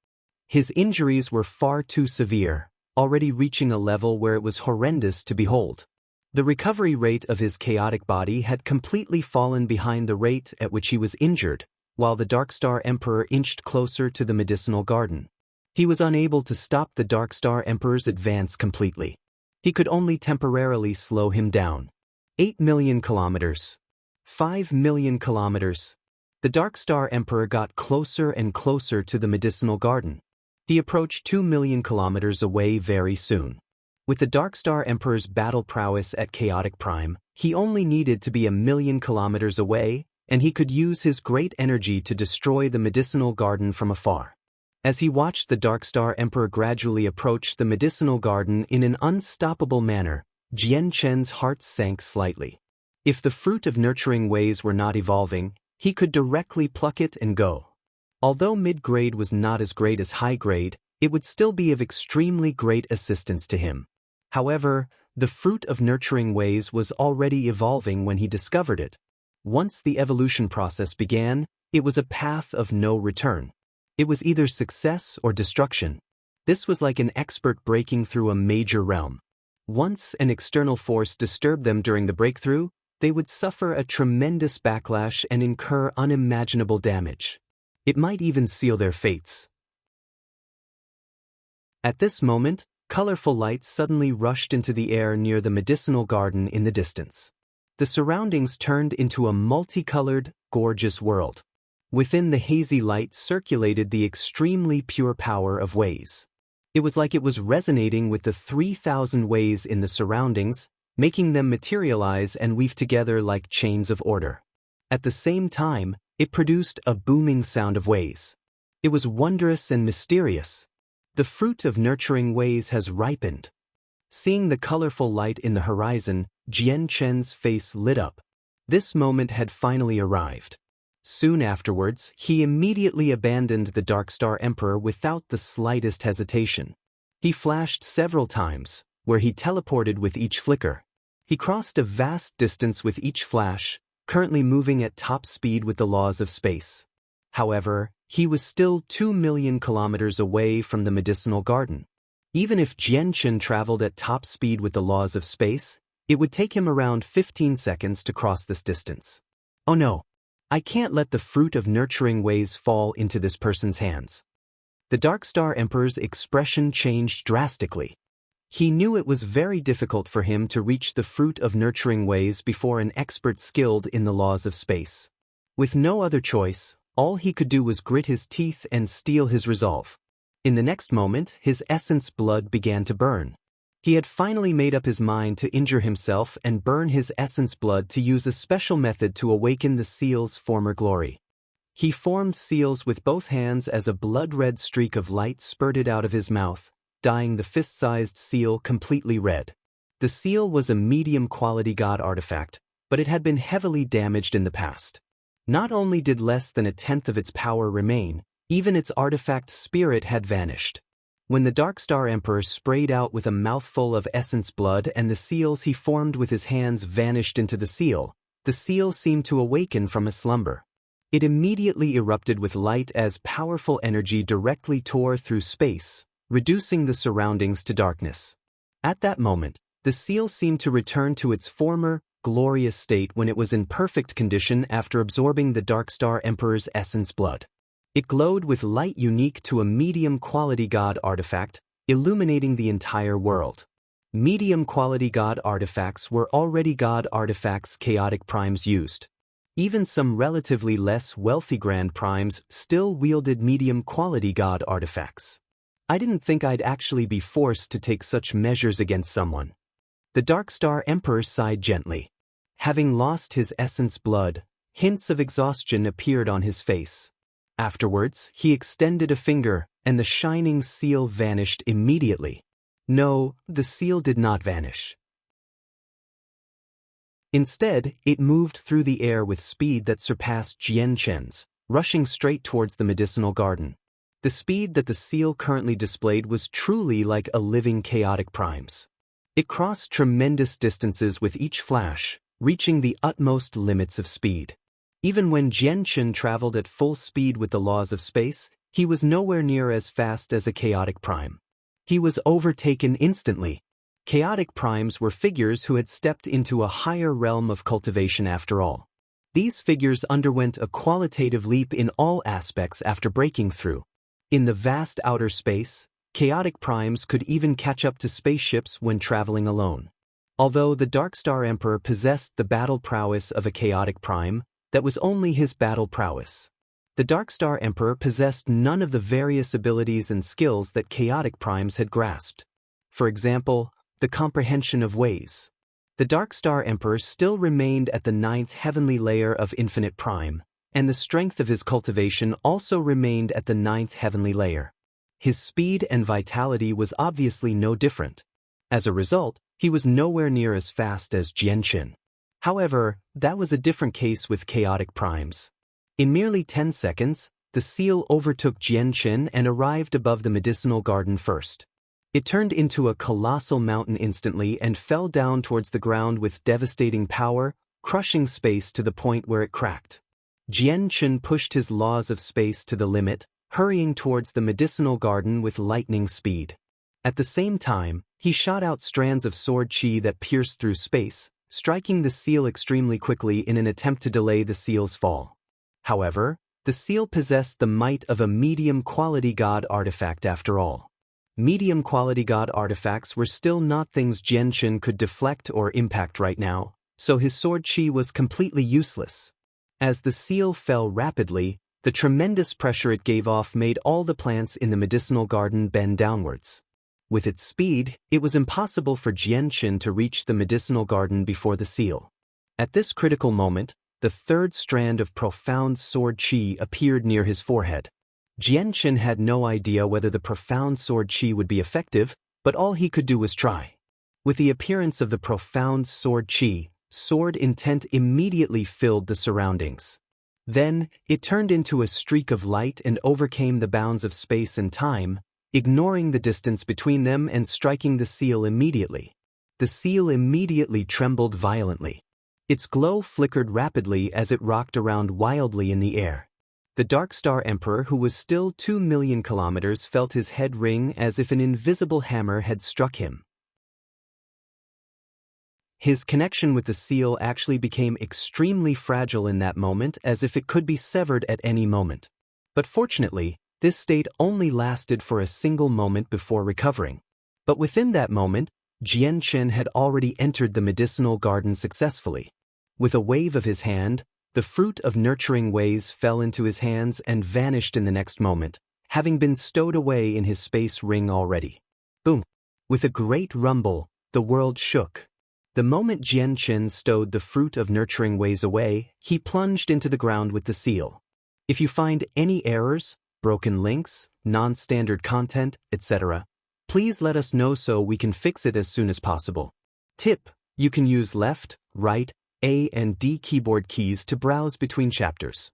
His injuries were far too severe, already reaching a level where it was horrendous to behold. The recovery rate of his chaotic body had completely fallen behind the rate at which he was injured, while the Dark Star Emperor inched closer to the medicinal garden. He was unable to stop the Dark Star Emperor's advance completely. He could only temporarily slow him down. 8 million kilometers. 5 million kilometers. The Dark Star Emperor got closer and closer to the medicinal garden. He approached 2 million kilometers away very soon. With the Dark Star Emperor's battle prowess at chaotic prime, he only needed to be 1 million kilometers away, and he could use his great energy to destroy the medicinal garden from afar. As he watched the Dark Star Emperor gradually approach the medicinal garden in an unstoppable manner, Jianchen's heart sank slightly. If the fruit of nurturing ways were not evolving, he could directly pluck it and go. Although mid-grade was not as great as high-grade, it would still be of extremely great assistance to him. However, the fruit of nurturing ways was already evolving when he discovered it. Once the evolution process began, it was a path of no return. It was either success or destruction. This was like an expert breaking through a major realm. Once an external force disturbed them during the breakthrough, they would suffer a tremendous backlash and incur unimaginable damage. It might even seal their fates. At this moment, colorful lights suddenly rushed into the air near the medicinal garden in the distance. The surroundings turned into a multicolored, gorgeous world. Within the hazy light circulated the extremely pure power of ways. It was like it was resonating with the 3,000 ways in the surroundings, making them materialize and weave together like chains of order. At the same time, it produced a booming sound of ways. It was wondrous and mysterious. The fruit of nurturing ways has ripened. Seeing the colorful light in the horizon, Jianchen's face lit up. This moment had finally arrived. Soon afterwards, he immediately abandoned the Dark Star Emperor without the slightest hesitation. He flashed several times, where he teleported with each flicker. He crossed a vast distance with each flash, currently moving at top speed with the laws of space. However, he was still 2 million kilometers away from the medicinal garden. Even if Jianchen traveled at top speed with the laws of space, it would take him around 15 seconds to cross this distance. Oh no, I can't let the fruit of nurturing ways fall into this person's hands. The Dark Star Emperor's expression changed drastically. He knew it was very difficult for him to reach the fruit of nurturing ways before an expert skilled in the laws of space. With no other choice, all he could do was grit his teeth and steel his resolve. In the next moment, his essence blood began to burn. He had finally made up his mind to injure himself and burn his essence blood to use a special method to awaken the seal's former glory. He formed seals with both hands as a blood-red streak of light spurted out of his mouth, dyeing the fist-sized seal completely red. The seal was a medium-quality god artifact, but it had been heavily damaged in the past. Not only did less than a tenth of its power remain, even its artifact spirit had vanished. When the Dark Star Emperor sprayed out with a mouthful of essence blood and the seals he formed with his hands vanished into the seal seemed to awaken from a slumber. It immediately erupted with light as powerful energy directly tore through space, reducing the surroundings to darkness. At that moment, the seal seemed to return to its former, glorious state when it was in perfect condition after absorbing the Dark Star Emperor's essence blood. It glowed with light unique to a medium-quality god artifact, illuminating the entire world. Medium-quality god artifacts were already god artifacts chaotic primes used. Even some relatively less wealthy grand primes still wielded medium-quality god artifacts. I didn't think I'd actually be forced to take such measures against someone. The Dark Star Emperor sighed gently. Having lost his essence blood, hints of exhaustion appeared on his face. Afterwards, he extended a finger, and the shining seal vanished immediately. No, the seal did not vanish. Instead, it moved through the air with speed that surpassed Jianchen's, rushing straight towards the medicinal garden. The speed that the seal currently displayed was truly like a living chaotic primes. It crossed tremendous distances with each flash, reaching the utmost limits of speed. Even when Jianchen traveled at full speed with the laws of space, he was nowhere near as fast as a chaotic prime. He was overtaken instantly. Chaotic primes were figures who had stepped into a higher realm of cultivation after all. These figures underwent a qualitative leap in all aspects after breaking through. In the vast outer space, chaotic primes could even catch up to spaceships when traveling alone. Although the Dark Star Emperor possessed the battle prowess of a chaotic prime, that was only his battle prowess. The Dark Star Emperor possessed none of the various abilities and skills that chaotic primes had grasped. For example, the comprehension of ways. The Dark Star Emperor still remained at the 9th heavenly layer of infinite prime, and the strength of his cultivation also remained at the 9th heavenly layer. His speed and vitality was obviously no different. As a result, he was nowhere near as fast as Jianchen. However, that was a different case with chaotic primes. In merely 10 seconds, the seal overtook Jianchen and arrived above the medicinal garden first. It turned into a colossal mountain instantly and fell down towards the ground with devastating power, crushing space to the point where it cracked. Jianchen pushed his laws of space to the limit, hurrying towards the medicinal garden with lightning speed. At the same time, he shot out strands of sword chi that pierced through space, striking the seal extremely quickly in an attempt to delay the seal's fall. However, the seal possessed the might of a medium-quality god artifact after all. Medium-quality god artifacts were still not things Jianchen could deflect or impact right now, so his sword chi was completely useless. As the seal fell rapidly, the tremendous pressure it gave off made all the plants in the medicinal garden bend downwards. With its speed, it was impossible for Jianchen to reach the medicinal garden before the seal. At this critical moment, the third strand of profound sword chi appeared near his forehead. Jianchen had no idea whether the profound sword chi would be effective, but all he could do was try. With the appearance of the profound sword chi, sword intent immediately filled the surroundings. Then, it turned into a streak of light and overcame the bounds of space and time, ignoring the distance between them and striking the seal immediately. The seal immediately trembled violently. Its glow flickered rapidly as it rocked around wildly in the air. The Dark Star Emperor, who was still 2 million kilometers, felt his head ring as if an invisible hammer had struck him. His connection with the seal actually became extremely fragile in that moment, as if it could be severed at any moment. But fortunately, this state only lasted for a single moment before recovering. But within that moment, Jian Chen had already entered the medicinal garden successfully. With a wave of his hand, the fruit of nurturing ways fell into his hands and vanished in the next moment, having been stowed away in his space ring already. Boom! With a great rumble, the world shook. The moment Jian Chen stowed the fruit of nurturing ways away, he plunged into the ground with the seal. If you find any errors, broken links, non-standard content, etc., please let us know so we can fix it as soon as possible. Tip: you can use left, right, A and D keyboard keys to browse between chapters.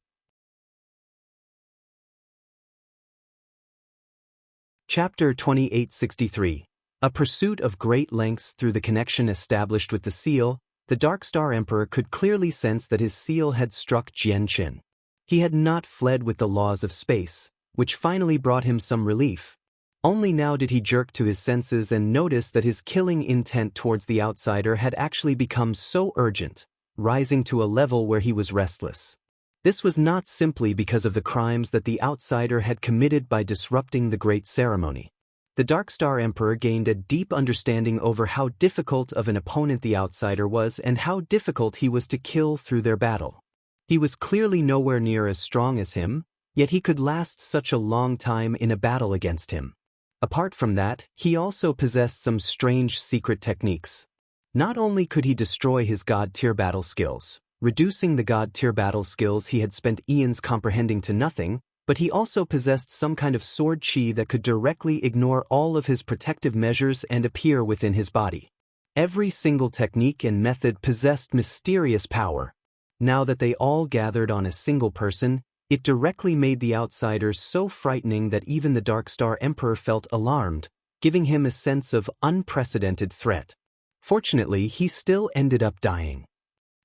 Chapter 2863. A pursuit of great lengths. Through the connection established with the seal, the Dark Star Emperor could clearly sense that his seal had struck Jian Chen. He had not fled with the laws of space, which finally brought him some relief. Only now did he jerk to his senses and notice that his killing intent towards the outsider had actually become so urgent, rising to a level where he was restless. This was not simply because of the crimes that the outsider had committed by disrupting the great ceremony. The Dark Star Emperor gained a deep understanding over how difficult of an opponent the outsider was and how difficult he was to kill through their battle. He was clearly nowhere near as strong as him, yet he could last such a long time in a battle against him. Apart from that, he also possessed some strange secret techniques. Not only could he destroy his God-tier battle skills, reducing the God-tier battle skills he had spent eons comprehending to nothing, but he also possessed some kind of sword chi that could directly ignore all of his protective measures and appear within his body. Every single technique and method possessed mysterious power. Now that they all gathered on a single person, it directly made the outsider so frightening that even the Dark Star Emperor felt alarmed, giving him a sense of unprecedented threat. Fortunately, he still ended up dying.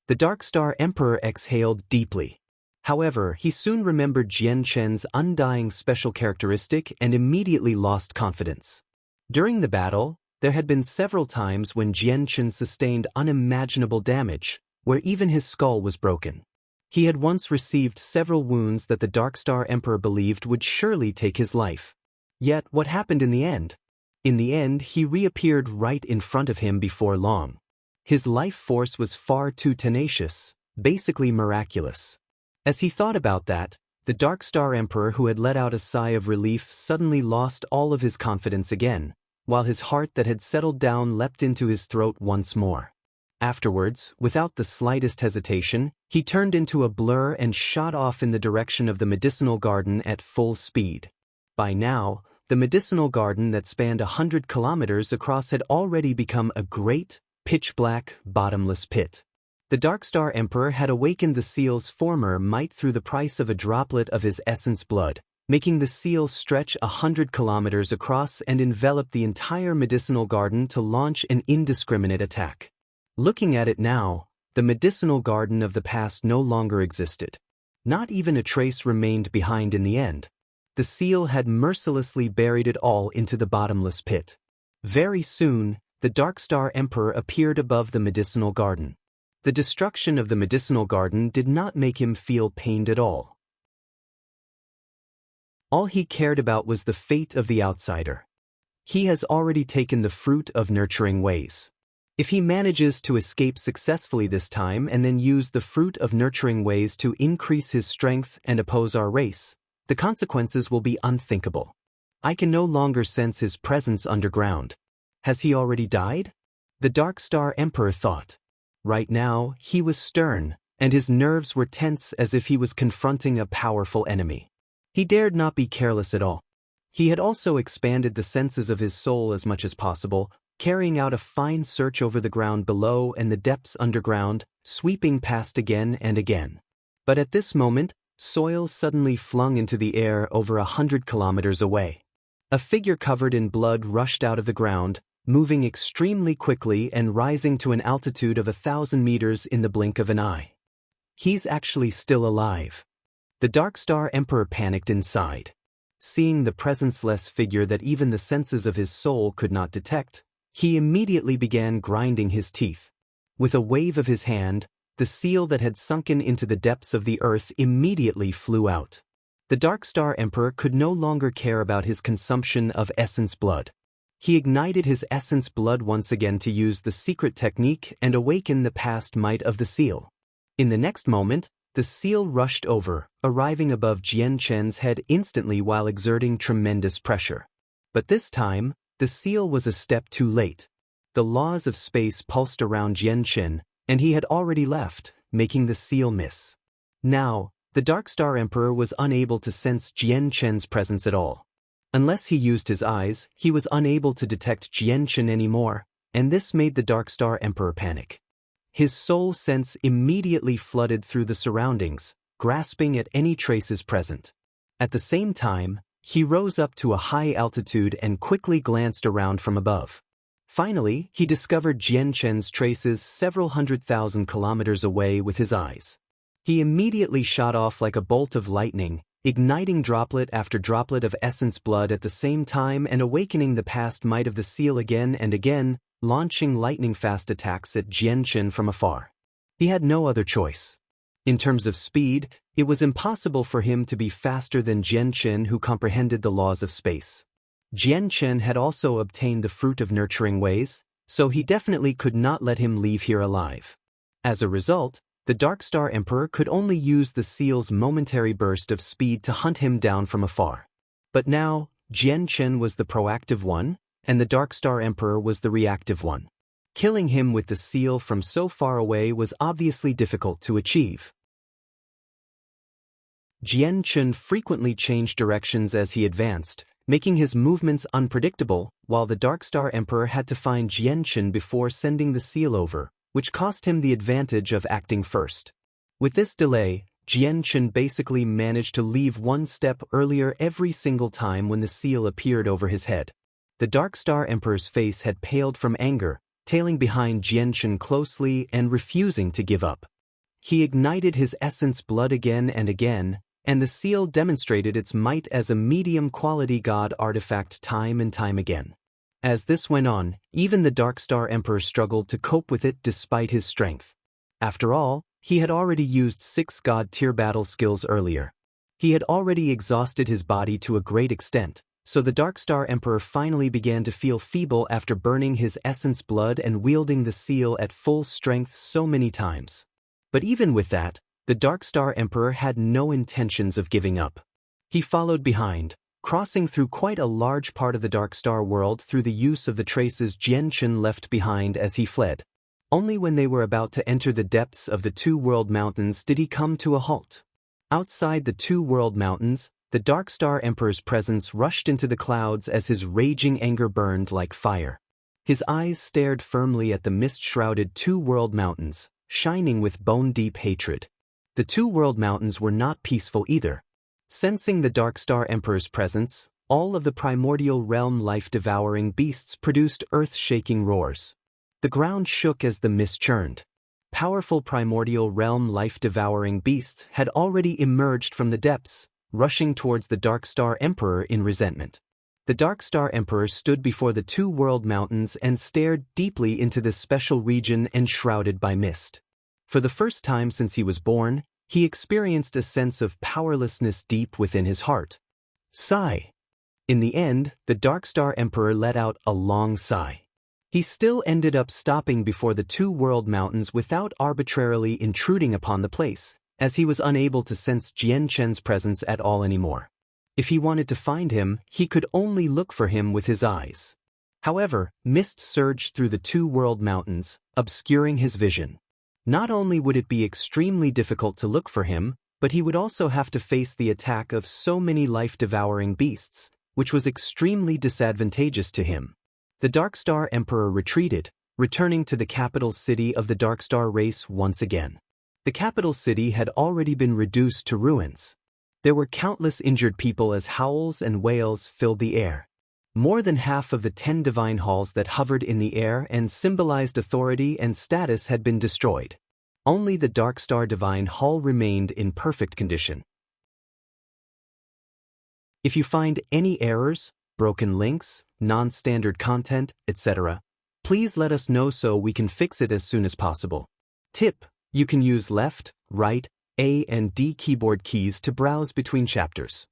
The Dark Star Emperor exhaled deeply. However, he soon remembered Jian Chen's undying special characteristic and immediately lost confidence. During the battle, there had been several times when Jian Chen sustained unimaginable damage, where even his skull was broken. He had once received several wounds that the Dark Star Emperor believed would surely take his life. Yet, what happened in the end? In the end, he reappeared right in front of him before long. His life force was far too tenacious, basically miraculous. As he thought about that, the Dark Star Emperor, who had let out a sigh of relief, suddenly lost all of his confidence again, while his heart that had settled down leapt into his throat once more. Afterwards, without the slightest hesitation, he turned into a blur and shot off in the direction of the medicinal garden at full speed. By now, the medicinal garden that spanned 100 kilometers across had already become a great, pitch-black, bottomless pit. The Dark Star Emperor had awakened the seal's former might through the price of a droplet of his essence blood, making the seal stretch 100 kilometers across and envelop the entire medicinal garden to launch an indiscriminate attack. Looking at it now, the medicinal garden of the past no longer existed. Not even a trace remained behind in the end. The seal had mercilessly buried it all into the bottomless pit. Very soon, the Dark Star Emperor appeared above the medicinal garden. The destruction of the medicinal garden did not make him feel pained at all. All he cared about was the fate of the outsider. He has already taken the fruit of nurturing ways. If he manages to escape successfully this time and then use the fruit of nurturing ways to increase his strength and oppose our race, the consequences will be unthinkable. I can no longer sense his presence underground. Has he already died? The Dark Star Emperor thought. Right now, he was stern, and his nerves were tense as if he was confronting a powerful enemy. He dared not be careless at all. He had also expanded the senses of his soul as much as possible, carrying out a fine search over the ground below and the depths underground, sweeping past again and again. But at this moment, soil suddenly flung into the air over 100 kilometers away. A figure covered in blood rushed out of the ground, moving extremely quickly and rising to an altitude of 1,000 meters in the blink of an eye. He's actually still alive. The Dark Star Emperor panicked inside. Seeing the presenceless figure that even the senses of his soul could not detect, he immediately began grinding his teeth. With a wave of his hand, the seal that had sunken into the depths of the earth immediately flew out. The Dark Star Emperor could no longer care about his consumption of essence blood. He ignited his essence blood once again to use the secret technique and awaken the past might of the seal. In the next moment, the seal rushed over, arriving above Jian Chen's head instantly while exerting tremendous pressure. But this time, the seal was a step too late. The laws of space pulsed around Jian Chen, and he had already left, making the seal miss. Now, the Dark Star Emperor was unable to sense Jian Chen's presence at all. Unless he used his eyes, he was unable to detect Jian Chen anymore, and this made the Dark Star Emperor panic. His soul sense immediately flooded through the surroundings, grasping at any traces present. At the same time, he rose up to a high altitude and quickly glanced around from above. Finally, he discovered Jian Chen's traces several 100,000 kilometers away with his eyes. He immediately shot off like a bolt of lightning, igniting droplet after droplet of essence blood at the same time and awakening the past might of the seal again and again, launching lightning-fast attacks at Jian Chen from afar. He had no other choice. In terms of speed, it was impossible for him to be faster than Jian Chen, who comprehended the laws of space. Jian Chen had also obtained the fruit of nurturing ways, so he definitely could not let him leave here alive. As a result, the Dark Star Emperor could only use the seal's momentary burst of speed to hunt him down from afar. But now, Jian Chen was the proactive one, and the Dark Star Emperor was the reactive one. Killing him with the seal from so far away was obviously difficult to achieve. Jian Chen frequently changed directions as he advanced, making his movements unpredictable, while the Dark Star Emperor had to find Jian Chen before sending the seal over, which cost him the advantage of acting first. With this delay, Jian Chen basically managed to leave one step earlier every single time when the seal appeared over his head. The Dark Star Emperor's face had paled from anger, tailing behind Jian Chen closely and refusing to give up. He ignited his essence blood again and again, and the seal demonstrated its might as a medium-quality god artifact time and time again. As this went on, even the Dark Star Emperor struggled to cope with it despite his strength. After all, he had already used 6 god-tier battle skills earlier. He had already exhausted his body to a great extent, so the Dark Star Emperor finally began to feel feeble after burning his essence blood and wielding the seal at full strength so many times. But even with that, the Dark Star Emperor had no intentions of giving up. He followed behind, crossing through quite a large part of the Dark Star world through the use of the traces Jian Chen left behind as he fled. Only when they were about to enter the depths of the Two World Mountains did he come to a halt. Outside the Two World Mountains, the Dark Star Emperor's presence rushed into the clouds as his raging anger burned like fire. His eyes stared firmly at the mist-shrouded Two World Mountains, shining with bone-deep hatred. The Two World Mountains were not peaceful either. Sensing the Dark Star Emperor's presence, all of the primordial realm life-devouring beasts produced earth-shaking roars. The ground shook as the mist churned. Powerful primordial realm life-devouring beasts had already emerged from the depths, rushing towards the Dark Star Emperor in resentment. The Dark Star Emperor stood before the Two World Mountains and stared deeply into this special region enshrouded by mist. For the first time since he was born, he experienced a sense of powerlessness deep within his heart. Sigh. In the end, the Dark Star Emperor let out a long sigh. He still ended up stopping before the Two World Mountains without arbitrarily intruding upon the place, as he was unable to sense Jian Chen's presence at all anymore. If he wanted to find him, he could only look for him with his eyes. However, mist surged through the Two World Mountains, obscuring his vision. Not only would it be extremely difficult to look for him, but he would also have to face the attack of so many life-devouring beasts, which was extremely disadvantageous to him. The Dark Star Emperor retreated, returning to the capital city of the Dark Star race once again. The capital city had already been reduced to ruins. There were countless injured people as howls and wails filled the air. More than half of the 10 divine halls that hovered in the air and symbolized authority and status had been destroyed. Only the Dark Star Divine Hall remained in perfect condition. If you find any errors, broken links, non-standard content, etc., please let us know so we can fix it as soon as possible. Tip: you can use left, right, A and D keyboard keys to browse between chapters.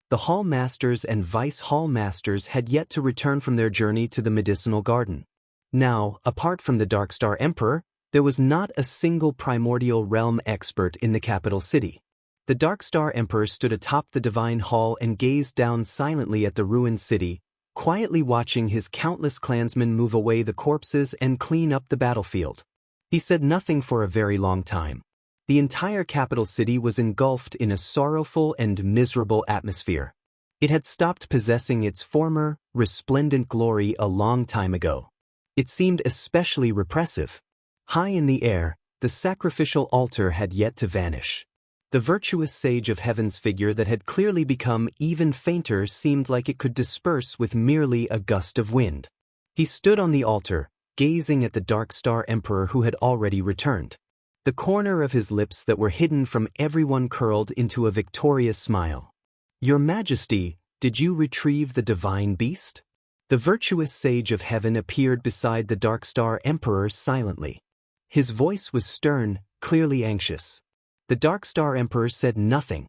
The Hall Masters and Vice Hall Masters had yet to return from their journey to the medicinal garden. Now, apart from the Darkstar Emperor, there was not a single primordial realm expert in the capital city. The Darkstar Emperor stood atop the Divine Hall and gazed down silently at the ruined city, quietly watching his countless clansmen move away the corpses and clean up the battlefield. He said nothing for a very long time. The entire capital city was engulfed in a sorrowful and miserable atmosphere. It had stopped possessing its former, resplendent glory a long time ago. It seemed especially repressive. High in the air, the sacrificial altar had yet to vanish. The virtuous sage of heaven's figure that had clearly become even fainter seemed like it could disperse with merely a gust of wind. He stood on the altar, gazing at the Darkstar Emperor who had already returned. The corner of his lips that were hidden from everyone curled into a victorious smile. "Your Majesty, did you retrieve the divine beast?" The virtuous sage of heaven appeared beside the Darkstar Emperor silently. His voice was stern, clearly anxious. The Darkstar Emperor said nothing.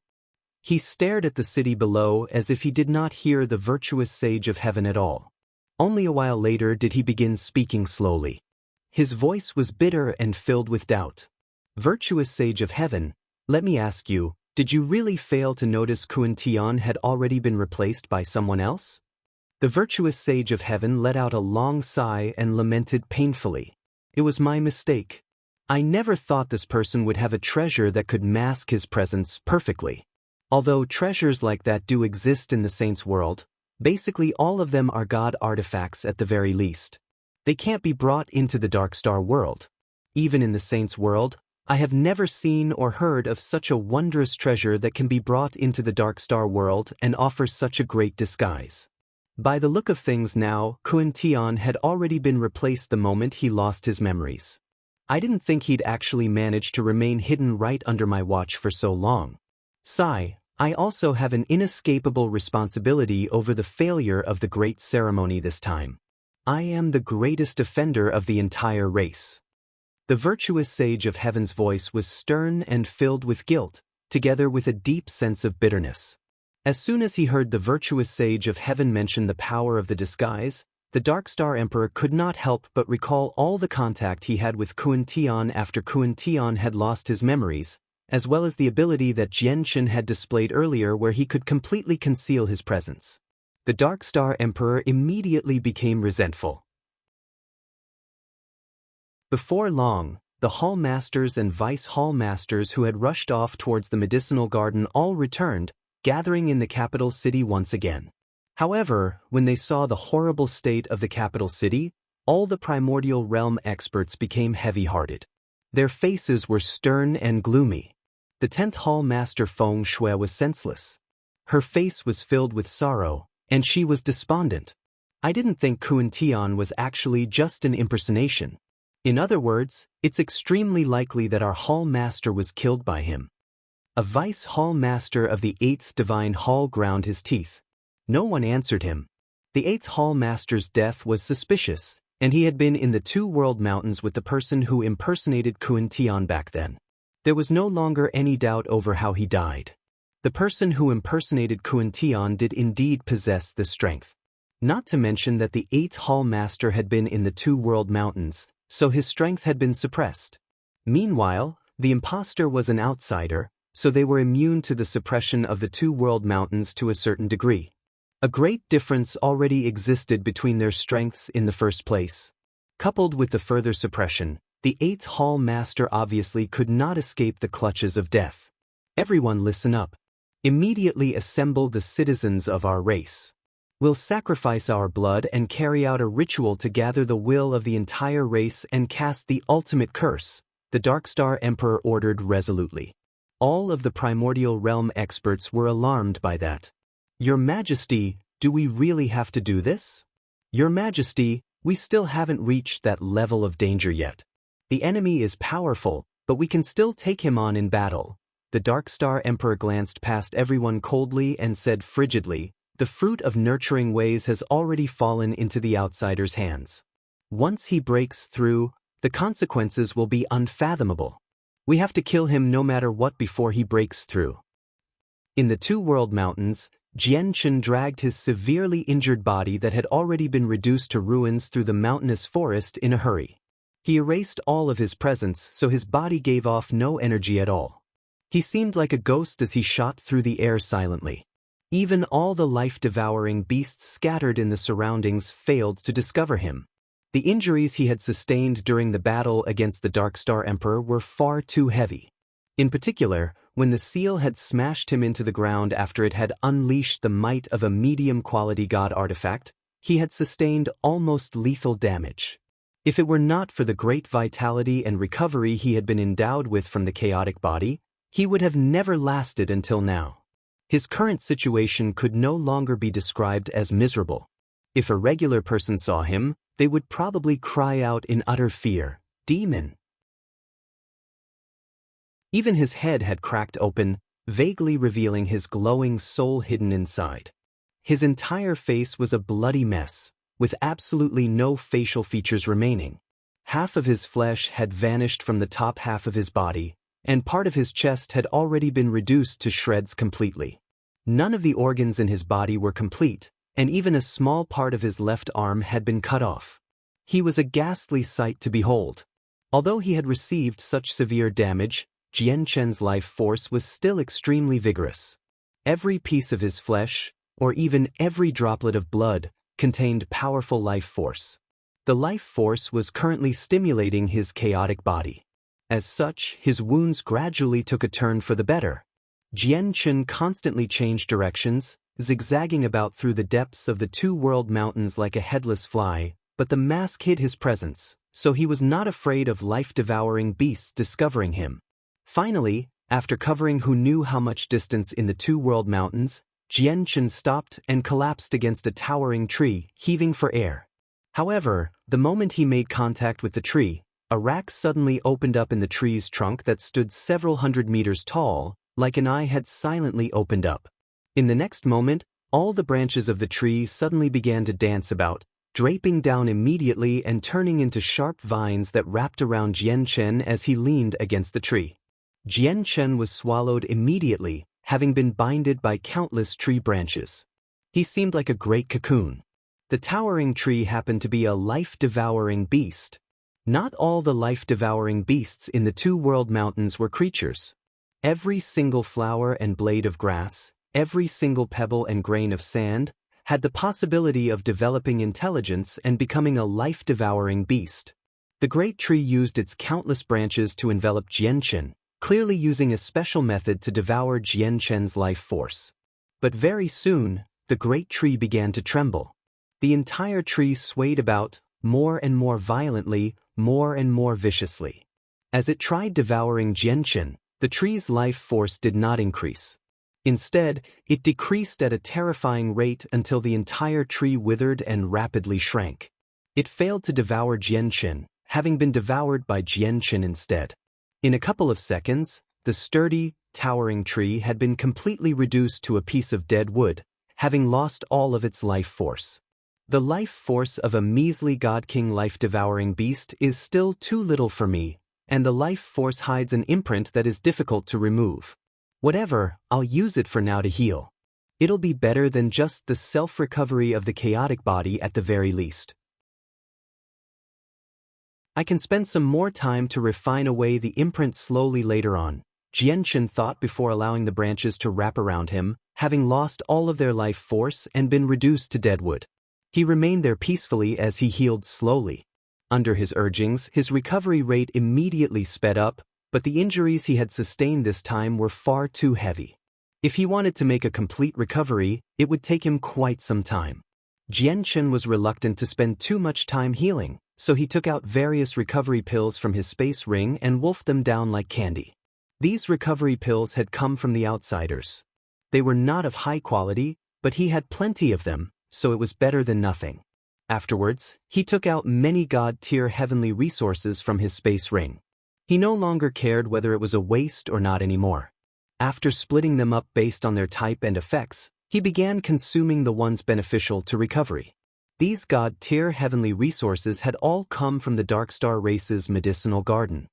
He stared at the city below as if he did not hear the virtuous sage of heaven at all. Only a while later did he begin speaking slowly. His voice was bitter and filled with doubt. "Virtuous sage of heaven, let me ask you, did you really fail to notice Kuan-Tian had already been replaced by someone else?" The virtuous sage of heaven let out a long sigh and lamented painfully. "It was my mistake. I never thought this person would have a treasure that could mask his presence perfectly. Although treasures like that do exist in the saints' world, basically all of them are god artifacts at the very least. They can't be brought into the Darkstar world. Even in the saints' world, I have never seen or heard of such a wondrous treasure that can be brought into the Darkstar world and offers such a great disguise." By the look of things now, Kuan-Tian had already been replaced the moment he lost his memories. I didn't think he'd actually manage to remain hidden right under my watch for so long. Sigh, I also have an inescapable responsibility over the failure of the great ceremony this time. I am the greatest offender of the entire race. The virtuous sage of heaven's voice was stern and filled with guilt, together with a deep sense of bitterness. As soon as he heard the virtuous sage of heaven mention the power of the disguise, the Darkstar Emperor could not help but recall all the contact he had with Kuan-Tian after Kuan-Tian had lost his memories, as well as the ability that Jianshan had displayed earlier where he could completely conceal his presence. The Darkstar Emperor immediately became resentful. Before long, the Hall Masters and Vice Hall Masters who had rushed off towards the medicinal garden all returned, gathering in the capital city once again. However, when they saw the horrible state of the capital city, all the primordial realm experts became heavy-hearted. Their faces were stern and gloomy. The 10th Hall Master Feng Shui was senseless. Her face was filled with sorrow, and she was despondent. I didn't think Kuan-Tian was actually just an impersonation. In other words, it's extremely likely that our Hall Master was killed by him. A Vice Hall Master of the 8th Divine Hall ground his teeth. No one answered him. The 8th Hall Master's death was suspicious, and he had been in the Two World Mountains with the person who impersonated Kuan-Tian back then. There was no longer any doubt over how he died. The person who impersonated Kuan-Tian did indeed possess the strength. Not to mention that the 8th Hall Master had been in the Two World Mountains, so his strength had been suppressed. Meanwhile, the imposter was an outsider, so they were immune to the suppression of the Two World Mountains to a certain degree. A great difference already existed between their strengths in the first place. Coupled with the further suppression, the 8th Hall Master obviously could not escape the clutches of death. Everyone listen up. Immediately assemble the citizens of our race. We'll sacrifice our blood and carry out a ritual to gather the will of the entire race and cast the ultimate curse, the Darkstar Emperor ordered resolutely. All of the primordial realm experts were alarmed by that. "Your Majesty, do we really have to do this?" "Your Majesty, we still haven't reached that level of danger yet. The enemy is powerful, but we can still take him on in battle." The Dark Star Emperor glanced past everyone coldly and said frigidly, "The fruit of nurturing ways has already fallen into the outsider's hands. Once he breaks through, the consequences will be unfathomable. We have to kill him no matter what before he breaks through." In the Two World Mountains, Jian Chen dragged his severely injured body that had already been reduced to ruins through the mountainous forest in a hurry. He erased all of his presence so his body gave off no energy at all. He seemed like a ghost as he shot through the air silently. Even all the life-devouring beasts scattered in the surroundings failed to discover him. The injuries he had sustained during the battle against the Dark Star Emperor were far too heavy. In particular, when the seal had smashed him into the ground after it had unleashed the might of a medium-quality god artifact, he had sustained almost lethal damage. If it were not for the great vitality and recovery he had been endowed with from the chaotic body, he would have never lasted until now. His current situation could no longer be described as miserable. If a regular person saw him, they would probably cry out in utter fear, "Demon!" Even his head had cracked open, vaguely revealing his glowing soul hidden inside. His entire face was a bloody mess, with absolutely no facial features remaining. Half of his flesh had vanished from the top half of his body, and part of his chest had already been reduced to shreds completely. None of the organs in his body were complete, and even a small part of his left arm had been cut off. He was a ghastly sight to behold. Although he had received such severe damage, Jian Chen's life force was still extremely vigorous. Every piece of his flesh, or even every droplet of blood, contained powerful life force. The life force was currently stimulating his chaotic body. As such, his wounds gradually took a turn for the better. Jian Chen constantly changed directions, zigzagging about through the depths of the Two World Mountains like a headless fly, but the mask hid his presence, so he was not afraid of life-devouring beasts discovering him. Finally, after covering who knew how much distance in the Two World Mountains, Jian Chen stopped and collapsed against a towering tree, heaving for air. However, the moment he made contact with the tree, a rack suddenly opened up in the tree's trunk that stood several hundred meters tall, like an eye had silently opened up. In the next moment, all the branches of the tree suddenly began to dance about, draping down immediately and turning into sharp vines that wrapped around Jian Chen as he leaned against the tree. Jian Chen was swallowed immediately, having been binded by countless tree branches. He seemed like a great cocoon. The towering tree happened to be a life-devouring beast. Not all the life-devouring beasts in the Two World Mountains were creatures. Every single flower and blade of grass, every single pebble and grain of sand, had the possibility of developing intelligence and becoming a life-devouring beast. The great tree used its countless branches to envelop Jian Chen, clearly using a special method to devour Jian Chen's life force. But very soon, the great tree began to tremble. The entire tree swayed about, more and more violently, more and more viciously. As it tried devouring Jian Chen, the tree's life force did not increase. Instead, it decreased at a terrifying rate until the entire tree withered and rapidly shrank. It failed to devour Jian Chen, having been devoured by Jian Chen instead. In a couple of seconds, the sturdy, towering tree had been completely reduced to a piece of dead wood, having lost all of its life force. The life force of a measly God-King life-devouring beast is still too little for me, and the life force hides an imprint that is difficult to remove. Whatever, I'll use it for now to heal. It'll be better than just the self-recovery of the chaotic body at the very least. I can spend some more time to refine away the imprint slowly later on, Jian Chen thought before allowing the branches to wrap around him, having lost all of their life force and been reduced to dead wood. He remained there peacefully as he healed slowly. Under his urgings, his recovery rate immediately sped up, but the injuries he had sustained this time were far too heavy. If he wanted to make a complete recovery, it would take him quite some time. Jian Chen was reluctant to spend too much time healing, so he took out various recovery pills from his space ring and wolfed them down like candy. These recovery pills had come from the outsiders. They were not of high quality, but he had plenty of them, so it was better than nothing. Afterwards, he took out many god-tier heavenly resources from his space ring. He no longer cared whether it was a waste or not anymore. After splitting them up based on their type and effects, he began consuming the ones beneficial to recovery. These god-tier heavenly resources had all come from the Darkstar race's medicinal garden.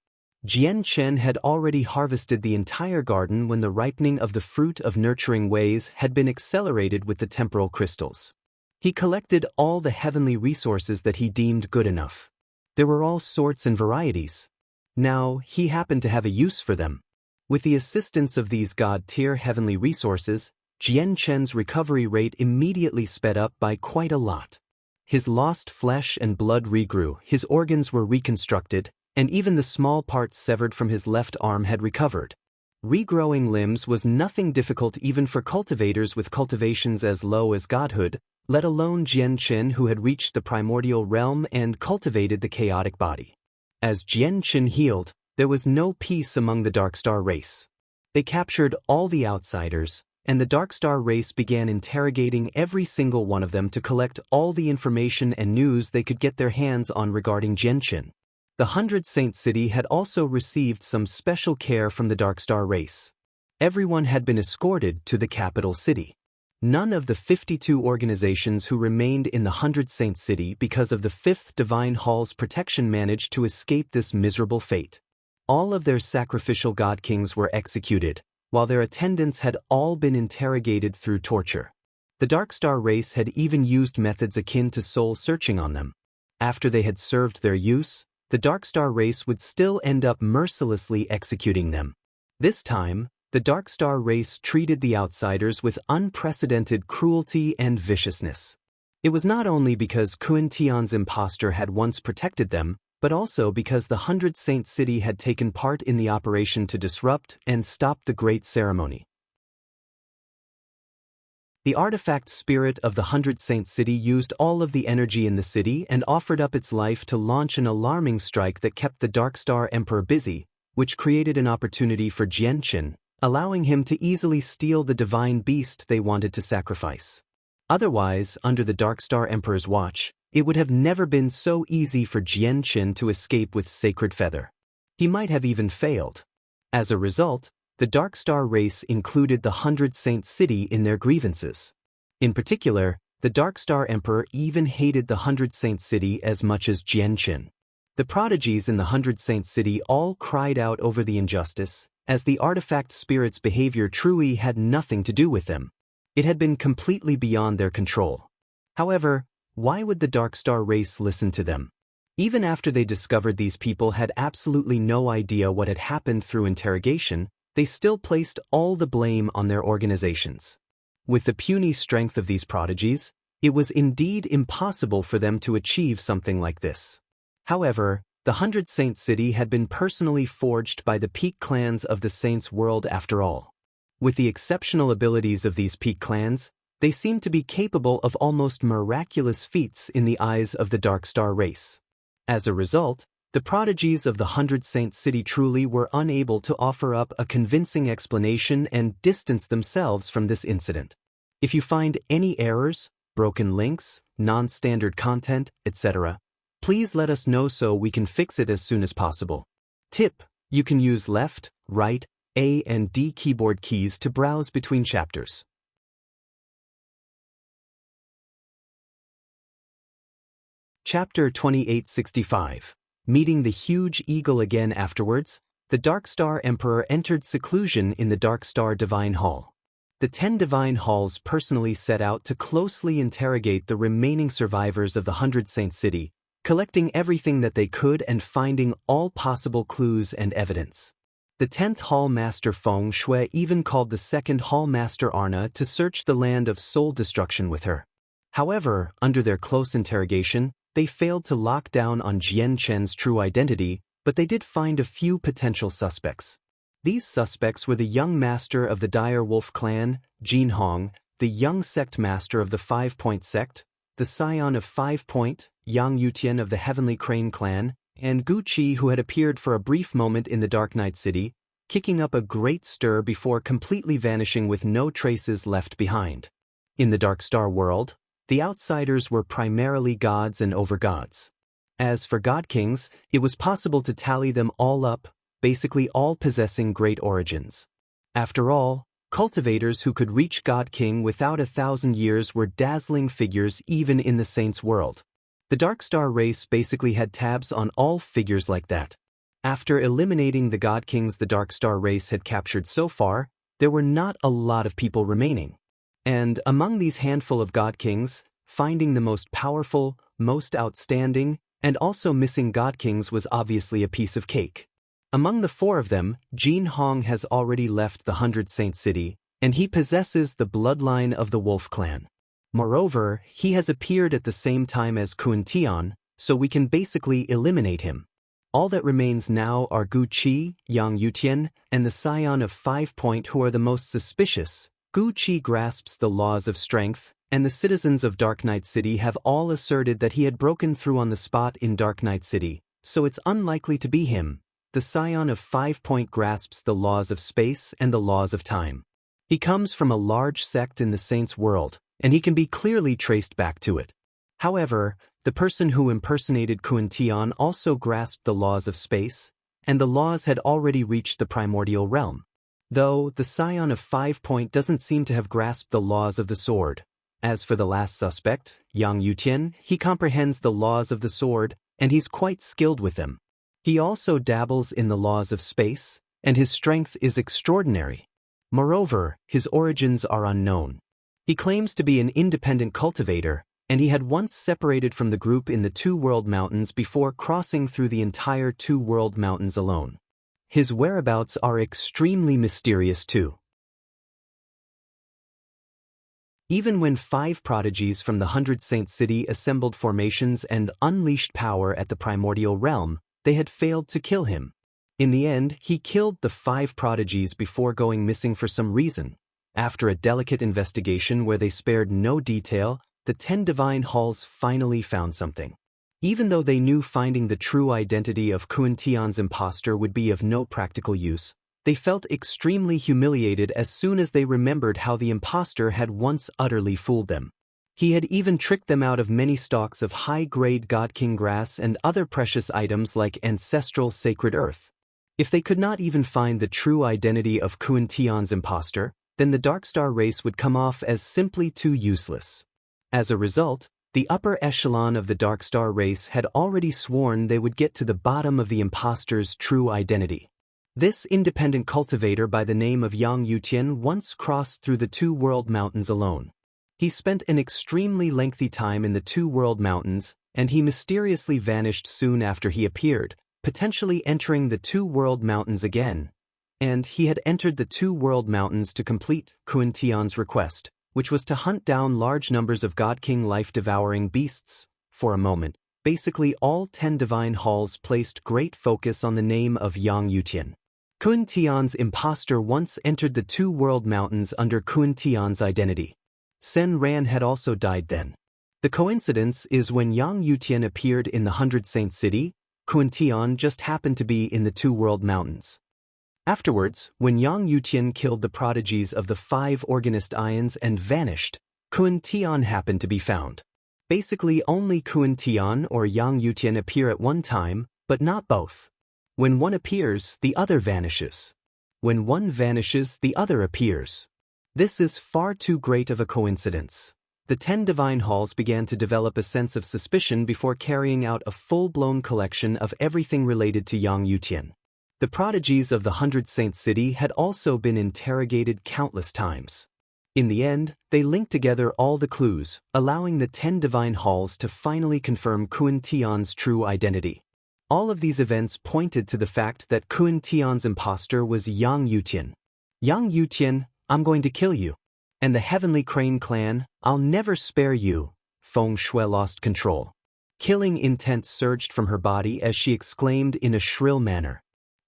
Jian Chen had already harvested the entire garden when the ripening of the fruit of nurturing ways had been accelerated with the temporal crystals. He collected all the heavenly resources that he deemed good enough. There were all sorts and varieties. Now, he happened to have a use for them. With the assistance of these god-tier heavenly resources, Jian Chen's recovery rate immediately sped up by quite a lot. His lost flesh and blood regrew, his organs were reconstructed, and even the small parts severed from his left arm had recovered. Regrowing limbs was nothing difficult even for cultivators with cultivations as low as godhood, let alone Jian Chen who had reached the primordial realm and cultivated the chaotic body. As Jian Chen healed, there was no peace among the Darkstar race. They captured all the outsiders, and the Darkstar race began interrogating every single one of them to collect all the information and news they could get their hands on regarding Jian Chen. The 100 Saint City had also received some special care from the Darkstar race. Everyone had been escorted to the capital city. None of the 52 organizations who remained in the 100 Saint City because of the 5th Divine Hall's protection managed to escape this miserable fate. All of their sacrificial god kings were executed, while their attendants had all been interrogated through torture. The Darkstar race had even used methods akin to soul searching on them. After they had served their use, the Darkstar race would still end up mercilessly executing them. This time, the Darkstar race treated the outsiders with unprecedented cruelty and viciousness. It was not only because Kun Tian's impostor had once protected them, but also because the 100 Saint City had taken part in the operation to disrupt and stop the Great Ceremony. The artifact spirit of the 100 Saint City used all of the energy in the city and offered up its life to launch an alarming strike that kept the Darkstar Emperor busy, which created an opportunity for Jian Chen, allowing him to easily steal the divine beast they wanted to sacrifice. Otherwise, under the Darkstar Emperor's watch, it would have never been so easy for Jian Chen to escape with Sacred Feather. He might have even failed. As a result, the Darkstar race included the 100 Saint City in their grievances. In particular, the Darkstar Emperor even hated the 100 Saint City as much as Jian Chen. The prodigies in the 100 Saint City all cried out over the injustice, as the artifact spirit's behavior truly had nothing to do with them. It had been completely beyond their control. However, why would the Darkstar race listen to them? Even after they discovered these people had absolutely no idea what had happened through interrogation, they still placed all the blame on their organizations. With the puny strength of these prodigies, it was indeed impossible for them to achieve something like this. However, the 100 Saint City had been personally forged by the peak clans of the Saints' world after all. With the exceptional abilities of these peak clans, they seemed to be capable of almost miraculous feats in the eyes of the Darkstar race. As a result, the prodigies of the 100 Saint City truly were unable to offer up a convincing explanation and distance themselves from this incident. If you find any errors, broken links, non-standard content, etc., please let us know so we can fix it as soon as possible. Tip: you can use left, right, A and D keyboard keys to browse between chapters. Chapter 2865. Meeting the huge eagle again afterwards, the Darkstar Emperor entered seclusion in the Darkstar Divine Hall. The 10 Divine Halls personally set out to closely interrogate the remaining survivors of the 100 Saint City, collecting everything that they could and finding all possible clues and evidence. The 10th Hall Master Feng Shui even called the 2nd Hall Master Arna to search the land of soul destruction with her. However, under their close interrogation, they failed to lock down on Jian Chen's true identity, but they did find a few potential suspects. These suspects were the young master of the Dire Wolf clan, Jin Hong, the young sect master of the 5-Point sect, the scion of 5-Point, Yang Yutian of the Heavenly Crane clan, and Gu Qi, who had appeared for a brief moment in the Dark Night City, kicking up a great stir before completely vanishing with no traces left behind. In the Darkstar world, the outsiders were primarily gods and overgods. As for god kings, it was possible to tally them all up, basically all possessing great origins. After all, cultivators who could reach God King without 1,000 years were dazzling figures even in the saints' world. The Dark Star race basically had tabs on all figures like that. After eliminating the God Kings the Dark Star race had captured so far, there were not a lot of people remaining. And among these handful of God Kings, finding the most powerful, most outstanding, and also missing God Kings was obviously a piece of cake. Among the 4 of them, Jin Hong has already left the 100 Saint City, and he possesses the bloodline of the Wolf clan. Moreover, he has appeared at the same time as Kun Tian, so we can basically eliminate him. All that remains now are Gu Qi, Yang Yutian, and the Scion of 5 Point who are the most suspicious. Gu Qi grasps the laws of strength, and the citizens of Dark Knight City have all asserted that he had broken through on the spot in Dark Knight City, so it's unlikely to be him. The Scion of 5 Point grasps the laws of space and the laws of time. He comes from a large sect in the Saints' world, and he can be clearly traced back to it. However, the person who impersonated Kun Tian also grasped the laws of space, and the laws had already reached the primordial realm. Though, the Scion of 5 Point doesn't seem to have grasped the laws of the sword. As for the last suspect, Yang Yutian, he comprehends the laws of the sword, and he's quite skilled with them. He also dabbles in the laws of space, and his strength is extraordinary. Moreover, his origins are unknown. He claims to be an independent cultivator, and he had once separated from the group in the Two World Mountains before crossing through the entire Two World Mountains alone. His whereabouts are extremely mysterious too. Even when 5 prodigies from the 100 Saint City assembled formations and unleashed power at the primordial realm, they had failed to kill him. In the end, he killed the 5 prodigies before going missing for some reason. After a delicate investigation where they spared no detail, the 10 divine halls finally found something. Even though they knew finding the true identity of Kun Tian's impostor would be of no practical use, they felt extremely humiliated as soon as they remembered how the impostor had once utterly fooled them. He had even tricked them out of many stalks of high-grade God King grass and other precious items like ancestral sacred earth. If they could not even find the true identity of Kun Tian's impostor, then the Dark Star race would come off as simply too useless. As a result, the upper echelon of the Dark Star race had already sworn they would get to the bottom of the impostor's true identity. This independent cultivator by the name of Yang Yutian once crossed through the Two World Mountains alone. He spent an extremely lengthy time in the Two World Mountains, and he mysteriously vanished soon after he appeared, potentially entering the Two World Mountains again. And he had entered the Two World Mountains to complete Kun Tian's request, which was to hunt down large numbers of God King life-devouring beasts. For a moment, basically all 10 divine halls placed great focus on the name of Yang Yutian. Kun Tian's impostor once entered the Two World Mountains under Kun Tian's identity. Sen Ran had also died then. The coincidence is when Yang Yutian appeared in the 100 Saint City, Kun Tian just happened to be in the Two World Mountains. Afterwards, when Yang Yutian killed the prodigies of the 5 organist ions and vanished, Kun Tian happened to be found. Basically only Kun Tian or Yang Yutian appear at one time, but not both. When one appears, the other vanishes. When one vanishes, the other appears. This is far too great of a coincidence. The 10 divine halls began to develop a sense of suspicion before carrying out a full-blown collection of everything related to Yang Yutian. The prodigies of the 100 Saint City had also been interrogated countless times. In the end, they linked together all the clues, allowing the 10 divine halls to finally confirm Kun Tian's true identity. All of these events pointed to the fact that Kun Tian's impostor was Yang Yutian. Yang Yutian, I'm going to kill you. And the Heavenly Crane clan, I'll never spare you. Feng Shui lost control. Killing intent surged from her body as she exclaimed in a shrill manner.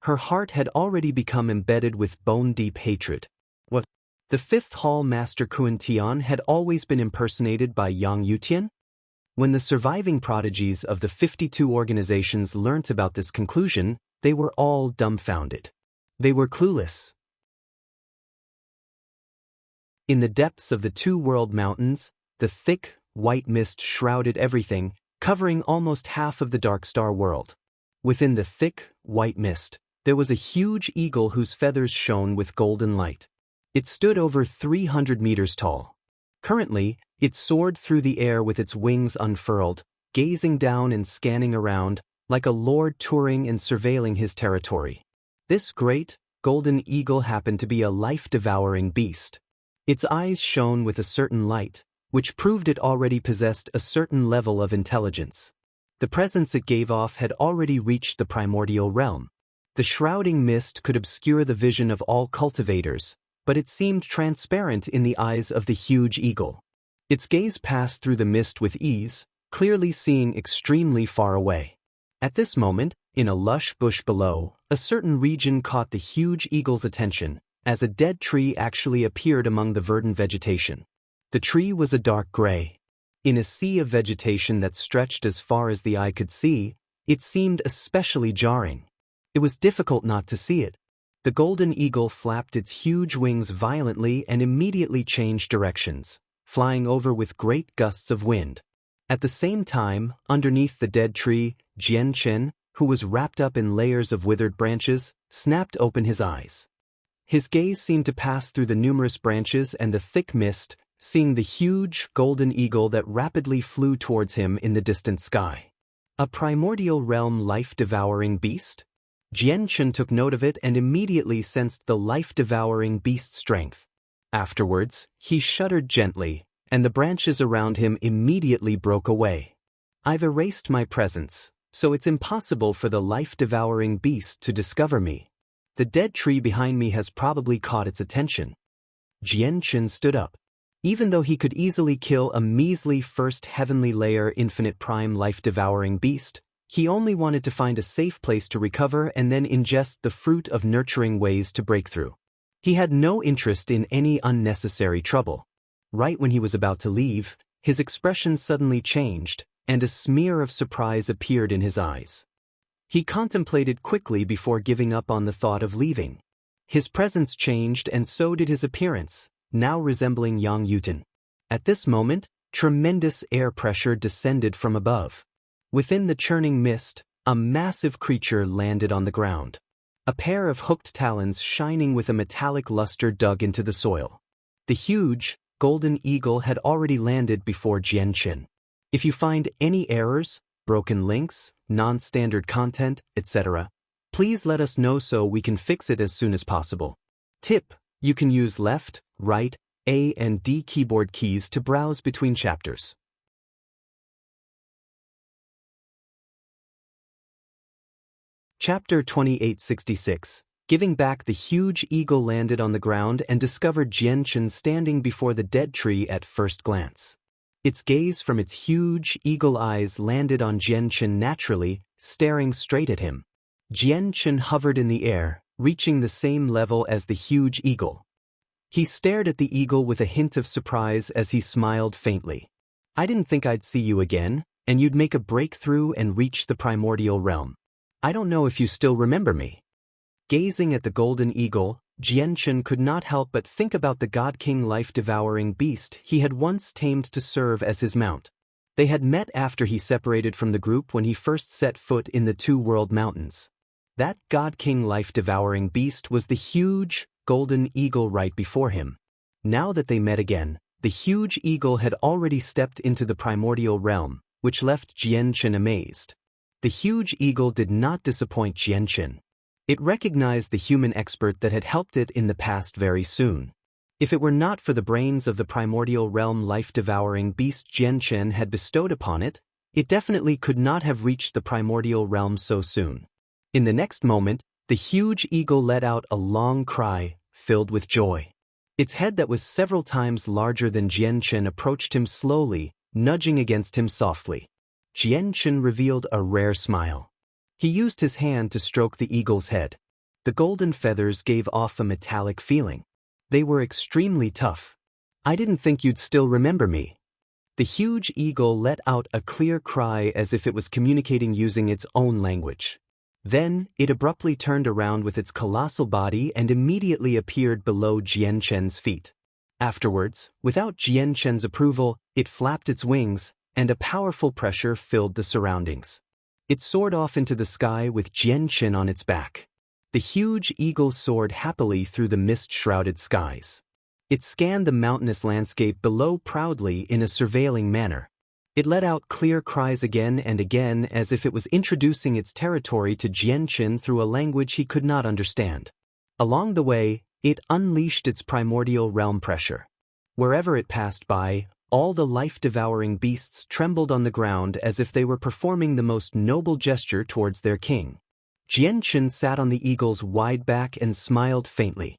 Her heart had already become embedded with bone-deep hatred. What? The 5th Hall Master Kun Tian had always been impersonated by Yang Yutian? When the surviving prodigies of the 52 organizations learnt about this conclusion, they were all dumbfounded. They were clueless. In the depths of the Two World Mountains, the thick, white mist shrouded everything, covering almost half of the Dark Star world. Within the thick, white mist, there was a huge eagle whose feathers shone with golden light. It stood over 300 meters tall. Currently, it soared through the air with its wings unfurled, gazing down and scanning around, like a lord touring and surveilling his territory. This great, golden eagle happened to be a life-devouring beast. Its eyes shone with a certain light, which proved it already possessed a certain level of intelligence. The presence it gave off had already reached the primordial realm. The shrouding mist could obscure the vision of all cultivators, but it seemed transparent in the eyes of the huge eagle. Its gaze passed through the mist with ease, clearly seeing extremely far away. At this moment, in a lush bush below, a certain region caught the huge eagle's attention, as a dead tree actually appeared among the verdant vegetation. The tree was a dark gray. In a sea of vegetation that stretched as far as the eye could see, it seemed especially jarring. It was difficult not to see it. The golden eagle flapped its huge wings violently and immediately changed directions, flying over with great gusts of wind. At the same time, underneath the dead tree, Jian-Chen, who was wrapped up in layers of withered branches, snapped open his eyes. His gaze seemed to pass through the numerous branches and the thick mist, seeing the huge, golden eagle that rapidly flew towards him in the distant sky. A primordial realm life-devouring beast? Jian-Chen took note of it and immediately sensed the life-devouring beast's strength. Afterwards, he shuddered gently, and the branches around him immediately broke away. I've erased my presence, so it's impossible for the life-devouring beast to discover me. The dead tree behind me has probably caught its attention. Jian-Chen stood up. Even though he could easily kill a measly first heavenly layer infinite prime life-devouring beast, he only wanted to find a safe place to recover and then ingest the fruit of nurturing ways to break through. He had no interest in any unnecessary trouble. Right when he was about to leave, his expression suddenly changed, and a smear of surprise appeared in his eyes. He contemplated quickly before giving up on the thought of leaving. His presence changed and so did his appearance, now resembling Yang Yuten. At this moment, tremendous air pressure descended from above. Within the churning mist, a massive creature landed on the ground. A pair of hooked talons shining with a metallic luster dug into the soil. The huge, golden eagle had already landed before Jian-Chen. If you find any errors, broken links, non-standard content, etc., please let us know so we can fix it as soon as possible. Tip: you can use left, right, A and D keyboard keys to browse between chapters. Chapter 2866. Giving back. The huge eagle landed on the ground and discovered Jian-Chen standing before the dead tree at first glance. Its gaze from its huge eagle eyes landed on Jian-Chen naturally, staring straight at him. Jian-Chen hovered in the air, reaching the same level as the huge eagle. He stared at the eagle with a hint of surprise as he smiled faintly. I didn't think I'd see you again, and you'd make a breakthrough and reach the primordial realm. I don't know if you still remember me. Gazing at the golden eagle, Jian-Chen could not help but think about the God King life-devouring beast he had once tamed to serve as his mount. They had met after he separated from the group when he first set foot in the Two-World Mountains. That God King life-devouring beast was the huge, golden eagle right before him. Now that they met again, the huge eagle had already stepped into the primordial realm, which left Jian-Chen amazed. The huge eagle did not disappoint Jian-Chen. It recognized the human expert that had helped it in the past very soon. If it were not for the brains of the primordial realm life-devouring beast Jian-Chen had bestowed upon it, it definitely could not have reached the primordial realm so soon. In the next moment, the huge eagle let out a long cry, filled with joy. Its head that was several times larger than Jian-Chen approached him slowly, nudging against him softly. Jian-Chen revealed a rare smile. He used his hand to stroke the eagle's head. The golden feathers gave off a metallic feeling. They were extremely tough. I didn't think you'd still remember me. The huge eagle let out a clear cry as if it was communicating using its own language. Then, it abruptly turned around with its colossal body and immediately appeared below Jian-Chen's feet. Afterwards, without Jian-Chen's approval, it flapped its wings, and a powerful pressure filled the surroundings. It soared off into the sky with Jian-Chen on its back. The huge eagle soared happily through the mist-shrouded skies. It scanned the mountainous landscape below proudly in a surveilling manner. It let out clear cries again and again as if it was introducing its territory to Jianchen through a language he could not understand. Along the way, it unleashed its primordial realm pressure. Wherever it passed by, all the life-devouring beasts trembled on the ground as if they were performing the most noble gesture towards their king. Jianchen sat on the eagle's wide back and smiled faintly.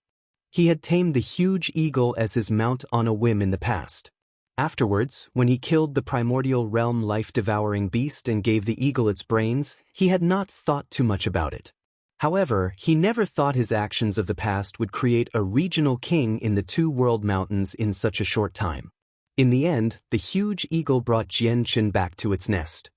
He had tamed the huge eagle as his mount on a whim in the past. Afterwards, when he killed the primordial realm life-devouring beast and gave the eagle its brains, he had not thought too much about it. However, he never thought his actions of the past would create a regional king in the two world mountains in such a short time. In the end, the huge eagle brought Jianchen back to its nest.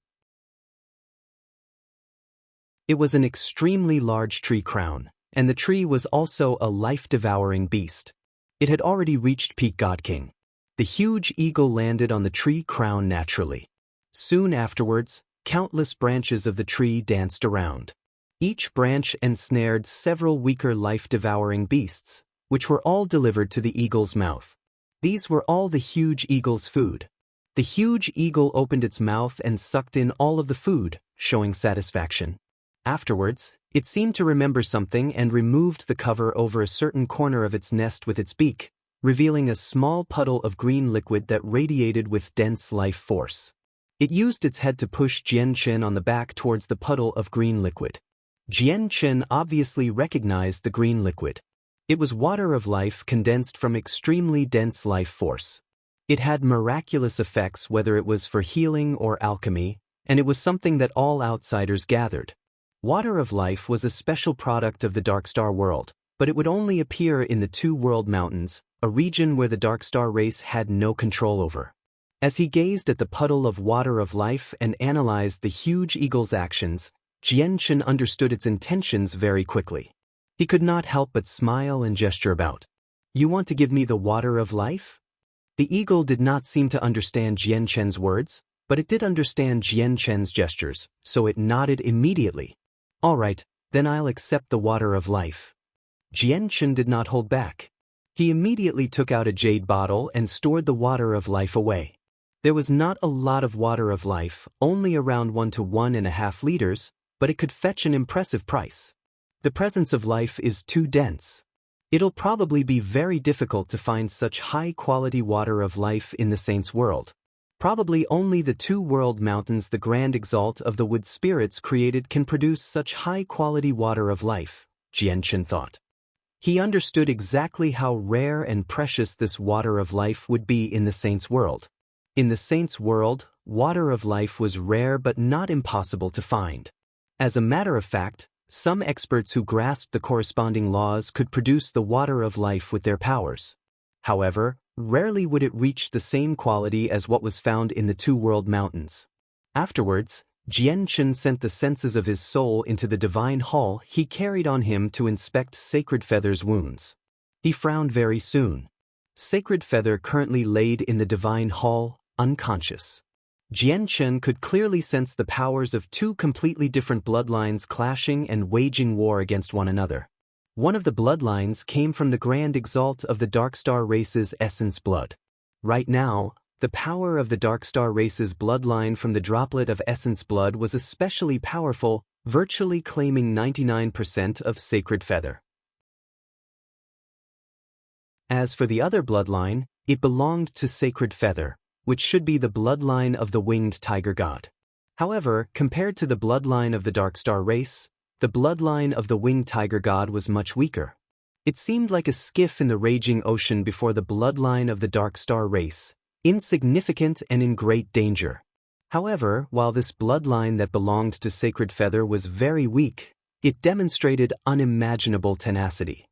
It was an extremely large tree crown, and the tree was also a life-devouring beast. It had already reached peak God King. The huge eagle landed on the tree crown naturally. Soon afterwards, countless branches of the tree danced around. Each branch ensnared several weaker life-devouring beasts, which were all delivered to the eagle's mouth. These were all the huge eagle's food. The huge eagle opened its mouth and sucked in all of the food, showing satisfaction. Afterwards, it seemed to remember something and removed the cover over a certain corner of its nest with its beak, revealing a small puddle of green liquid that radiated with dense life force. It used its head to push Jianchen on the back towards the puddle of green liquid. Jianchen obviously recognized the green liquid. It was water of life condensed from extremely dense life force. It had miraculous effects whether it was for healing or alchemy, and it was something that all outsiders gathered. Water of life was a special product of the Darkstar world, but it would only appear in the two world mountains, a region where the Darkstar race had no control over. As he gazed at the puddle of water of life and analyzed the huge eagle's actions, Jianchen understood its intentions very quickly. He could not help but smile and gesture about. "You want to give me the water of life?" The eagle did not seem to understand Jianchen's words, but it did understand Jianchen's gestures, so it nodded immediately. "All right, then I'll accept the water of life." Jianchen did not hold back. He immediately took out a jade bottle and stored the water of life away. There was not a lot of water of life, only around 1 to 1.5 liters, but it could fetch an impressive price. The presence of life is too dense. It'll probably be very difficult to find such high-quality water of life in the Saints' world. Probably only the two world mountains the grand exalt of the wood spirits created can produce such high-quality water of life, Jianchen thought. He understood exactly how rare and precious this water of life would be in the Saints' world. In the Saints' world, water of life was rare but not impossible to find. As a matter of fact, some experts who grasped the corresponding laws could produce the water of life with their powers. However, rarely would it reach the same quality as what was found in the two world mountains. Afterwards, Jianchen sent the senses of his soul into the divine hall he carried on him to inspect Sacred Feather's wounds. He frowned very soon. Sacred Feather currently laid in the divine hall, unconscious. Jianchen could clearly sense the powers of two completely different bloodlines clashing and waging war against one another. One of the bloodlines came from the grand exalt of the Darkstar race's essence blood. Right now, the power of the Darkstar race's bloodline from the droplet of essence blood was especially powerful, virtually claiming 99% of Sacred Feather. As for the other bloodline, it belonged to Sacred Feather, which should be the bloodline of the winged tiger god. However, compared to the bloodline of the Darkstar race, the bloodline of the winged tiger god was much weaker. It seemed like a skiff in the raging ocean before the bloodline of the Darkstar race, insignificant and in great danger. However, while this bloodline that belonged to Sacred Feather was very weak, it demonstrated unimaginable tenacity.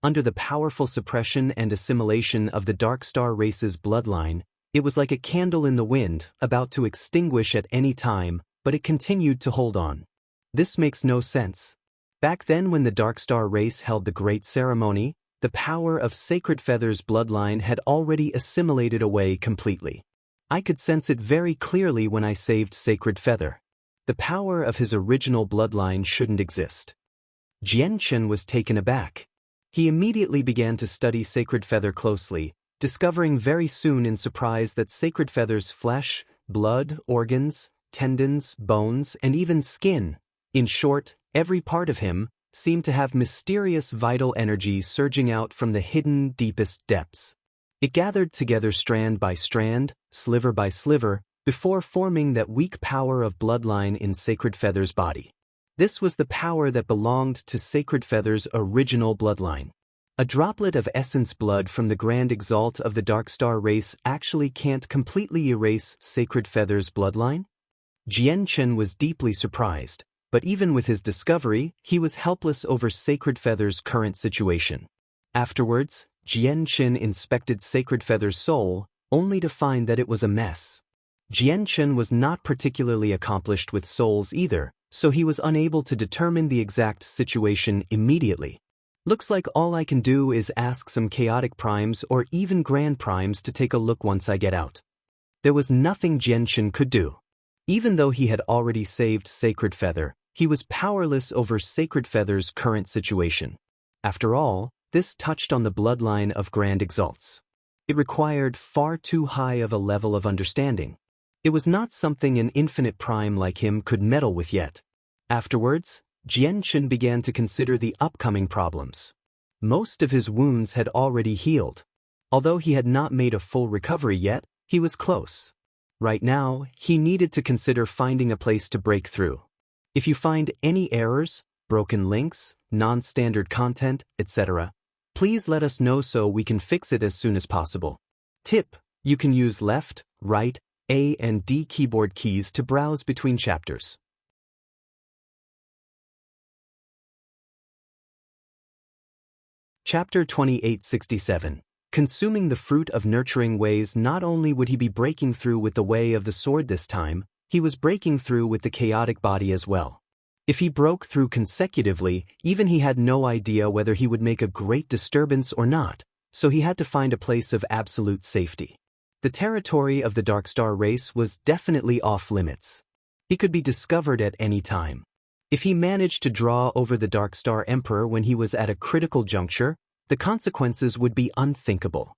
Under the powerful suppression and assimilation of the Darkstar race's bloodline, it was like a candle in the wind, about to extinguish at any time, but it continued to hold on. This makes no sense. Back then when the Darkstar race held the great ceremony, the power of Sacred Feather's bloodline had already assimilated away completely. I could sense it very clearly when I saved Sacred Feather. The power of his original bloodline shouldn't exist. Jian Chen was taken aback. He immediately began to study Sacred Feather closely, discovering very soon in surprise that Sacred Feather's flesh, blood, organs, tendons, bones, and even skin, in short, every part of him, seemed to have mysterious vital energy surging out from the hidden, deepest depths. It gathered together strand by strand, sliver by sliver, before forming that weak power of bloodline in Sacred Feather's body. This was the power that belonged to Sacred Feather's original bloodline. A droplet of essence blood from the Grand Exalt of the Dark Star race actually can't completely erase Sacred Feather's bloodline? Jian Chen was deeply surprised, but even with his discovery, he was helpless over Sacred Feather's current situation. Afterwards, Jian Chen inspected Sacred Feather's soul, only to find that it was a mess. Jian Chen was not particularly accomplished with souls either, so he was unable to determine the exact situation immediately. Looks like all I can do is ask some chaotic primes or even grand primes to take a look once I get out. There was nothing Jian Chen could do. Even though he had already saved Sacred Feather, he was powerless over Sacred Feather's current situation. After all, this touched on the bloodline of Grand Exalts. It required far too high of a level of understanding. It was not something an infinite prime like him could meddle with yet. Afterwards, Jian Chen began to consider the upcoming problems. Most of his wounds had already healed. Although he had not made a full recovery yet, he was close. Right now, he needed to consider finding a place to break through. If you find any errors, broken links, non-standard content, etc., please let us know so we can fix it as soon as possible. Tip: you can use left, right, A and D keyboard keys to browse between chapters. Chapter 2867. Consuming the fruit of nurturing ways. Not only would he be breaking through with the way of the sword this time, he was breaking through with the chaotic body as well. If he broke through consecutively, even he had no idea whether he would make a great disturbance or not, so he had to find a place of absolute safety. The territory of the Dark Star race was definitely off limits. He could be discovered at any time. If he managed to draw over the Dark Star Emperor when he was at a critical juncture, the consequences would be unthinkable.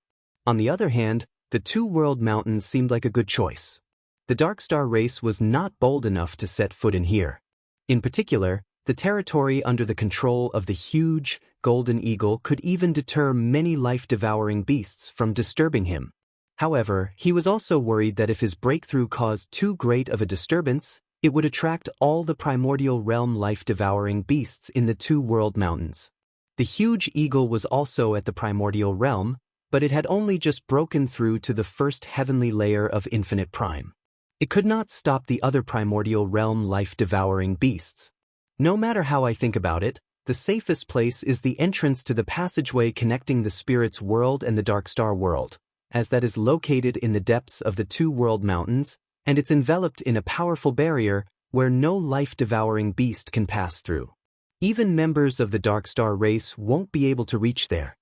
On the other hand, the Two World Mountains seemed like a good choice. The Dark Star race was not bold enough to set foot in here. In particular, the territory under the control of the huge, golden eagle could even deter many life-devouring beasts from disturbing him. However, he was also worried that if his breakthrough caused too great of a disturbance, it would attract all the primordial realm life-devouring beasts in the Two World Mountains. The huge eagle was also at the primordial realm, but it had only just broken through to the first heavenly layer of infinite prime. It could not stop the other primordial realm life-devouring beasts. No matter how I think about it, the safest place is the entrance to the passageway connecting the Spirit's world and the Dark Star world, as that is located in the depths of the Two World Mountains, and it's enveloped in a powerful barrier where no life-devouring beast can pass through. Even members of the Dark Star race won't be able to reach there.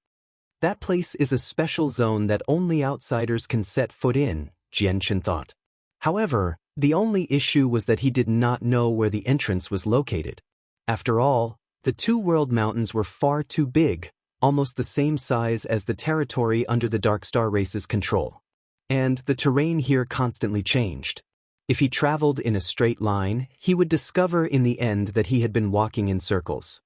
That place is a special zone that only outsiders can set foot in, Jian Chen thought. However, the only issue was that he did not know where the entrance was located. After all, the Two World Mountains were far too big, almost the same size as the territory under the Dark Star race's control. And the terrain here constantly changed. If he traveled in a straight line, he would discover in the end that he had been walking in circles.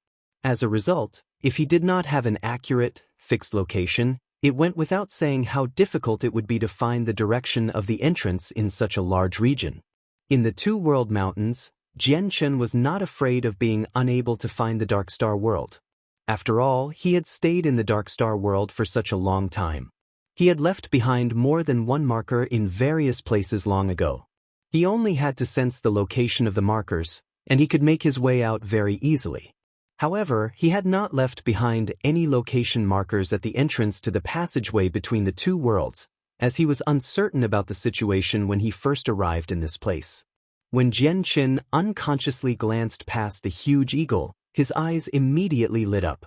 As a result, if he did not have an accurate, fixed location, it went without saying how difficult it would be to find the direction of the entrance in such a large region. In the Two World Mountains, Jian Chen was not afraid of being unable to find the Dark Star world. After all, he had stayed in the Dark Star world for such a long time. He had left behind more than one marker in various places long ago. He only had to sense the location of the markers, and he could make his way out very easily. However, he had not left behind any location markers at the entrance to the passageway between the two worlds, as he was uncertain about the situation when he first arrived in this place. When Jian Chen unconsciously glanced past the huge eagle, his eyes immediately lit up.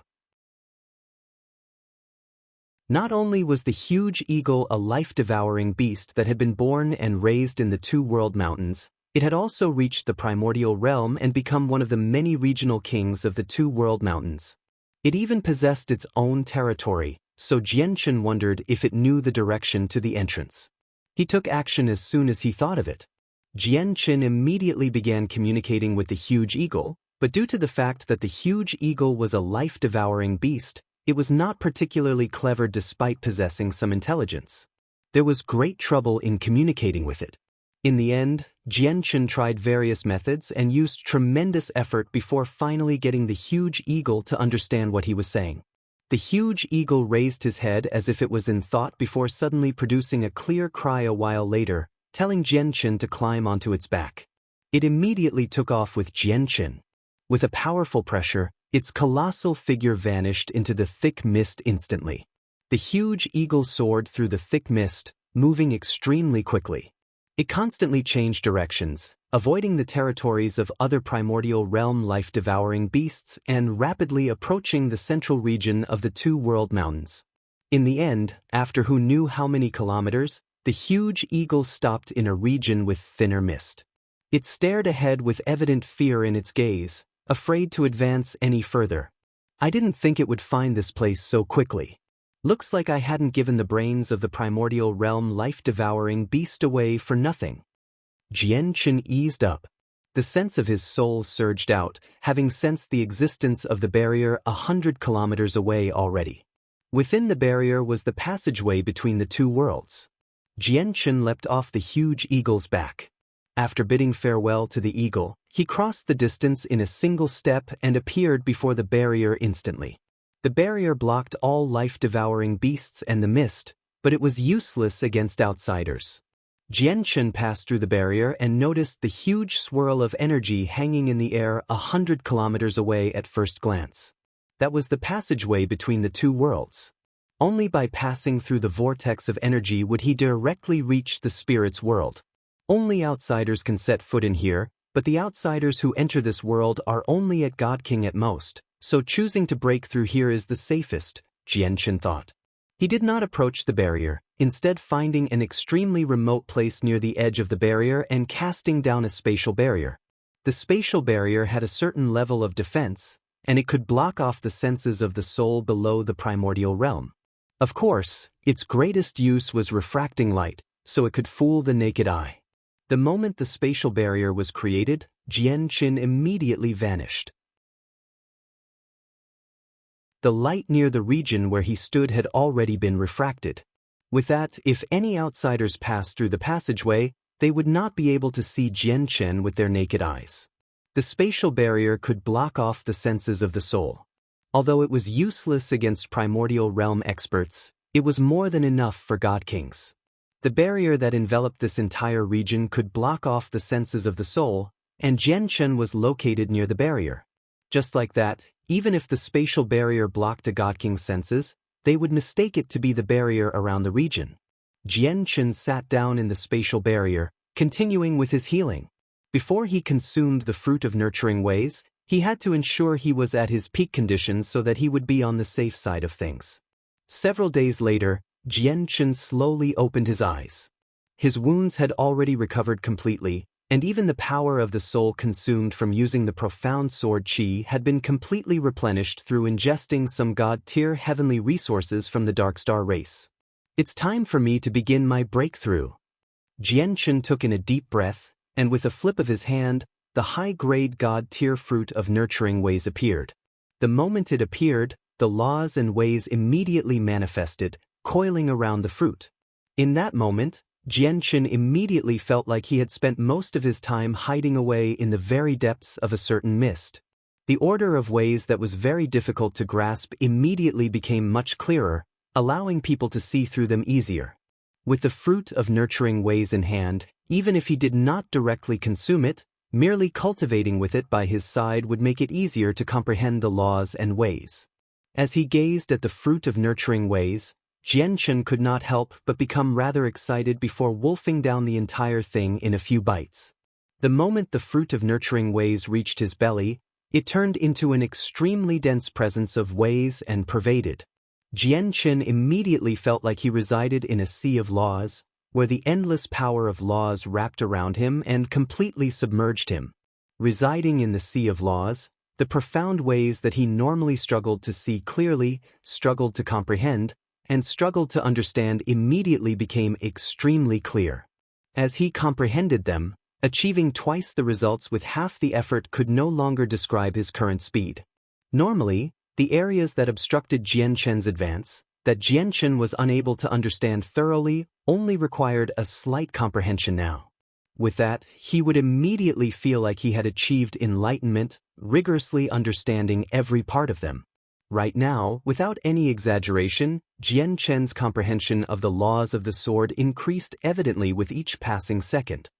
Not only was the huge eagle a life-devouring beast that had been born and raised in the Two World Mountains, It had also reached the primordial realm and become one of the many regional kings of the two world mountains. It even possessed its own territory, so Jianchen wondered if it knew the direction to the entrance. He took action as soon as he thought of it. Jianchen immediately began communicating with the huge eagle, but due to the fact that the huge eagle was a life-devouring beast, it was not particularly clever despite possessing some intelligence. There was great trouble in communicating with it. In the end, Jianchen tried various methods and used tremendous effort before finally getting the huge eagle to understand what he was saying. The huge eagle raised his head as if it was in thought before suddenly producing a clear cry a while later, telling Jianchen to climb onto its back. It immediately took off with Jianchen. With a powerful pressure, its colossal figure vanished into the thick mist instantly. The huge eagle soared through the thick mist, moving extremely quickly. It constantly changed directions, avoiding the territories of other primordial realm life-devouring beasts and rapidly approaching the central region of the two world mountains. In the end, after who knew how many kilometers, the huge eagle stopped in a region with thinner mist. It stared ahead with evident fear in its gaze, afraid to advance any further. I didn't think it would find this place so quickly. Looks like I hadn't given the brains of the primordial realm life-devouring beast away for nothing. Jianchen eased up. The sense of his soul surged out, having sensed the existence of the barrier 100 kilometers away already. Within the barrier was the passageway between the two worlds. Jianchen leapt off the huge eagle's back. After bidding farewell to the eagle, he crossed the distance in a single step and appeared before the barrier instantly. The barrier blocked all life-devouring beasts and the mist, but it was useless against outsiders. Jianchen passed through the barrier and noticed the huge swirl of energy hanging in the air 100 kilometers away at first glance. That was the passageway between the two worlds. Only by passing through the vortex of energy would he directly reach the spirit's world. Only outsiders can set foot in here, but the outsiders who enter this world are only at God King at most, so choosing to break through here is the safest, Jianchen thought. He did not approach the barrier, instead finding an extremely remote place near the edge of the barrier and casting down a spatial barrier. The spatial barrier had a certain level of defense, and it could block off the senses of the soul below the primordial realm. Of course, its greatest use was refracting light, so it could fool the naked eye. The moment the spatial barrier was created, Jianchen immediately vanished. The light near the region where he stood had already been refracted. With that, if any outsiders passed through the passageway, they would not be able to see Jianchen with their naked eyes. The spatial barrier could block off the senses of the soul. Although it was useless against primordial realm experts, it was more than enough for God Kings. The barrier that enveloped this entire region could block off the senses of the soul, and Jianchen was located near the barrier. Just like that, even if the spatial barrier blocked a God King's senses, they would mistake it to be the barrier around the region. Jianchen sat down in the spatial barrier, continuing with his healing. Before he consumed the fruit of nurturing ways, he had to ensure he was at his peak condition so that he would be on the safe side of things. Several days later, Jianchen slowly opened his eyes. His wounds had already recovered completely, and even the power of the soul consumed from using the profound sword qi had been completely replenished through ingesting some god-tier heavenly resources from the Darkstar race. It's time for me to begin my breakthrough. Jianchen took in a deep breath, and with a flip of his hand, the high-grade god-tier fruit of nurturing ways appeared. The moment it appeared, the laws and ways immediately manifested, coiling around the fruit. In that moment, Jianchen immediately felt like he had spent most of his time hiding away in the very depths of a certain mist. The order of ways that was very difficult to grasp immediately became much clearer, allowing people to see through them easier. With the fruit of nurturing ways in hand, even if he did not directly consume it, merely cultivating with it by his side would make it easier to comprehend the laws and ways. As he gazed at the fruit of nurturing ways, Jianchen could not help but become rather excited before wolfing down the entire thing in a few bites. The moment the fruit of nurturing ways reached his belly, it turned into an extremely dense presence of ways and pervaded. Jianchen immediately felt like he resided in a sea of laws, where the endless power of laws wrapped around him and completely submerged him. Residing in the sea of laws, the profound ways that he normally struggled to see clearly, struggled to comprehend, and struggled to understand immediately became extremely clear. As he comprehended them, achieving twice the results with half the effort could no longer describe his current speed. Normally, the areas that obstructed Jian Chen's advance, that Jian Chen was unable to understand thoroughly, only required a slight comprehension now. With that, he would immediately feel like he had achieved enlightenment, rigorously understanding every part of them. Right now, without any exaggeration, Jian Chen's comprehension of the laws of the sword increased evidently with each passing second.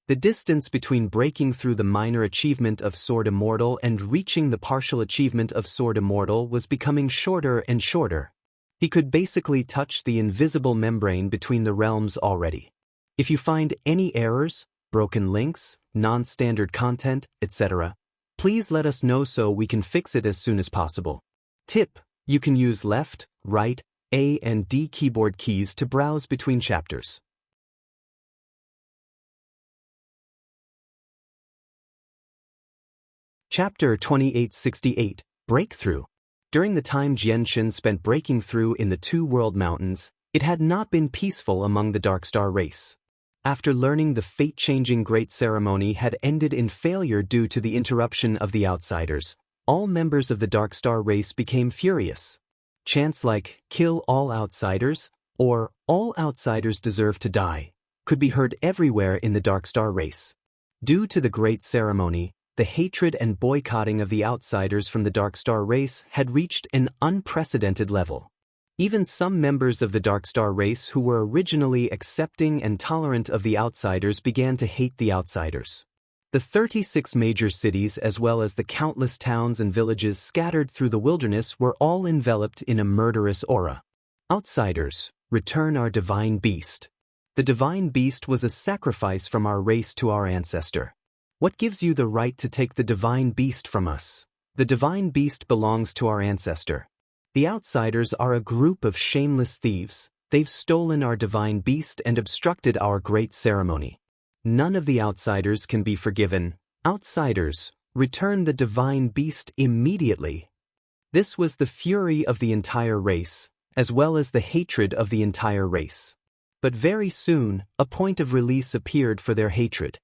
The distance between breaking through the minor achievement of Sword Immortal and reaching the partial achievement of Sword Immortal was becoming shorter and shorter. He could basically touch the invisible membrane between the realms already. If you find any errors, broken links, non-standard content, etc., please let us know so we can fix it as soon as possible. Tip: you can use left, right, A and D keyboard keys to browse between chapters. Chapter 2868, Breakthrough. During the time Jian Chen spent breaking through in the Two World Mountains, it had not been peaceful among the Dark Star race. After learning the fate-changing Great Ceremony had ended in failure due to the interruption of the outsiders, all members of the Dark Star race became furious. Chants like, "Kill all outsiders," or "All outsiders deserve to die," could be heard everywhere in the Dark Star race. Due to the Great Ceremony, the hatred and boycotting of the outsiders from the Dark Star race had reached an unprecedented level. Even some members of the Dark Star race who were originally accepting and tolerant of the outsiders began to hate the outsiders. The 36 major cities as well as the countless towns and villages scattered through the wilderness were all enveloped in a murderous aura. Outsiders, return our divine beast. The divine beast was a sacrifice from our race to our ancestor. What gives you the right to take the divine beast from us? The divine beast belongs to our ancestor. The outsiders are a group of shameless thieves. They've stolen our divine beast and obstructed our great ceremony. None of the outsiders can be forgiven. Outsiders, return the divine beast immediately. This was the fury of the entire race, as well as the hatred of the entire race. But very soon, a point of release appeared for their hatred.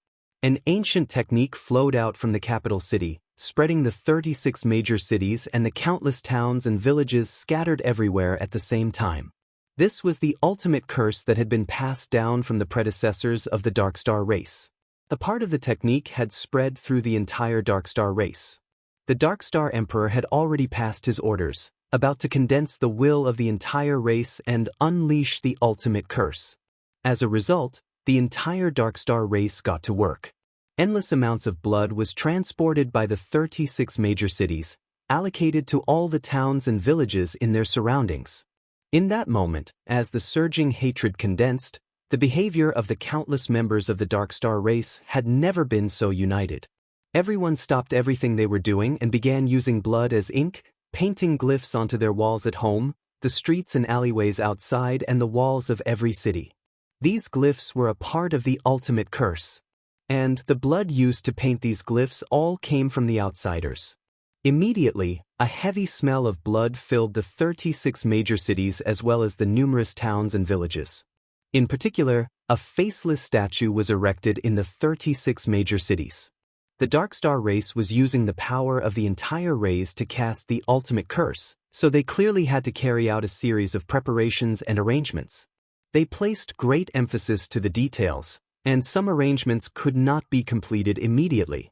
An ancient technique flowed out from the capital city, spreading the 36 major cities and the countless towns and villages scattered everywhere at the same time. This was the ultimate curse that had been passed down from the predecessors of the Dark Star race. The part of the technique had spread through the entire Dark Star race. The Dark Star Emperor had already passed his orders, about to condense the will of the entire race and unleash the ultimate curse. As a result, the entire Dark Star race got to work. Endless amounts of blood was transported by the 36 major cities, allocated to all the towns and villages in their surroundings. In that moment, as the surging hatred condensed, the behavior of the countless members of the Dark Star race had never been so united. Everyone stopped everything they were doing and began using blood as ink, painting glyphs onto their walls at home, the streets and alleyways outside, and the walls of every city. These glyphs were a part of the ultimate curse. And the blood used to paint these glyphs all came from the outsiders. Immediately, a heavy smell of blood filled the 36 major cities as well as the numerous towns and villages. In particular, a faceless statue was erected in the 36 major cities. The Dark Star race was using the power of the entire race to cast the ultimate curse, so they clearly had to carry out a series of preparations and arrangements. They placed great emphasis to the details, and some arrangements could not be completed immediately.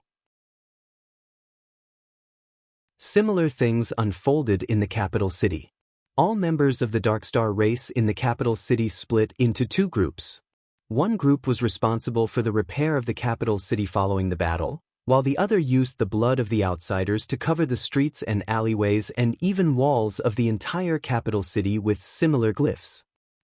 Similar things unfolded in the capital city. All members of the Dark Star race in the capital city split into two groups. One group was responsible for the repair of the capital city following the battle, while the other used the blood of the outsiders to cover the streets and alleyways and even walls of the entire capital city with similar glyphs.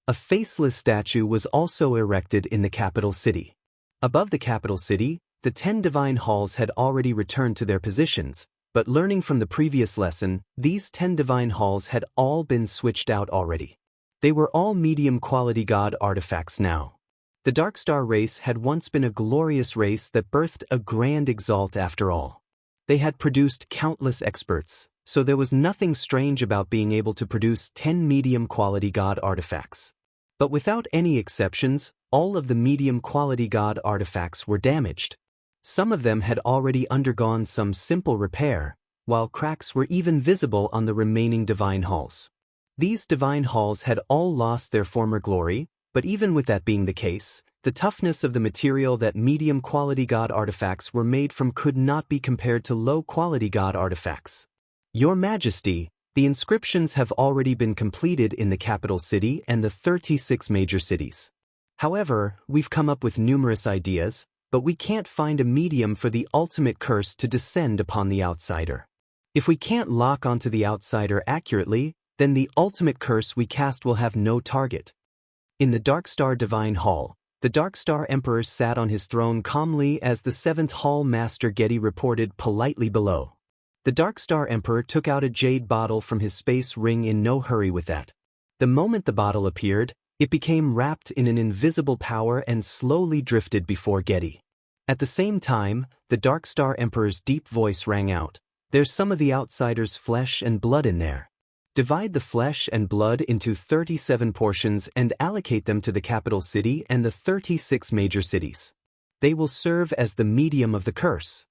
A faceless statue was also erected in the capital city. Above the capital city, the 10 divine halls had already returned to their positions, but learning from the previous lesson, these 10 divine halls had all been switched out already. They were all medium-quality god artifacts now. The Darkstar race had once been a glorious race that birthed a grand exalt after all. They had produced countless experts, so there was nothing strange about being able to produce 10 medium-quality god artifacts. But without any exceptions, all of the medium-quality god artifacts were damaged. Some of them had already undergone some simple repair, while cracks were even visible on the remaining divine halls. These divine halls had all lost their former glory, but even with that being the case, the toughness of the material that medium-quality god artifacts were made from could not be compared to low-quality god artifacts. Your Majesty, the inscriptions have already been completed in the capital city and the 36 major cities. However, we've come up with numerous ideas, but we can't find a medium for the ultimate curse to descend upon the outsider. If we can't lock onto the outsider accurately, then the ultimate curse we cast will have no target. In the Darkstar Divine Hall, the Darkstar Emperor sat on his throne calmly as the 7th Hall Master Getty reported politely below. The Darkstar Emperor took out a jade bottle from his space ring in no hurry with that. The moment the bottle appeared, it became wrapped in an invisible power and slowly drifted before Getty. At the same time, the Darkstar Emperor's deep voice rang out, "There's some of the outsider's flesh and blood in there. Divide the flesh and blood into 37 portions and allocate them to the capital city and the 36 major cities. They will serve as the medium of the curse."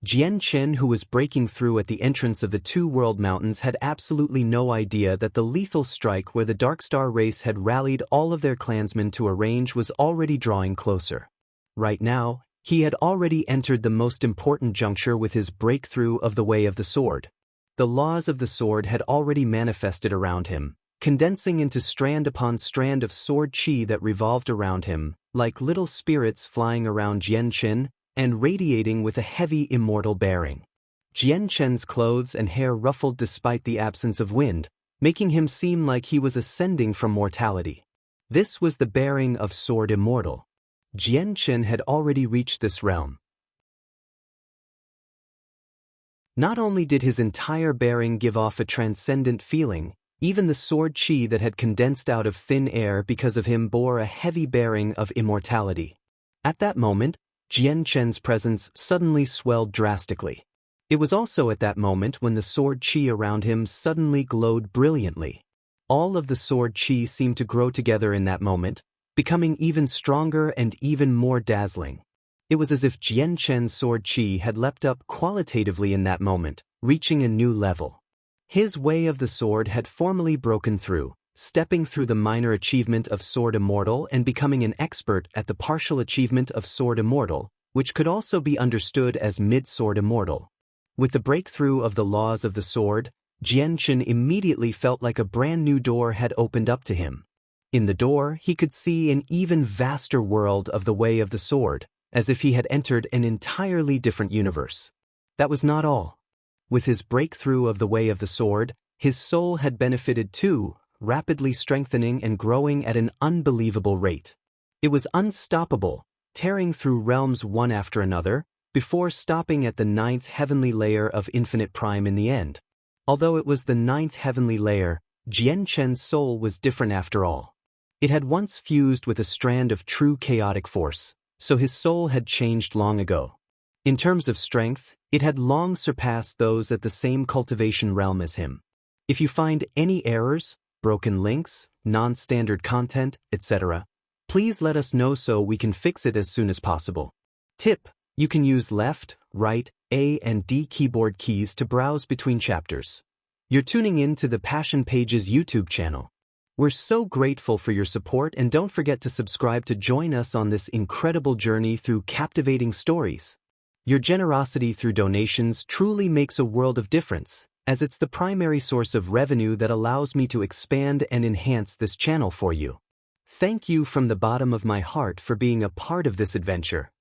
Jian Chen, who was breaking through at the entrance of the Two World Mountains, had absolutely no idea that the lethal strike where the Darkstar race had rallied all of their clansmen to arrange was already drawing closer. Right now, he had already entered the most important juncture with his breakthrough of the Way of the Sword. The laws of the sword had already manifested around him, condensing into strand upon strand of sword chi that revolved around him, like little spirits flying around Jian Chen, and radiating with a heavy immortal bearing. Jian Chen's clothes and hair ruffled despite the absence of wind, making him seem like he was ascending from mortality. This was the bearing of Sword Immortal. Jian Chen had already reached this realm. Not only did his entire bearing give off a transcendent feeling, even the sword chi that had condensed out of thin air because of him bore a heavy bearing of immortality. At that moment, Jian Chen's presence suddenly swelled drastically. It was also at that moment when the sword chi around him suddenly glowed brilliantly. All of the sword chi seemed to grow together in that moment, becoming even stronger and even more dazzling. It was as if Jian Chen's sword chi had leapt up qualitatively in that moment, reaching a new level. His Way of the Sword had formally broken through, stepping through the minor achievement of Sword Immortal and becoming an expert at the partial achievement of Sword Immortal, which could also be understood as Mid-Sword Immortal. With the breakthrough of the laws of the sword, Jian Chen immediately felt like a brand new door had opened up to him. In the door, he could see an even vaster world of the Way of the Sword, as if he had entered an entirely different universe. That was not all. With his breakthrough of the Way of the Sword, his soul had benefited too, rapidly strengthening and growing at an unbelievable rate. It was unstoppable, tearing through realms one after another, before stopping at the 9th heavenly layer of Infinite Prime in the end. Although it was the 9th heavenly layer, Jian Chen's soul was different after all. It had once fused with a strand of true chaotic force, so his soul had changed long ago. In terms of strength, it had long surpassed those at the same cultivation realm as him. If you find any errors, broken links, non-standard content, etc., please let us know so we can fix it as soon as possible. Tip: you can use left, right, A and D keyboard keys to browse between chapters. You're tuning in to the Passion Pages YouTube channel. We're so grateful for your support, and don't forget to subscribe to join us on this incredible journey through captivating stories. Your generosity through donations truly makes a world of difference, as it's the primary source of revenue that allows me to expand and enhance this channel for you. Thank you from the bottom of my heart for being a part of this adventure.